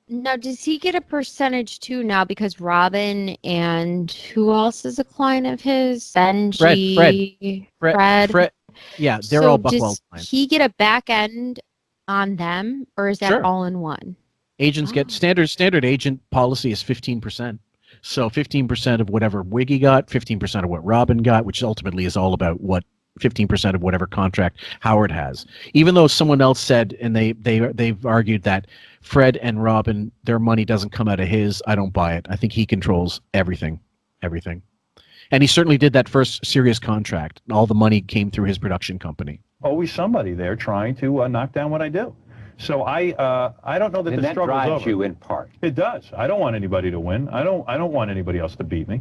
Now, does he get a percentage too now? Because Robin and who else is a client of his? Benji, Fred. Yeah, they're all Buchwald clients. Does he get a back end on them, or is that all in one? Agents get standard agent policy is 15%. So 15% of whatever Wiggy got, 15% of what Robin got, which ultimately is all about what 15% of whatever contract Howard has. Even though someone else said, and they've argued that Fred and Robin, their money doesn't come out of his. I don't buy it. I think he controls everything. And he certainly did that first Sirius contract. All the money came through his production company. Always somebody there trying to knock down what I do. So I don't know that the struggle's over. And that drives you in part. It does. I don't want anybody to win. I don't want anybody else to beat me.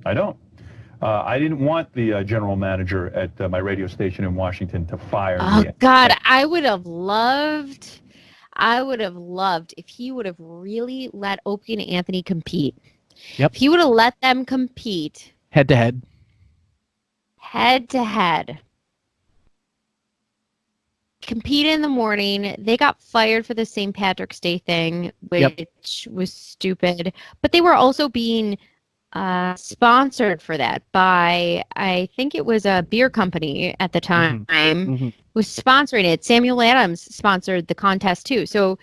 I don't. I didn't want the general manager at my radio station in Washington to fire me. Oh God, I would have loved if he would have really let Opie and Anthony compete. Yep. If he would have let them compete. Head to head. compete in the morning. They got fired for the St. Patrick's Day thing, which was stupid. But they were also being sponsored for that by, I think it was a beer company at the time, was sponsoring it. Samuel Adams sponsored the contest too. So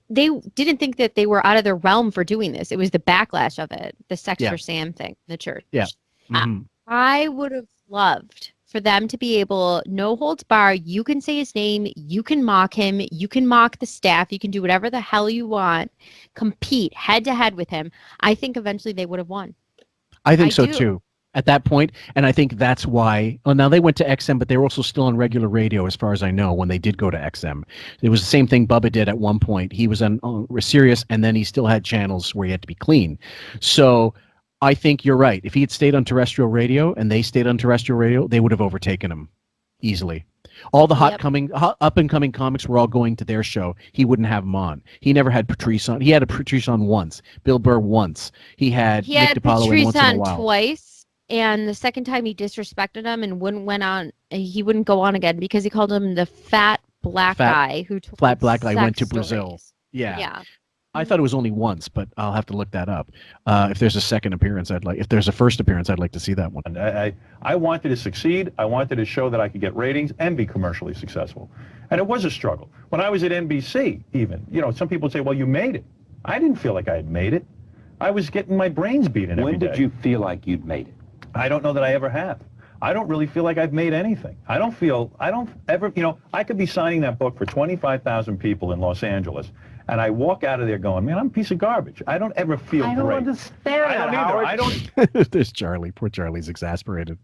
they didn't think that they were out of their realm for doing this. It was the backlash of it, the Sex for Sam thing, the church. Yeah. I would have loved for them to be able, no holds bar, you can say his name, you can mock him, you can mock the staff, you can do whatever the hell you want, compete head to head with him. I think eventually they would have won. I think so too. At that point, and I think that's why. Well, now they went to XM, but they were also still on regular radio, as far as I know, when they did go to XM. It was the same thing Bubba did at one point. He was on Sirius, and then he still had channels where he had to be clean. So I think you're right. If he had stayed on terrestrial radio and they stayed on terrestrial radio, they would have overtaken him easily. All the up and coming comics were all going to their show. He wouldn't have them on. He never had Patrice on. He had a Patrice on once, Bill Burr once. He had Nick DiPaolo Patrice once in a while. twice, and the second time he disrespected him and he wouldn't go on again because he called him the fat black guy who told flat black guy went to stories. Brazil. Yeah. I thought it was only once, but I'll have to look that up. If there's a second appearance, if there's a first appearance, I'd like to see that one. I wanted to succeed. I wanted to show that I could get ratings and be commercially successful. And it was a struggle. When I was at NBC, even, some people say, well, you made it. I didn't feel like I had made it. I was getting my brains beaten every day. When did you feel like you'd made it? I don't know that I ever have. I don't really feel like I've made anything. I don't ever, I could be signing that book for 25,000 people in Los Angeles, and I walk out of there going, man, I'm a piece of garbage. I don't ever feel great. I don't understand I don't either. I don't. There's Charlie. Poor Charlie's exasperated.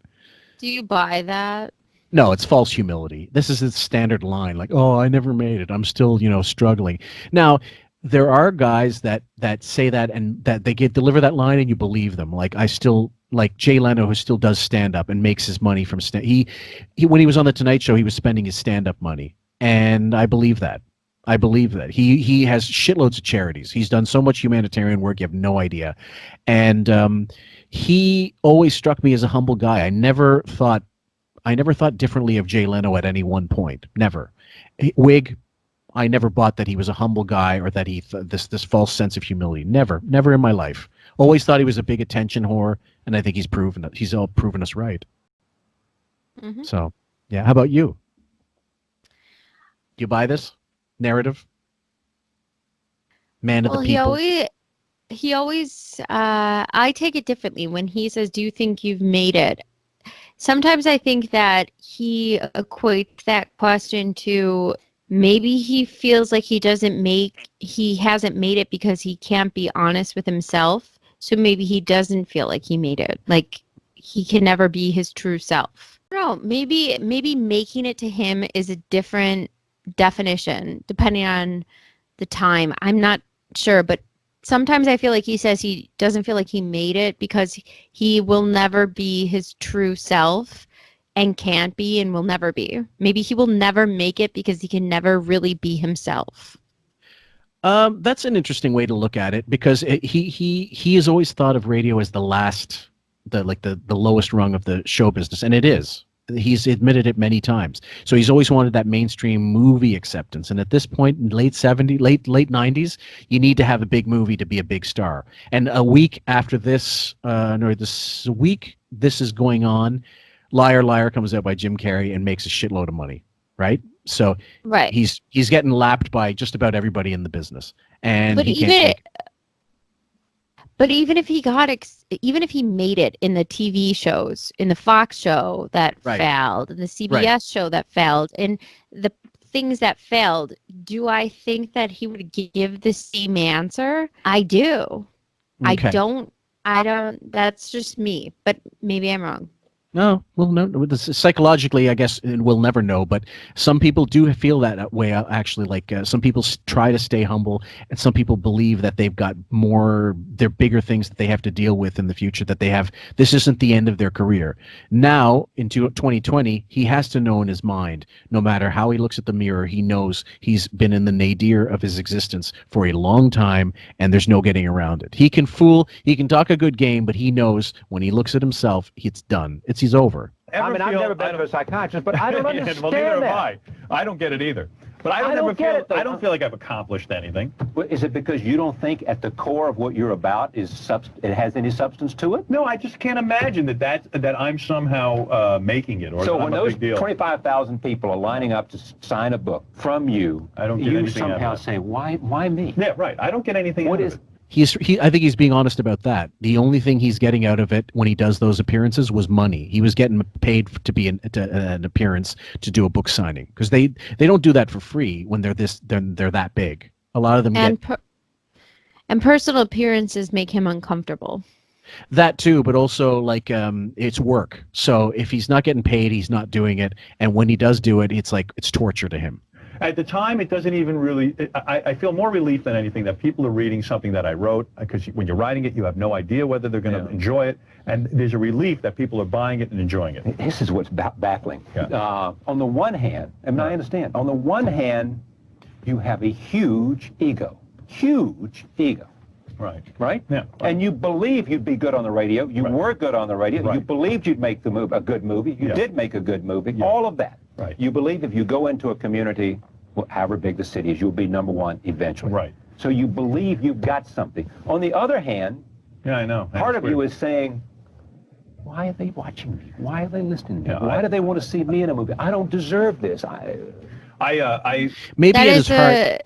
Do you buy that? No, it's false humility. This is the standard line, like, oh, I never made it. I'm still, struggling. Now, there are guys that say that and that they deliver that line and you believe them. Like Jay Leno, who still does stand up and makes his money from he when he was on the Tonight Show, he was spending his stand up money, and I believe that. He has shitloads of charities. He's done so much humanitarian work, you have no idea. And he always struck me as a humble guy. I never thought differently of Jay Leno at any one point. Never. Wig, I never bought that he was a humble guy or that he this false sense of humility. Never in my life. Always thought he was a big attention whore, and I think he's all proven us right. Mm-hmm. So, yeah. How about you? Do you buy this narrative? Man of the people. He always I take it differently when he says, do you think you've made it? Sometimes I think that he equates that question to maybe he feels like he hasn't made it because he can't be honest with himself. So maybe he doesn't feel like he made it. Like he can never be his true self. I don't know, maybe making it to him is a different definition depending on the time. I'm not sure, but sometimes I feel like he says he doesn't feel like he made it because he will never be his true self and can't be and will never be. Maybe he will never make it because he can never really be himself. That's an interesting way to look at it because he has always thought of radio as the lowest rung of the show business, and it is. He's admitted it many times. So he's always wanted that mainstream movie acceptance. And at this point, in late 90s, you need to have a big movie to be a big star. And a week after this, this is going on, Liar Liar comes out by Jim Carrey and makes a shitload of money, right? So he's getting lapped by just about everybody in the business. And But even if he made it in the TV shows, in the Fox show that failed, and the CBS show that failed, and the things that failed, do I think that he would give the same answer? I do. Okay. I don't, that's just me, but maybe I'm wrong. No, well, no. Psychologically, I guess we'll never know. But some people do feel that way. Actually, like some people try to stay humble, and some people believe that they've got they're bigger things that they have to deal with in the future. That they have. This isn't the end of their career. Now, into 2020, he has to know in his mind, no matter how he looks at the mirror, he knows he's been in the nadir of his existence for a long time, and there's no getting around it. He can talk a good game, but he knows when he looks at himself, it's done. He's over. ever I've feel... never been to a psychiatrist, but I don't Yeah, understand well, neither that. have I. I don't get it either. But I don't feel like I've accomplished anything. Well, is it because you don't think at the core of what you're about it has any substance to it? No, I just can't imagine that I'm somehow making it, or so that when I'm a those big deal. 25,000 people are lining up to sign a book from you, I don't get you anything out of somehow it. say, why me? Yeah, right. I don't get anything What out is of it. I think he's being honest about that. The only thing he's getting out of it when he does those appearances was money. He was getting paid to be an appearance to do a book signing, because they don't do that for free when they're that big. A lot of them and personal appearances make him uncomfortable. That too, but also like it's work. So if he's not getting paid, he's not doing it, and when he does do it, it's like it's torture to him. At the time, it doesn't even really... I feel more relief than anything that people are reading something that I wrote, because when you're writing it, you have no idea whether they're going to enjoy it, and there's a relief that people are buying it and enjoying it. This is what's baffling. Yeah. On the one hand, and I understand, on the one hand, you have a huge ego. Huge ego. Right. Right? Yeah. And you believe you'd be good on the radio. You were good on the radio. Right. You believed you'd make a good movie. You did make a good movie. Yeah. All of that. Right. You believe if you go into a community, however big the city is, you'll be #1 eventually. Right. So you believe you've got something. On the other hand, yeah, I know. Part of you is saying, why are they watching me? Why are they listening to me? Yeah, Why do they want to see me in a movie? I don't deserve this. Maybe That at is his heart.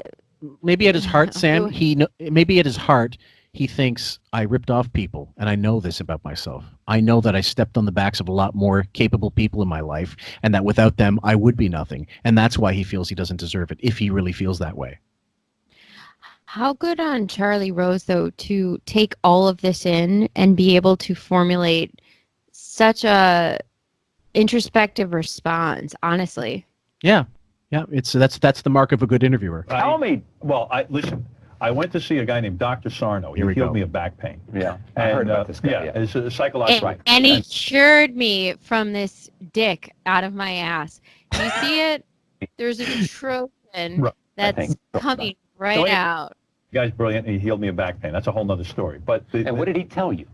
Maybe at his heart, Sam. Maybe at his heart, he thinks I ripped off people, and I know this about myself. I know that I stepped on the backs of a lot more capable people in my life, and that without them, I would be nothing. And that's why he feels he doesn't deserve it, if he really feels that way. How good on Charlie Rose, though, to take all of this in and be able to formulate such a introspective response, honestly. Yeah. Yeah, that's the mark of a good interviewer. Tell me. Well, listen. I went to see a guy named Dr. Sarno. He healed me of back pain. Yeah, I heard about this guy. Yeah, it's a psychological. And he cured me from this dick out of my ass. Do you see it? There's a trophin that's coming right out. The guy's brilliant, and he healed me of back pain. That's a whole nother story. But and what did he tell you?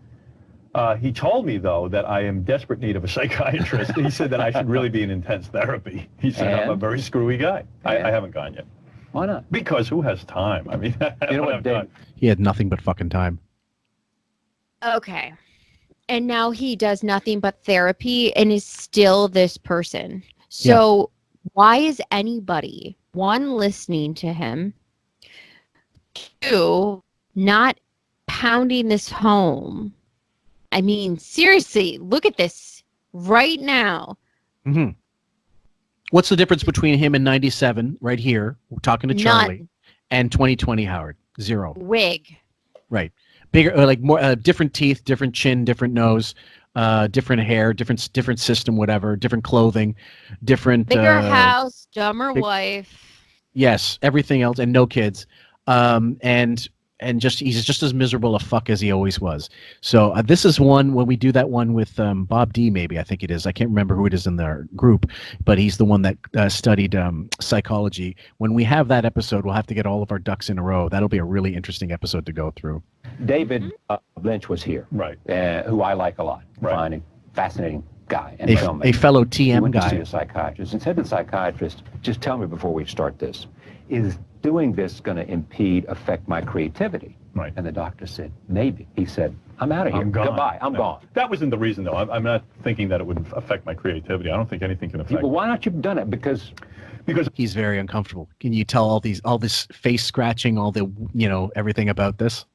He told me, though, that I am desperate need of a psychiatrist. He said that I should really be in intense therapy. He said I'm a very screwy guy. I haven't gone yet. Why not? Because who has time? I mean, you know what, Dave? He had nothing but fucking time. Okay. And now he does nothing but therapy and is still this person. So why is anybody, one, listening to him, two, not pounding this home? I mean, seriously, look at this right now. Mm-hmm. What's the difference between him and 97 right here, we're talking to Charlie, None. and 2020 Howard? Zero. Wig. Right. Bigger, like more, different teeth, different chin, different nose, different hair, different system, whatever, different clothing, different... Bigger house, dumber wife. Yes, everything else, and no kids. And just he's just as miserable a fuck as he always was. So this is one when we do that one with Bob D. Maybe I think it is. I can't remember who it is in their group, but he's the one that studied psychology. When we have that episode, we'll have to get all of our ducks in a row. That'll be a really interesting episode to go through. David Lynch was here, right? Who I like a lot. Finding fascinating guy and a fellow TM he went guy. to see a psychiatrist and said to the psychiatrist, "Just tell me before we start this, is doing this going to affect my creativity?" Right. And the doctor said, "Maybe." He said, "I'm out of here. I'm gone. Goodbye. I'm gone." That wasn't the reason, though. I'm not thinking that it would affect my creativity. I don't think anything can affect. Well, why not you've done it? Because he's very uncomfortable. Can you tell all this face scratching, all the everything about this?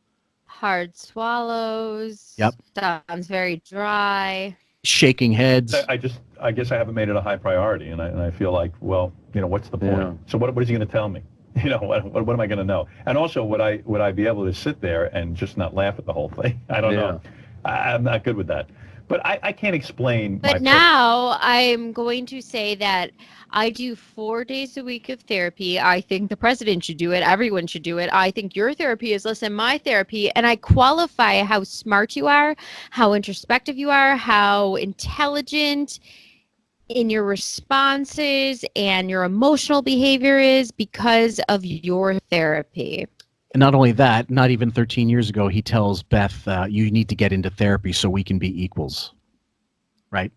Hard swallows. Yep. Sounds very dry. Shaking heads. I guess I haven't made it a high priority, and I feel like, well, what's the point? Yeah. So what is he going to tell me? What am I going to know? And also, would I be able to sit there and just not laugh at the whole thing? I don't know. I'm not good with that. But I can't explain. But now I'm going to say that I do 4 days a week of therapy. I think the president should do it. Everyone should do it. I think your therapy is less than my therapy. And I qualify how smart you are, how introspective you are, how intelligent in your responses and your emotional behavior is because of your therapy. And not only that, not even 13 years ago, he tells Beth, you need to get into therapy so we can be equals. Right?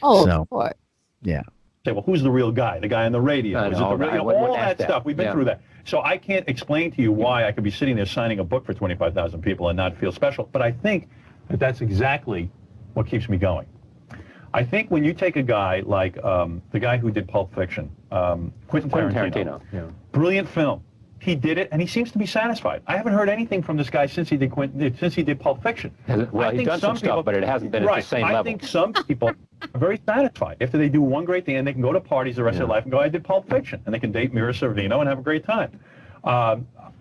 Oh, So, of course. yeah. Say, well, who's the real guy? The guy on the radio? Is it the real, all that stuff. We've been through that. So I can't explain to you why I could be sitting there signing a book for 25,000 people and not feel special. But I think that that's exactly what keeps me going. I think when you take a guy like the guy who did Pulp Fiction, Quentin Tarantino. Brilliant film. He did it, and he seems to be satisfied. I haven't heard anything from this guy since he did Pulp Fiction. Well, he's done some stuff, but it hasn't been at the same level. I think some people are very satisfied after they do one great thing, and they can go to parties the rest of their life and go, I did Pulp Fiction, and they can date Mira Sorvino and have a great time.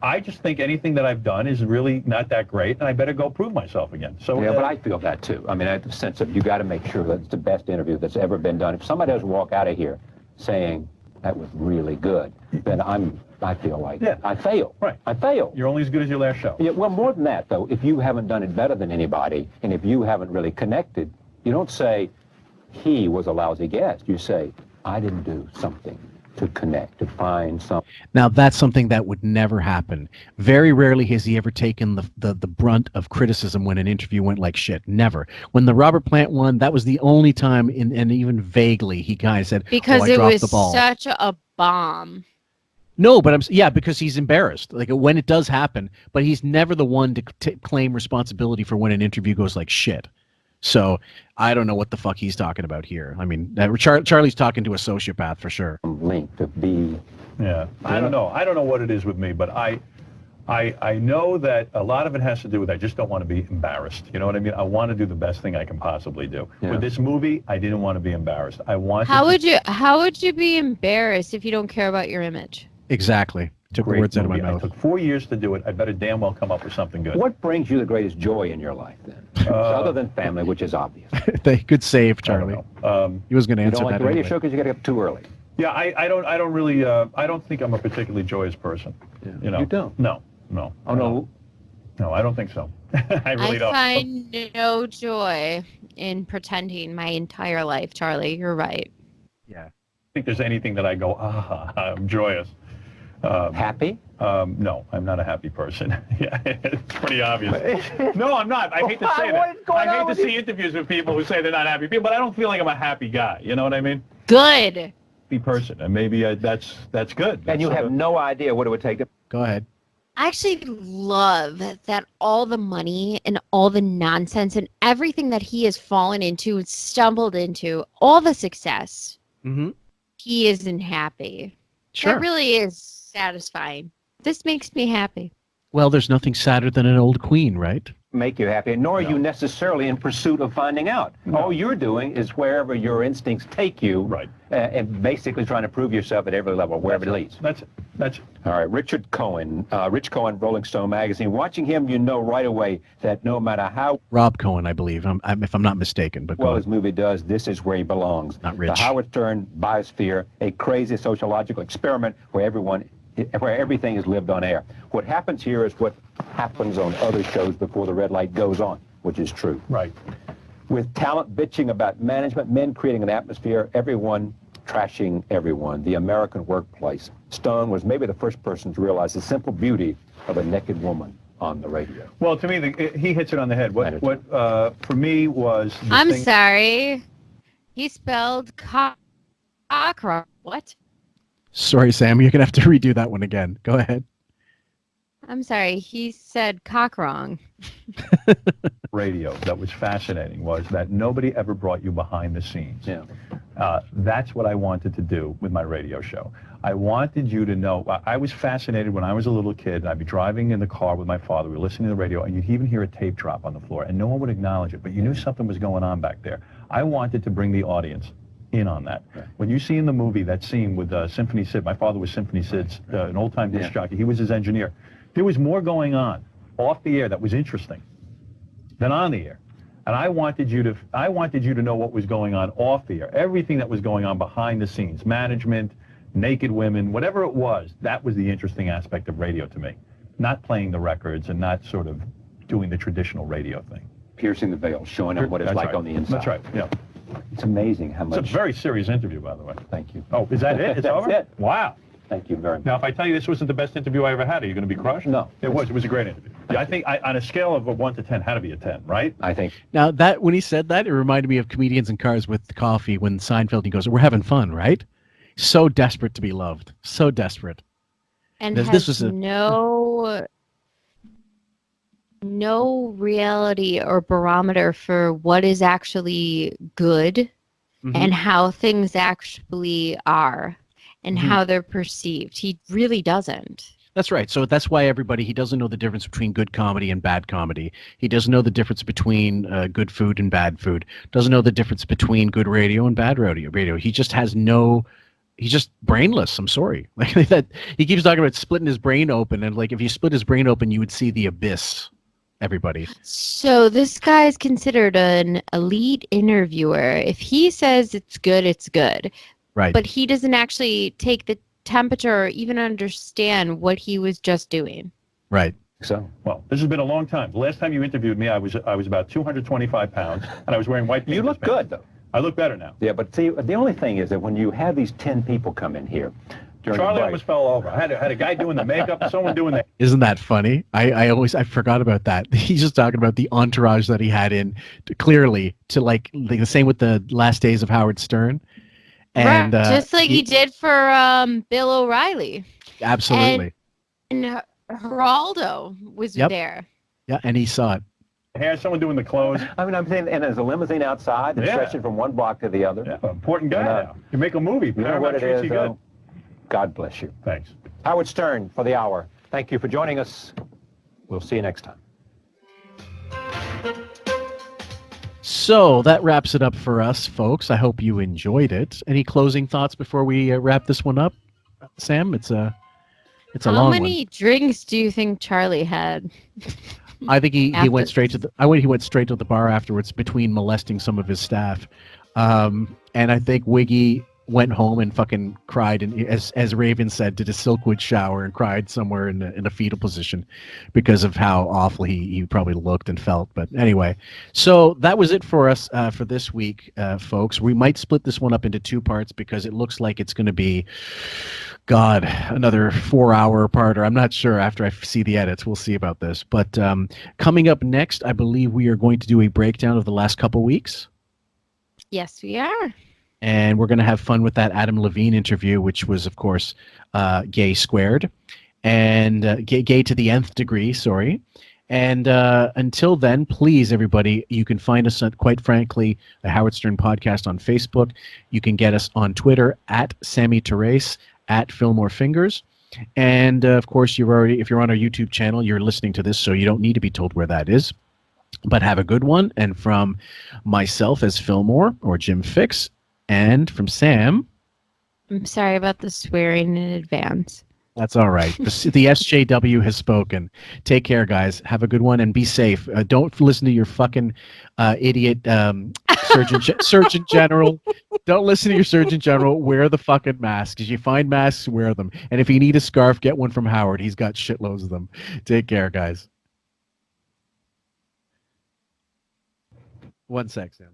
I just think anything that I've done is really not that great, and I better go prove myself again. So yeah, but I feel that too. I mean, I have the sense that you got to make sure that it's the best interview that's ever been done. If somebody doesn't walk out of here saying that was really good, then I feel like I failed. Right. I failed. You're only as good as your last show. Yeah, well, more than that, though, if you haven't done it better than anybody, and if you haven't really connected, you don't say, he was a lousy guest. You say, I didn't do something to connect, to find something. Now, that's something that would never happen. Very rarely has he ever taken the brunt of criticism when an interview went like shit. Never. When the Robert Plant one, that was the only time, and even vaguely, he kind of said, because I it dropped was the ball. such a bomb. No, but because he's embarrassed. Like, when it does happen, but he's never the one to claim responsibility for when an interview goes like shit. So I don't know what the fuck he's talking about here. I mean, Charlie's talking to a sociopath for sure. Link to be. Yeah, I don't know. I don't know what it is with me, but I know that a lot of it has to do with I just don't want to be embarrassed. You know what I mean? I want to do the best thing I can possibly do. Yeah. With this movie, I didn't want to be embarrassed. I wanted. How would you be embarrassed if you don't care about your image? Exactly. Took words out of my mouth. It took 4 years to do it. I better damn well come up with something good. What brings you the greatest joy in your life, then? Other than family, which is obvious. Good save, Charlie. He was going to answer that. You don't like the radio anyway. show because you got up too early. Yeah, I don't really. I don't think I'm a particularly joyous person. Yeah. You know. You don't? No. Oh no. No, I don't think so. I really don't. I find no joy in pretending my entire life, Charlie. You're right. Yeah. I think there's anything that I go, I'm joyous. Happy? No, I'm not a happy person. Yeah, it's pretty obvious. No, I'm not. I hate to say that. I hate to see interviews with people who say they're not happy people, but I don't feel like I'm a happy guy. You know what I mean? Good. Happy person, and maybe that's good. And you have no idea what it would take to. Go ahead. I actually love that all the money and all the nonsense and everything that he has fallen into and stumbled into, all the success, he isn't happy. Sure. That really is satisfying. This makes me happy. Well, there's nothing sadder than an old queen, right? Make you happy, nor are you necessarily in pursuit of finding out. No. All you're doing is wherever your instincts take you, right? And basically trying to prove yourself at every level, wherever it leads. That's it. All right, Rich Cohen, Rolling Stone magazine. Watching him, you know right away that no matter how Rob Cohen, I believe, if I'm not mistaken. But well his movie does, this is where he belongs. Not Rich. The Howard Stern biosphere, a crazy sociological experiment where everything is lived on air. What happens here is what happens on other shows before the red light goes on, which is true. Right. With talent bitching about management, men creating an atmosphere, everyone trashing everyone, the American workplace. Stone was maybe the first person to realize the simple beauty of a naked woman on the radio. Well, to me, he hits it on the head. What for me was... I'm sorry. He spelled cockroach. What? Sorry, Sam. You're going to have to redo that one again. Go ahead. I'm sorry. He said cock wrong. Radio that was fascinating was that nobody ever brought you behind the scenes. Yeah. That's what I wanted to do with my radio show. I wanted you to know. I was fascinated when I was a little kid. I'd be driving in the car with my father. We were listening to the radio, and you'd even hear a tape drop on the floor, and no one would acknowledge it, but you knew something was going on back there. I wanted to bring the audience in on that. Right. When you see in the movie that scene with Symphony Sid, my father was Symphony Sid's an old-time disc jockey. He was his engineer. There was more going on off the air that was interesting than on the air. And I wanted you to know what was going on off the air. Everything that was going on behind the scenes, management, naked women, whatever it was, that was the interesting aspect of radio to me. Not playing the records and not sort of doing the traditional radio thing. Piercing the veil, showing up what it's like on the inside. That's right, yeah. It's amazing how much... It's a very serious interview, by the way. Thank you. Oh, is that it? It's over? That's it. Wow. Thank you very much. Now, if I tell you this wasn't the best interview I ever had, are you going to be crushed? No. It was. It was a great interview. Yeah, I think on a scale of a 1 to 10, had to be a 10, right? I think. Now that when he said that, it reminded me of Comedians in Cars with Coffee when Seinfeld he goes, "We're having fun, right?" So desperate to be loved, so desperate. And This was no reality or barometer for what is actually good and how things actually are and how they're perceived. He really doesn't. That's right. So that's why he doesn't know the difference between good comedy and bad comedy. He doesn't know the difference between good food and bad food. Doesn't know the difference between good radio and bad radio. He just has he's just brainless. I'm sorry. Like that. He keeps talking about splitting his brain open, and like if you split his brain open, you would see the abyss. Everybody. So this guy is considered an elite interviewer. If he says it's good, it's good. Right. But he doesn't actually take the temperature or even understand what he was just doing. Right. So, well, this has been a long time. The last time you interviewed me, I was about 225 pounds, and I was wearing white. You look good, though. I look better now. Yeah, but see, the only thing is that when you have these 10 people come in here, Charlie almost fell over. I had a guy doing the makeup, someone doing that. Isn't that funny? I forgot about that. He's just talking about the entourage that he had clearly to like the same with the last days of Howard Stern. And right. Just like he did for Bill O'Reilly. Absolutely. And Geraldo was there. Yeah, and he saw it. Here's someone doing the clothes. I mean, I'm saying, and there's a limousine outside that's stretching from one block to the other. Yeah, important guy now. You make a movie. You know what it is, good. God bless you. Thanks. Howard Stern for the hour. Thank you for joining us. We'll see you next time. So that wraps it up for us, folks. I hope you enjoyed it. Any closing thoughts before we wrap this one up, Sam? It's a long one. How many drinks do you think Charlie had? I think he went straight to he went straight to the bar afterwards between molesting some of his staff, and I think Wiggy went home and fucking cried, and as Raven said, did a Silkwood shower and cried somewhere in a fetal position because of how awful he probably looked and felt. But anyway, so that was it for us for this week, folks. We might split this one up into 2 parts because it looks like it's going to be, God, another 4-hour parter. I'm not sure after I see the edits. We'll see about this. But coming up next, I believe we are going to do a breakdown of the last couple weeks. Yes, we are. And we're going to have fun with that Adam Levine interview, which was, of course, gay squared and gay to the nth degree. Sorry. And until then, please, everybody, you can find us at, quite frankly, the Howard Stern Podcast on Facebook. You can get us on Twitter at Sammy Therese, at Fillmore Fingers. And of course, if you're on our YouTube channel, you're listening to this, so you don't need to be told where that is. But have a good one. And from myself as Fillmore or Jim Fix, and from Sam. I'm sorry about the swearing in advance. That's all right. The SJW has spoken. Take care, guys. Have a good one and be safe. Don't listen to your fucking idiot Surgeon General. Don't listen to your Surgeon General. Wear the fucking mask. If you find masks, wear them. And if you need a scarf, get one from Howard. He's got shitloads of them. Take care, guys. 1 sec, Sam.